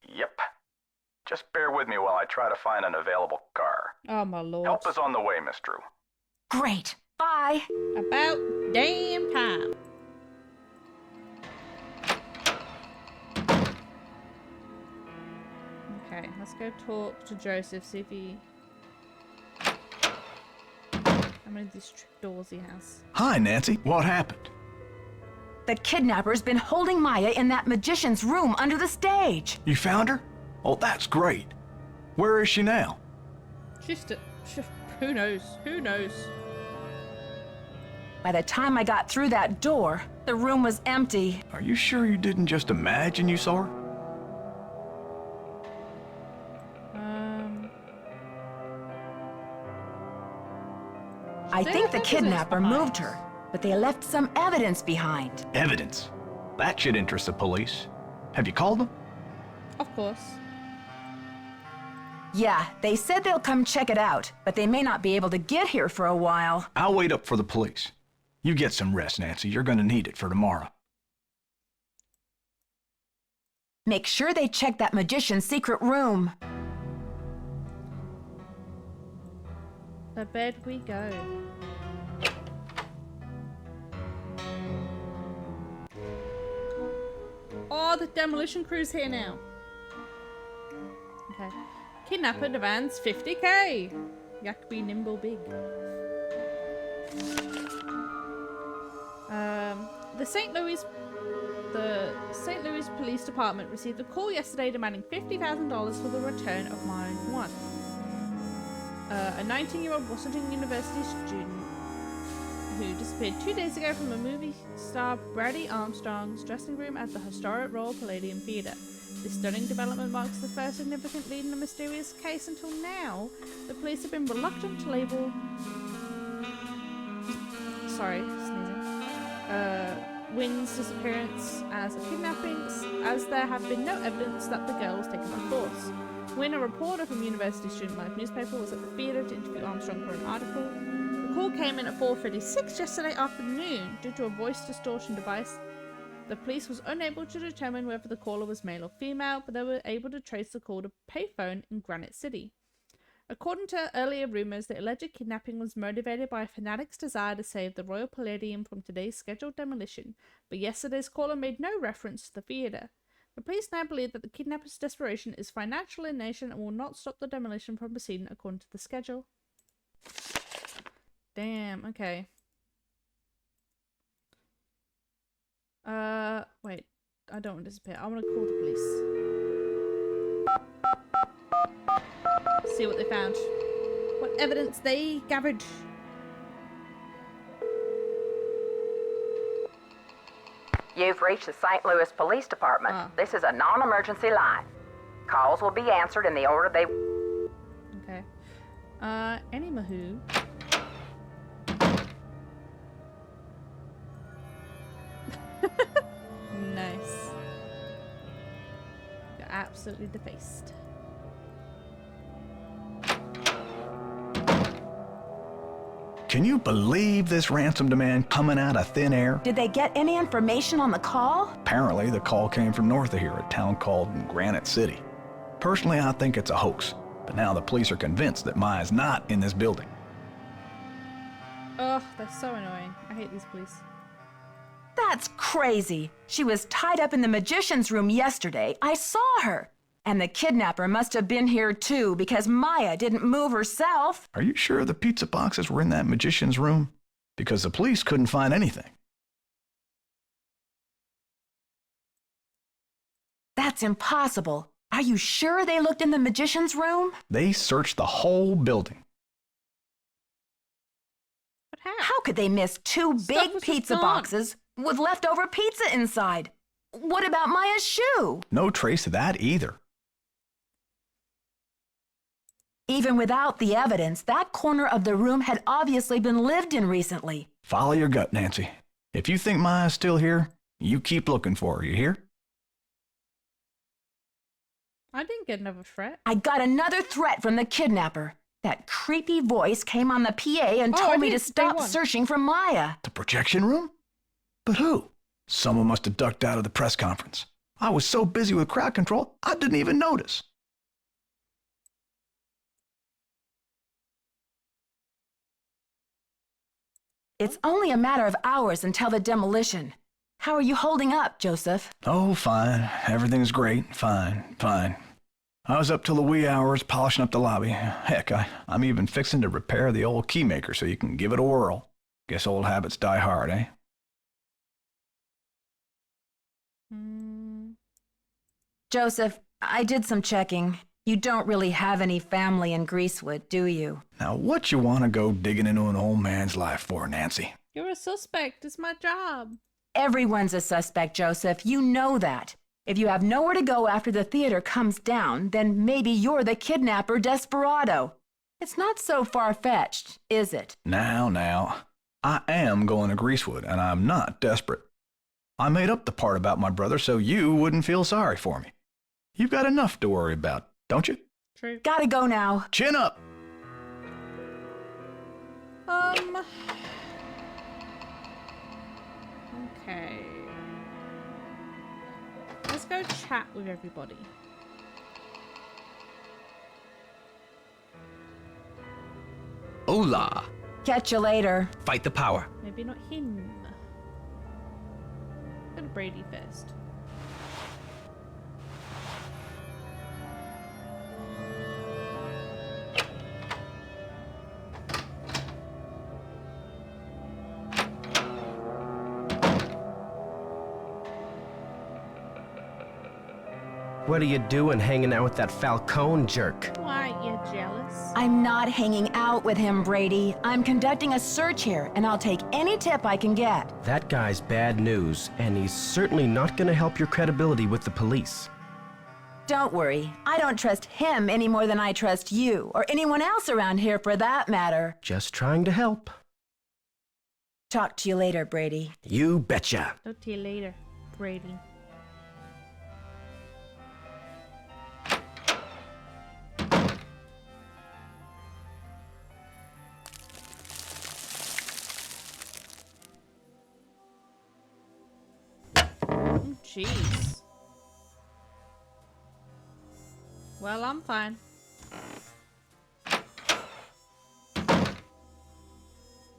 Yep. Just bear with me while I try to find an available car. Oh, my lord. Help is on the way, Miss Drew. Great. Bye. About damn time. Okay, let's go talk to Joseph, see if he... how many of these trick doors he has. Hi, Nancy. What happened? The kidnapper's been holding Maya in that magician's room under the stage. You found her? Oh, that's great. Where is she now? Who knows? Who knows? By the time I got through that door, the room was empty. Are you sure you didn't just imagine you saw her? I think the kidnapper moved her, but they left some evidence behind. Evidence? That should interest the police. Have you called them? Of course. Yeah, they said they'll come check it out, but they may not be able to get here for a while. I'll wait up for the police. You get some rest, Nancy. You're gonna need it for tomorrow. Make sure they check that magician's secret room. To bed we go. Oh, the demolition crew's here now. Okay. Kidnapper demands 50k. Yak be nimble big. The St. Louis Police Department received a call yesterday demanding $50,000 for the return of Maya 1. A 19-year-old Washington University student who disappeared 2 days ago from a movie star Brady Armstrong's dressing room at the historic Royal Palladium Theatre. This stunning development marks the first significant lead in a mysterious case. Until now, the police have been reluctant to label... Wynn's disappearance as a kidnapping, as there have been no evidence that the girl was taken by force. Wynn, a reporter from University Student Life newspaper, was at the theatre to interview Armstrong for an article. The call came in at 4:36 yesterday afternoon due to a voice distortion device. The police was unable to determine whether the caller was male or female, but they were able to trace the call to a payphone in Granite City. According to earlier rumours, the alleged kidnapping was motivated by a fanatic's desire to save the Royal Palladium from today's scheduled demolition, but yesterday's caller made no reference to the theatre. The police now believe that the kidnapper's desperation is financial in nature and will not stop the demolition from proceeding according to the schedule. Damn, okay. Wait. I don't want to disappear. I want to call the police. See what they found. What evidence they gathered. You've reached the St. Louis Police Department. This is a non-emergency line. Calls will be answered in the order they... Okay. Anywho. Nice. You're absolutely defaced. Can you believe this ransom demand coming out of thin air? Did they get any information on the call? Apparently, the call came from north of here, a town called Granite City. Personally, I think it's a hoax, but now the police are convinced that Maya's not in this building. Ugh, they're so annoying. I hate these police. That's crazy. She was tied up in the magician's room yesterday. I saw her. And the kidnapper must have been here too, because Maya didn't move herself. Are you sure the pizza boxes were in that magician's room? Because the police couldn't find anything. That's impossible. Are you sure they looked in the magician's room? They searched the whole building. But how? How could they miss two Stuff big was just pizza gone. boxes with leftover pizza inside? What about Maya's shoe? No trace of that either. Even without the evidence, that corner of the room had obviously been lived in recently. Follow your gut, Nancy. If you think Maya's still here, you keep looking for her, you hear? I didn't get another threat. I got another threat from the kidnapper. That creepy voice came on the PA and Oh, I told me to think they stop won. searching for Maya. The projection room? But who? Someone must have ducked out of the press conference. I was so busy with crowd control, I didn't even notice. It's only a matter of hours until the demolition. How are you holding up, Joseph? Oh, fine. Everything's great. Fine. I was up till the wee hours polishing up the lobby. Heck, I'm even fixing to repair the old key maker so you can give it a whirl. Guess old habits die hard, eh? Joseph, I did some checking. You don't really have any family in Greasewood, do you? Now, what you want to go digging into an old man's life for, Nancy? You're a suspect. It's my job. Everyone's a suspect, Joseph. You know that. If you have nowhere to go after the theater comes down, then maybe you're the kidnapper desperado. It's not so far-fetched, is it? Now. I am going to Greasewood, and I'm not desperate. I made up the part about my brother so you wouldn't feel sorry for me. You've got enough to worry about, don't you? True. Gotta go now. Chin up! Okay. Let's go chat with everybody. Hola. Catch you later. Fight the power. Maybe not him. Go to Brady first. What are you doing hanging out with that Falcone jerk? Why, you jealous? I'm not hanging out with him, Brady. I'm conducting a search here, and I'll take any tip I can get. That guy's bad news, and he's certainly not going to help your credibility with the police. Don't worry. I don't trust him any more than I trust you, or anyone else around here for that matter. Just trying to help. Talk to you later, Brady. You betcha. Talk to you later, Brady. Jeez. Well, I'm fine.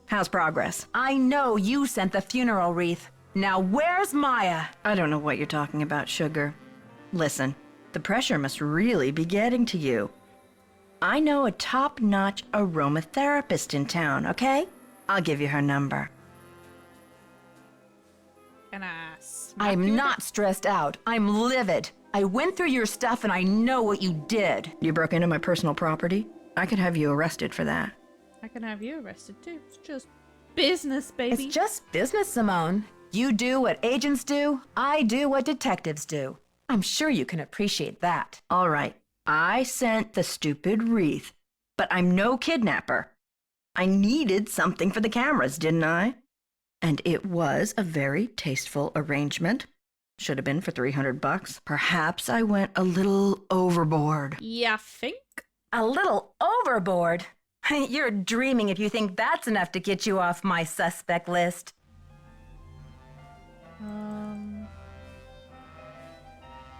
How's progress? I know you sent the funeral wreath. Now where's Maya? I don't know what you're talking about, Sugar. Listen, the pressure must really be getting to you. I know a top-notch aromatherapist in town, okay? I'll give you her number. And I'm not stressed out. I'm livid. I went through your stuff and I know what you did. You broke into my personal property? I could have you arrested for that. I can have you arrested too. It's just business, baby. It's just business, Simone. You do what agents do. I do what detectives do. I'm sure you can appreciate that. All right. I sent the stupid wreath, but I'm no kidnapper. I needed something for the cameras, didn't I? And it was a very tasteful arrangement. Should have been for $300. Perhaps I went a little overboard. Yeah, think? A little overboard? You're dreaming if you think that's enough to get you off my suspect list.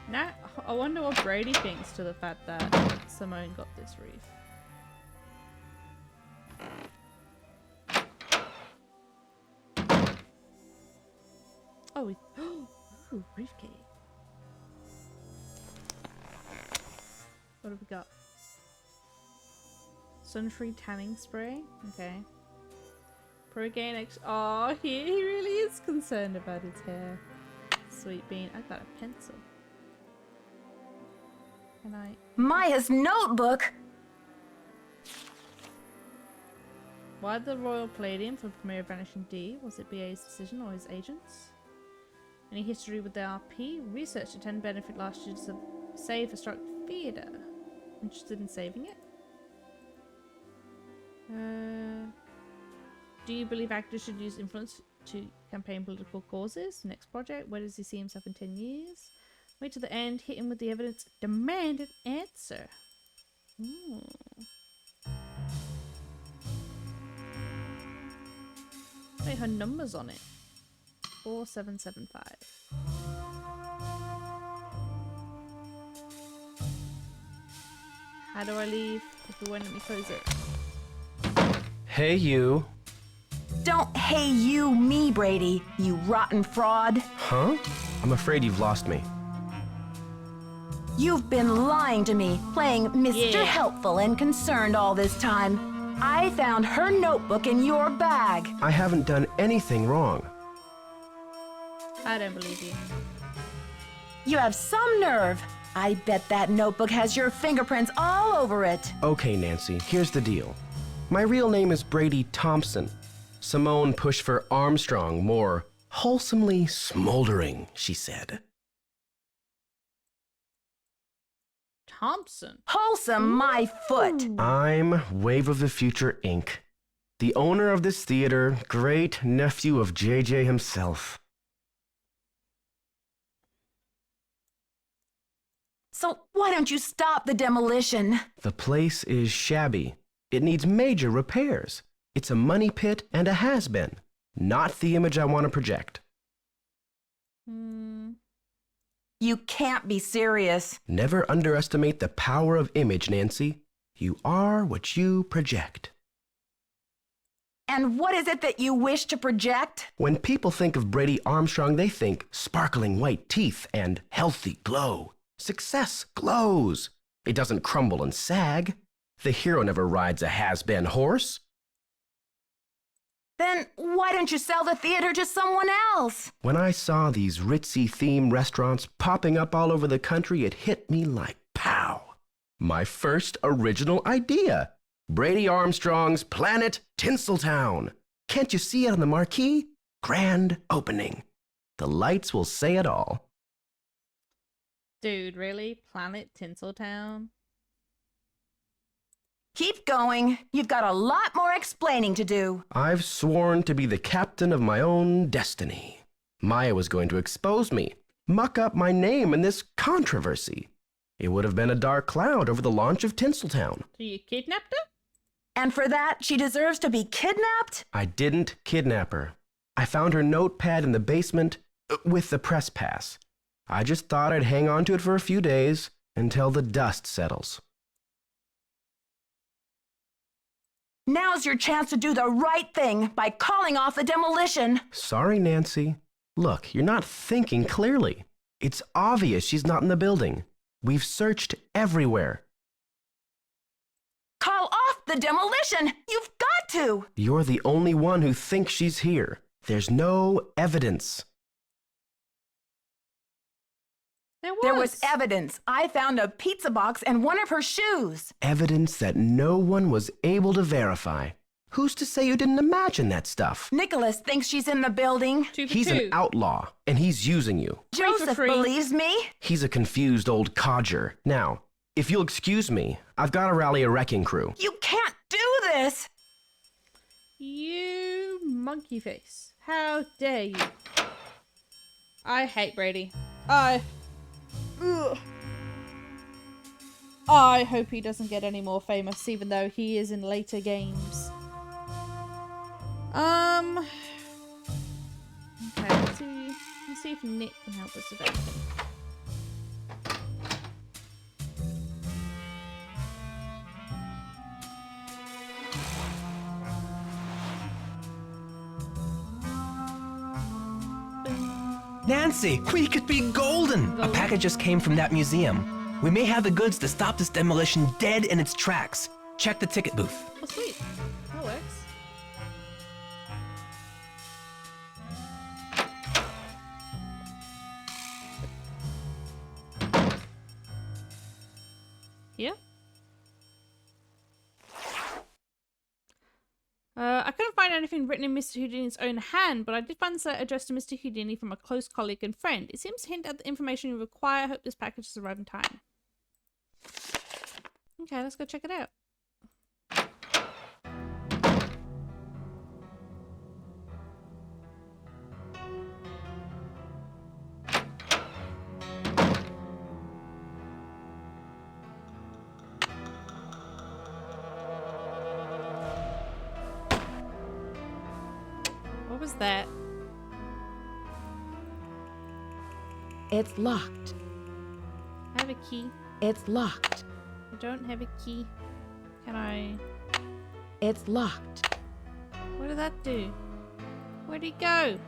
Now, I wonder what Brady thinks to the fact that Simone got this wreath. Oh, ooh, briefcase. What have we got? Sun-free tanning spray. Okay. Progain X. Oh, he really is concerned about his hair. Sweet bean. I got a pencil. Can I? Maya's notebook. Why the Royal Palladium for the premiere of Vanishing D? Was it BA's decision or his agents? Any history with the RP? Research to 10 benefit last year to save a struck theatre. Interested in saving it? Do you believe actors should use influence to campaign political causes? Next project. Where does he see himself in 10 years? Wait till the end. Hit him with the evidence. Demand an answer. Wait, her number's on it. 4775. How do I leave if it won't let me close it? Hey, you. Don't hey you me, Brady, you rotten fraud. Huh? I'm afraid you've lost me. You've been lying to me, playing Mr. Helpful and Concerned all this time. I found her notebook in your bag. I haven't done anything wrong. I don't believe you. You have some nerve. I bet that notebook has your fingerprints all over it. Okay, Nancy, here's the deal. My real name is Brady Thompson. Simone pushed for Armstrong, more wholesomely smoldering, she said. Thompson? Wholesome, my foot. I'm Wave of the Future, Inc., the owner of this theater, great nephew of JJ himself. So why don't you stop the demolition? The place is shabby. It needs major repairs. It's a money pit and a has-been. Not the image I want to project. You can't be serious. Never underestimate the power of image, Nancy. You are what you project. And what is it that you wish to project? When people think of Brady Armstrong, they think sparkling white teeth and healthy glow. Success glows. It doesn't crumble and sag. The hero never rides a has-been horse. Then why don't you sell the theater to someone else? When I saw these ritzy theme restaurants popping up all over the country, it hit me like pow. My first original idea. Brady Armstrong's Planet Tinseltown. Can't you see it on the marquee? Grand opening. The lights will say it all. Dude, really? Planet Tinseltown? Keep going. You've got a lot more explaining to do. I've sworn to be the captain of my own destiny. Maya was going to expose me, muck up my name in this controversy. It would have been a dark cloud over the launch of Tinseltown. So you kidnapped her? And for that, she deserves to be kidnapped? I didn't kidnap her. I found her notepad in the basement with the press pass. I just thought I'd hang on to it for a few days until the dust settles. Now's your chance to do the right thing by calling off the demolition. Sorry, Nancy. Look, you're not thinking clearly. It's obvious she's not in the building. We've searched everywhere. Call off the demolition! You've got to! You're the only one who thinks she's here. There's no evidence. There was evidence. I found a pizza box and one of her shoes. Evidence that no one was able to verify. Who's to say you didn't imagine that stuff? Nicholas thinks she's in the building. He's an outlaw, and he's using you. Joseph believes me. He's a confused old codger. Now, if you'll excuse me, I've got to rally a wrecking crew. You can't do this! You monkey face. How dare you? I hate Brady. Ugh. I hope he doesn't get any more famous, even though he is in later games. Okay, let's see if Nick can help us with anything. Nancy, we could be golden! A package just came from that museum. We may have the goods to stop this demolition dead in its tracks. Check the ticket booth. Oh, sweet. That works. Yeah. I couldn't find anything written in Mr. Houdini's own hand, but I did find this letter addressed to Mr. Houdini from a close colleague and friend. It seems to hint at the information you require. I hope this package has arrived in time. Okay, let's go check it out. What was that? It's locked. I have a key. It's locked. I don't have a key. Can I? It's locked. What did that do? Where'd he go?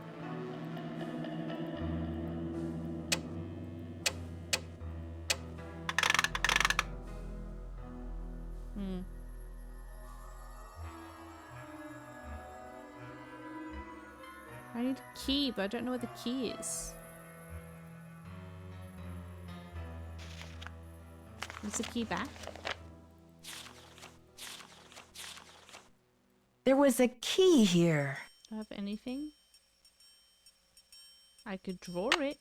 I need a key, but I don't know where the key is. Is the key back? There was a key here. Do I have anything? I could draw it.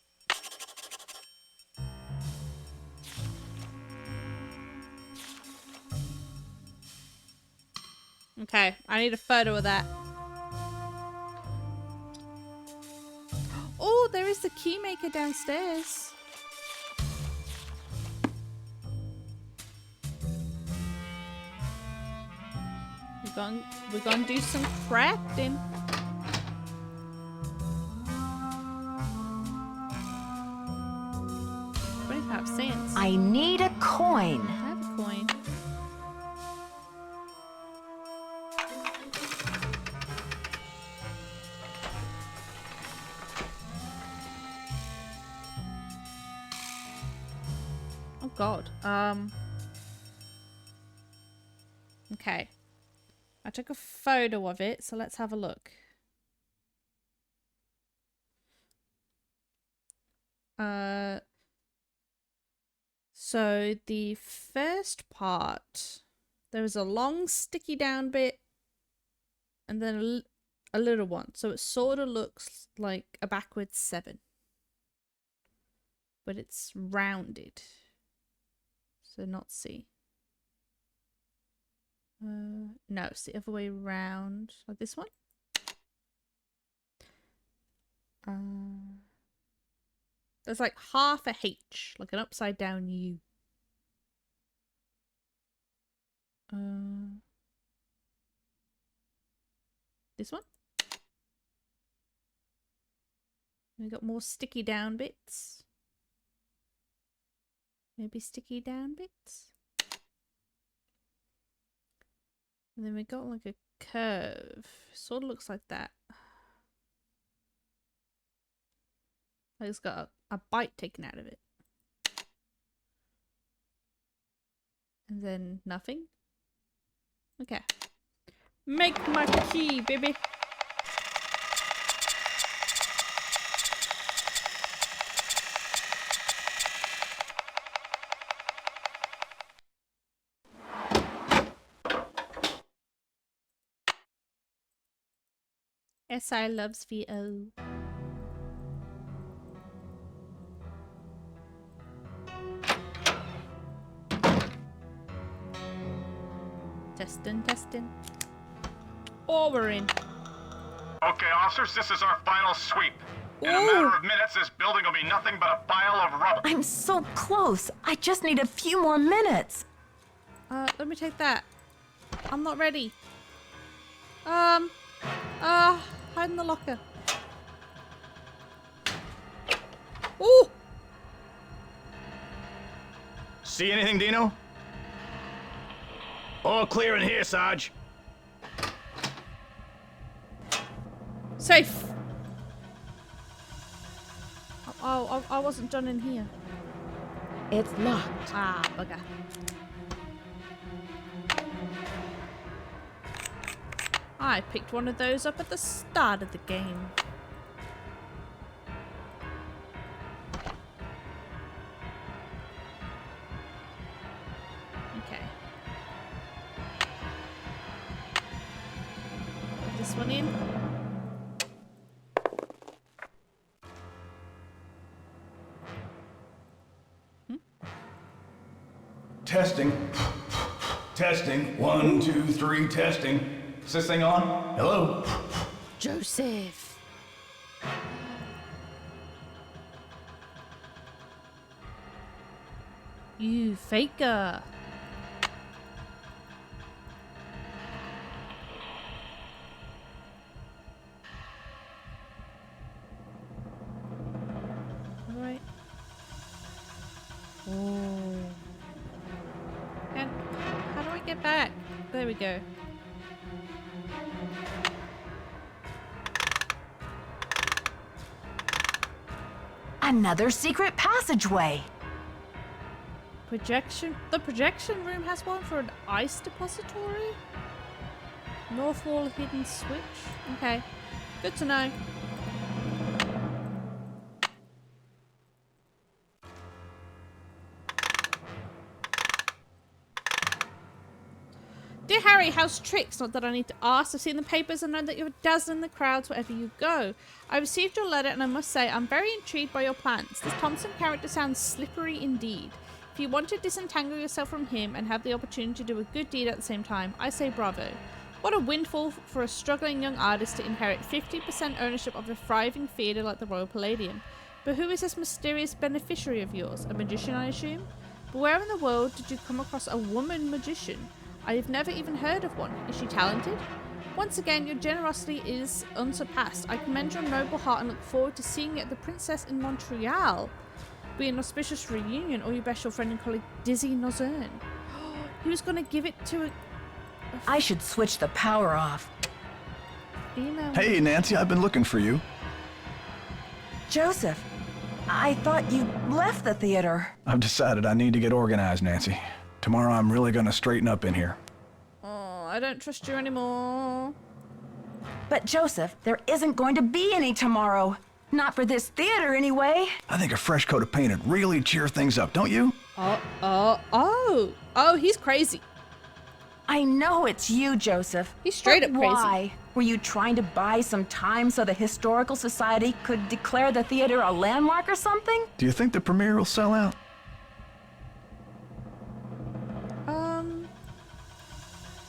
Okay, I need a photo of that. Oh, there is the key maker downstairs. We're gonna do some crafting. $25. I need a coin. I have a coin. Oh God. Okay. I took a photo of it, so let's have a look. So the first part, there was a long sticky down bit and then a little one. So it sort of looks like a backwards 7. But it's rounded. So not C. No, it's the other way around. Like this one. There's like half a H, like an upside down U. This one. We got more sticky down bits. Maybe sticky down bits. And then we got like a curve. Sort of looks like that. Like it's got a bite taken out of it. And then nothing. Okay. Make my key, baby. SI loves VO. Testing, testing. Oh, we're in. Okay, officers, this is our final sweep. In a matter of minutes, this building will be nothing but a pile of rubble. I'm so close. I just need a few more minutes. Let me take that. I'm not ready. Hide in the locker. Ooh! See anything, Dino? All clear in here, Sarge. Safe. Oh, I wasn't done in here. It's locked. Ah, bugger. I picked one of those up at the start of the game. Okay. Put this one in. Testing. Testing. 1, 2, 3, testing. Is this thing on? Hello? Joseph. You faker. Alright. Oh. And how do I get back? There we go. Another secret passageway. The projection room has one for an ice depository? North wall hidden switch? Okay. Good to know. Dear Harry, how's tricks? Not that I need to ask. I've seen the papers and know that you're dazzling the crowds wherever you go. I received your letter and I must say I'm very intrigued by your plans. This Thompson character sounds slippery indeed. If you want to disentangle yourself from him and have the opportunity to do a good deed at the same time, I say bravo. What a windfall for a struggling young artist to inherit 50% ownership of a thriving theatre like the Royal Palladium. But who is this mysterious beneficiary of yours? A magician, I assume? But where in the world did you come across a woman magician? I've never even heard of one. Is she talented? Once again, your generosity is unsurpassed. I commend your noble heart and look forward to seeing you at the Princess in Montreal. Be an auspicious reunion, or you best your friend and colleague Dizzy Nozern. He was going to give it to a I should switch the power off. female. Hey, Nancy, I've been looking for you. Joseph, I thought you left the theater. I've decided I need to get organized, Nancy. Tomorrow I'm really gonna straighten up in here. Oh, I don't trust you anymore. But Joseph, there isn't going to be any tomorrow. Not for this theater, anyway. I think a fresh coat of paint would really cheer things up, don't you? Oh, he's crazy. I know it's you, Joseph. He's straight up crazy. Why? Were you trying to buy some time so the Historical Society could declare the theater a landmark or something? Do you think the premiere will sell out?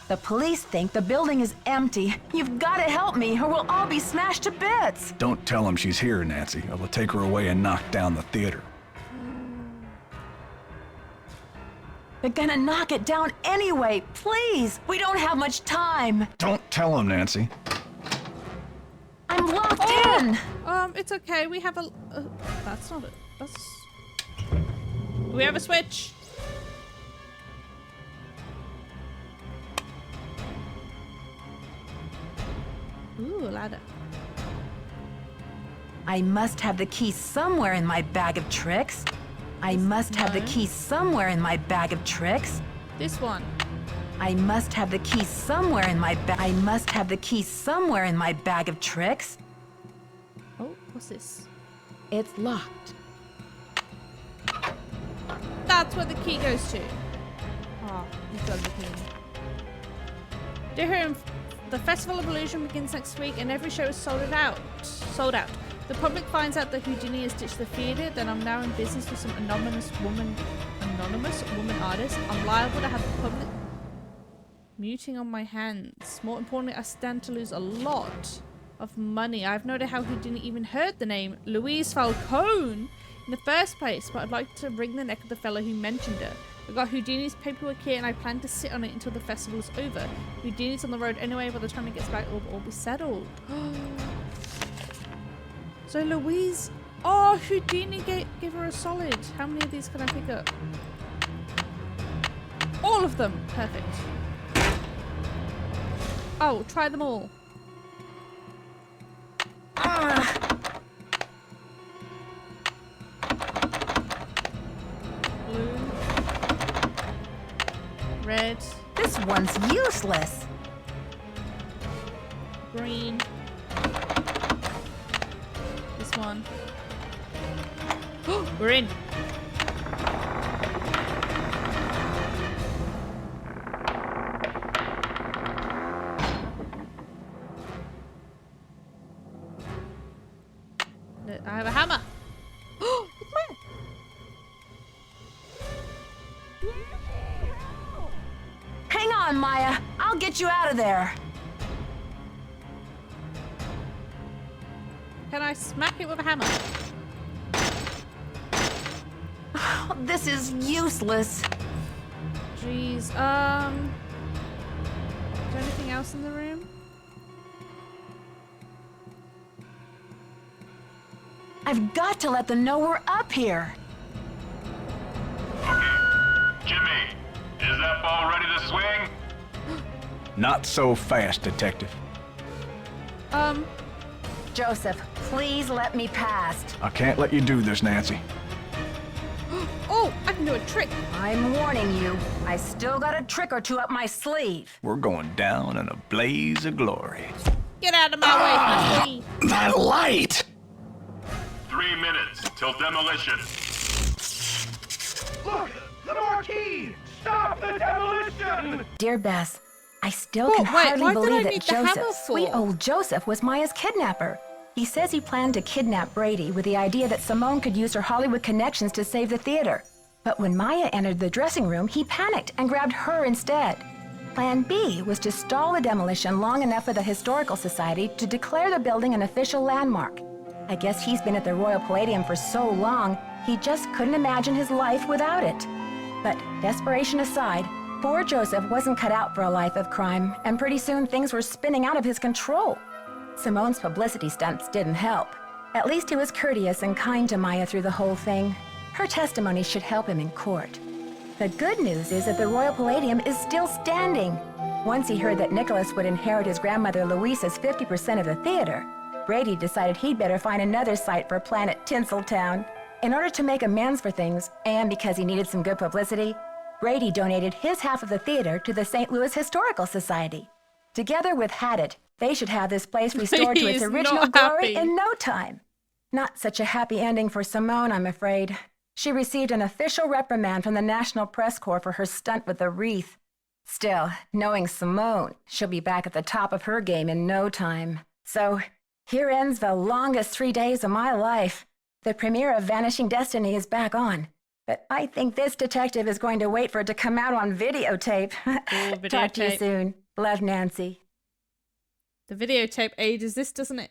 The police think the building is empty. You've got to help me or we'll all be smashed to bits. Don't tell them she's here, Nancy. I will take her away and knock down the theater. You're gonna knock it down anyway. Please, we don't have much time. Don't tell them, Nancy. I'm locked in. It's okay. We have a. That's not it. That's. We have a switch. Ooh, a ladder. I must have the key somewhere in my bag of tricks. I must have the key somewhere in my bag of tricks. This one. I must have the key somewhere in my bag. I must have the key somewhere in my bag of tricks. Oh, what's this? It's locked. That's where the key goes to. Oh, you've got the key. Dear Home, the Festival of Illusion begins next week and every show is sold out. The public finds out that Houdini has ditched the theatre, then I'm now in business with some anonymous woman artist. I'm liable to have the public muting on my hands. More importantly, I stand to lose a lot of money. I have no idea how Houdini even heard the name Louise Falcone in the first place, but I'd like to wring the neck of the fellow who mentioned her. I got Houdini's paperwork here and I plan to sit on it until the festival is over. Houdini's on the road anyway, by the time he gets back it'll all be settled. So Louise... Oh, Houdini gave her a solid. How many of these can I pick up? All of them! Perfect. Oh, try them all. Red. This one's useless. Green. This one. We're in. I have a hammer. Hang on, Maya. I'll get you out of there. Can I smack it with a hammer? This is useless. Jeez. Is there anything else in the room? I've got to let them know we're up here. Jimmy, is that ball ready to swing? Not so fast, Detective. Joseph, please let me past. I can't let you do this, Nancy. Oh, I can do a trick. I'm warning you. I still got a trick or two up my sleeve. We're going down in a blaze of glory. Get out of my way, That light! 3 minutes till demolition. Look! The marquee! Stop the demolition! Dear Bess, I still can hardly why did I believe that need the hammer Joseph, sweet for? old Joseph, was Maya's kidnapper. He says he planned to kidnap Brady with the idea that Simone could use her Hollywood connections to save the theater. But when Maya entered the dressing room, he panicked and grabbed her instead. Plan B was to stall the demolition long enough for the Historical Society to declare the building an official landmark. I guess he's been at the Royal Palladium for so long, he just couldn't imagine his life without it. But desperation aside, poor Joseph wasn't cut out for a life of crime, and pretty soon things were spinning out of his control. Simone's publicity stunts didn't help. At least he was courteous and kind to Maya through the whole thing. Her testimony should help him in court. The good news is that the Royal Palladium is still standing. Once he heard that Nicholas would inherit his grandmother Louisa's 50% of the theater, Brady decided he'd better find another site for Planet Tinseltown. In order to make amends for things, and because he needed some good publicity, Brady donated his half of the theater to the St. Louis Historical Society. Together with Haddett, they should have this place restored to its He's original not glory happy. in no time. Not such a happy ending for Simone, I'm afraid. She received an official reprimand from the National Press Corps for her stunt with the wreath. Still, knowing Simone, she'll be back at the top of her game in no time. So, here ends the longest 3 days of my life. The premiere of Vanishing Destiny is back on. But I think this detective is going to wait for it to come out on videotape. Talk to you videotape. soon. Love, Nancy. The videotape ages this, doesn't it?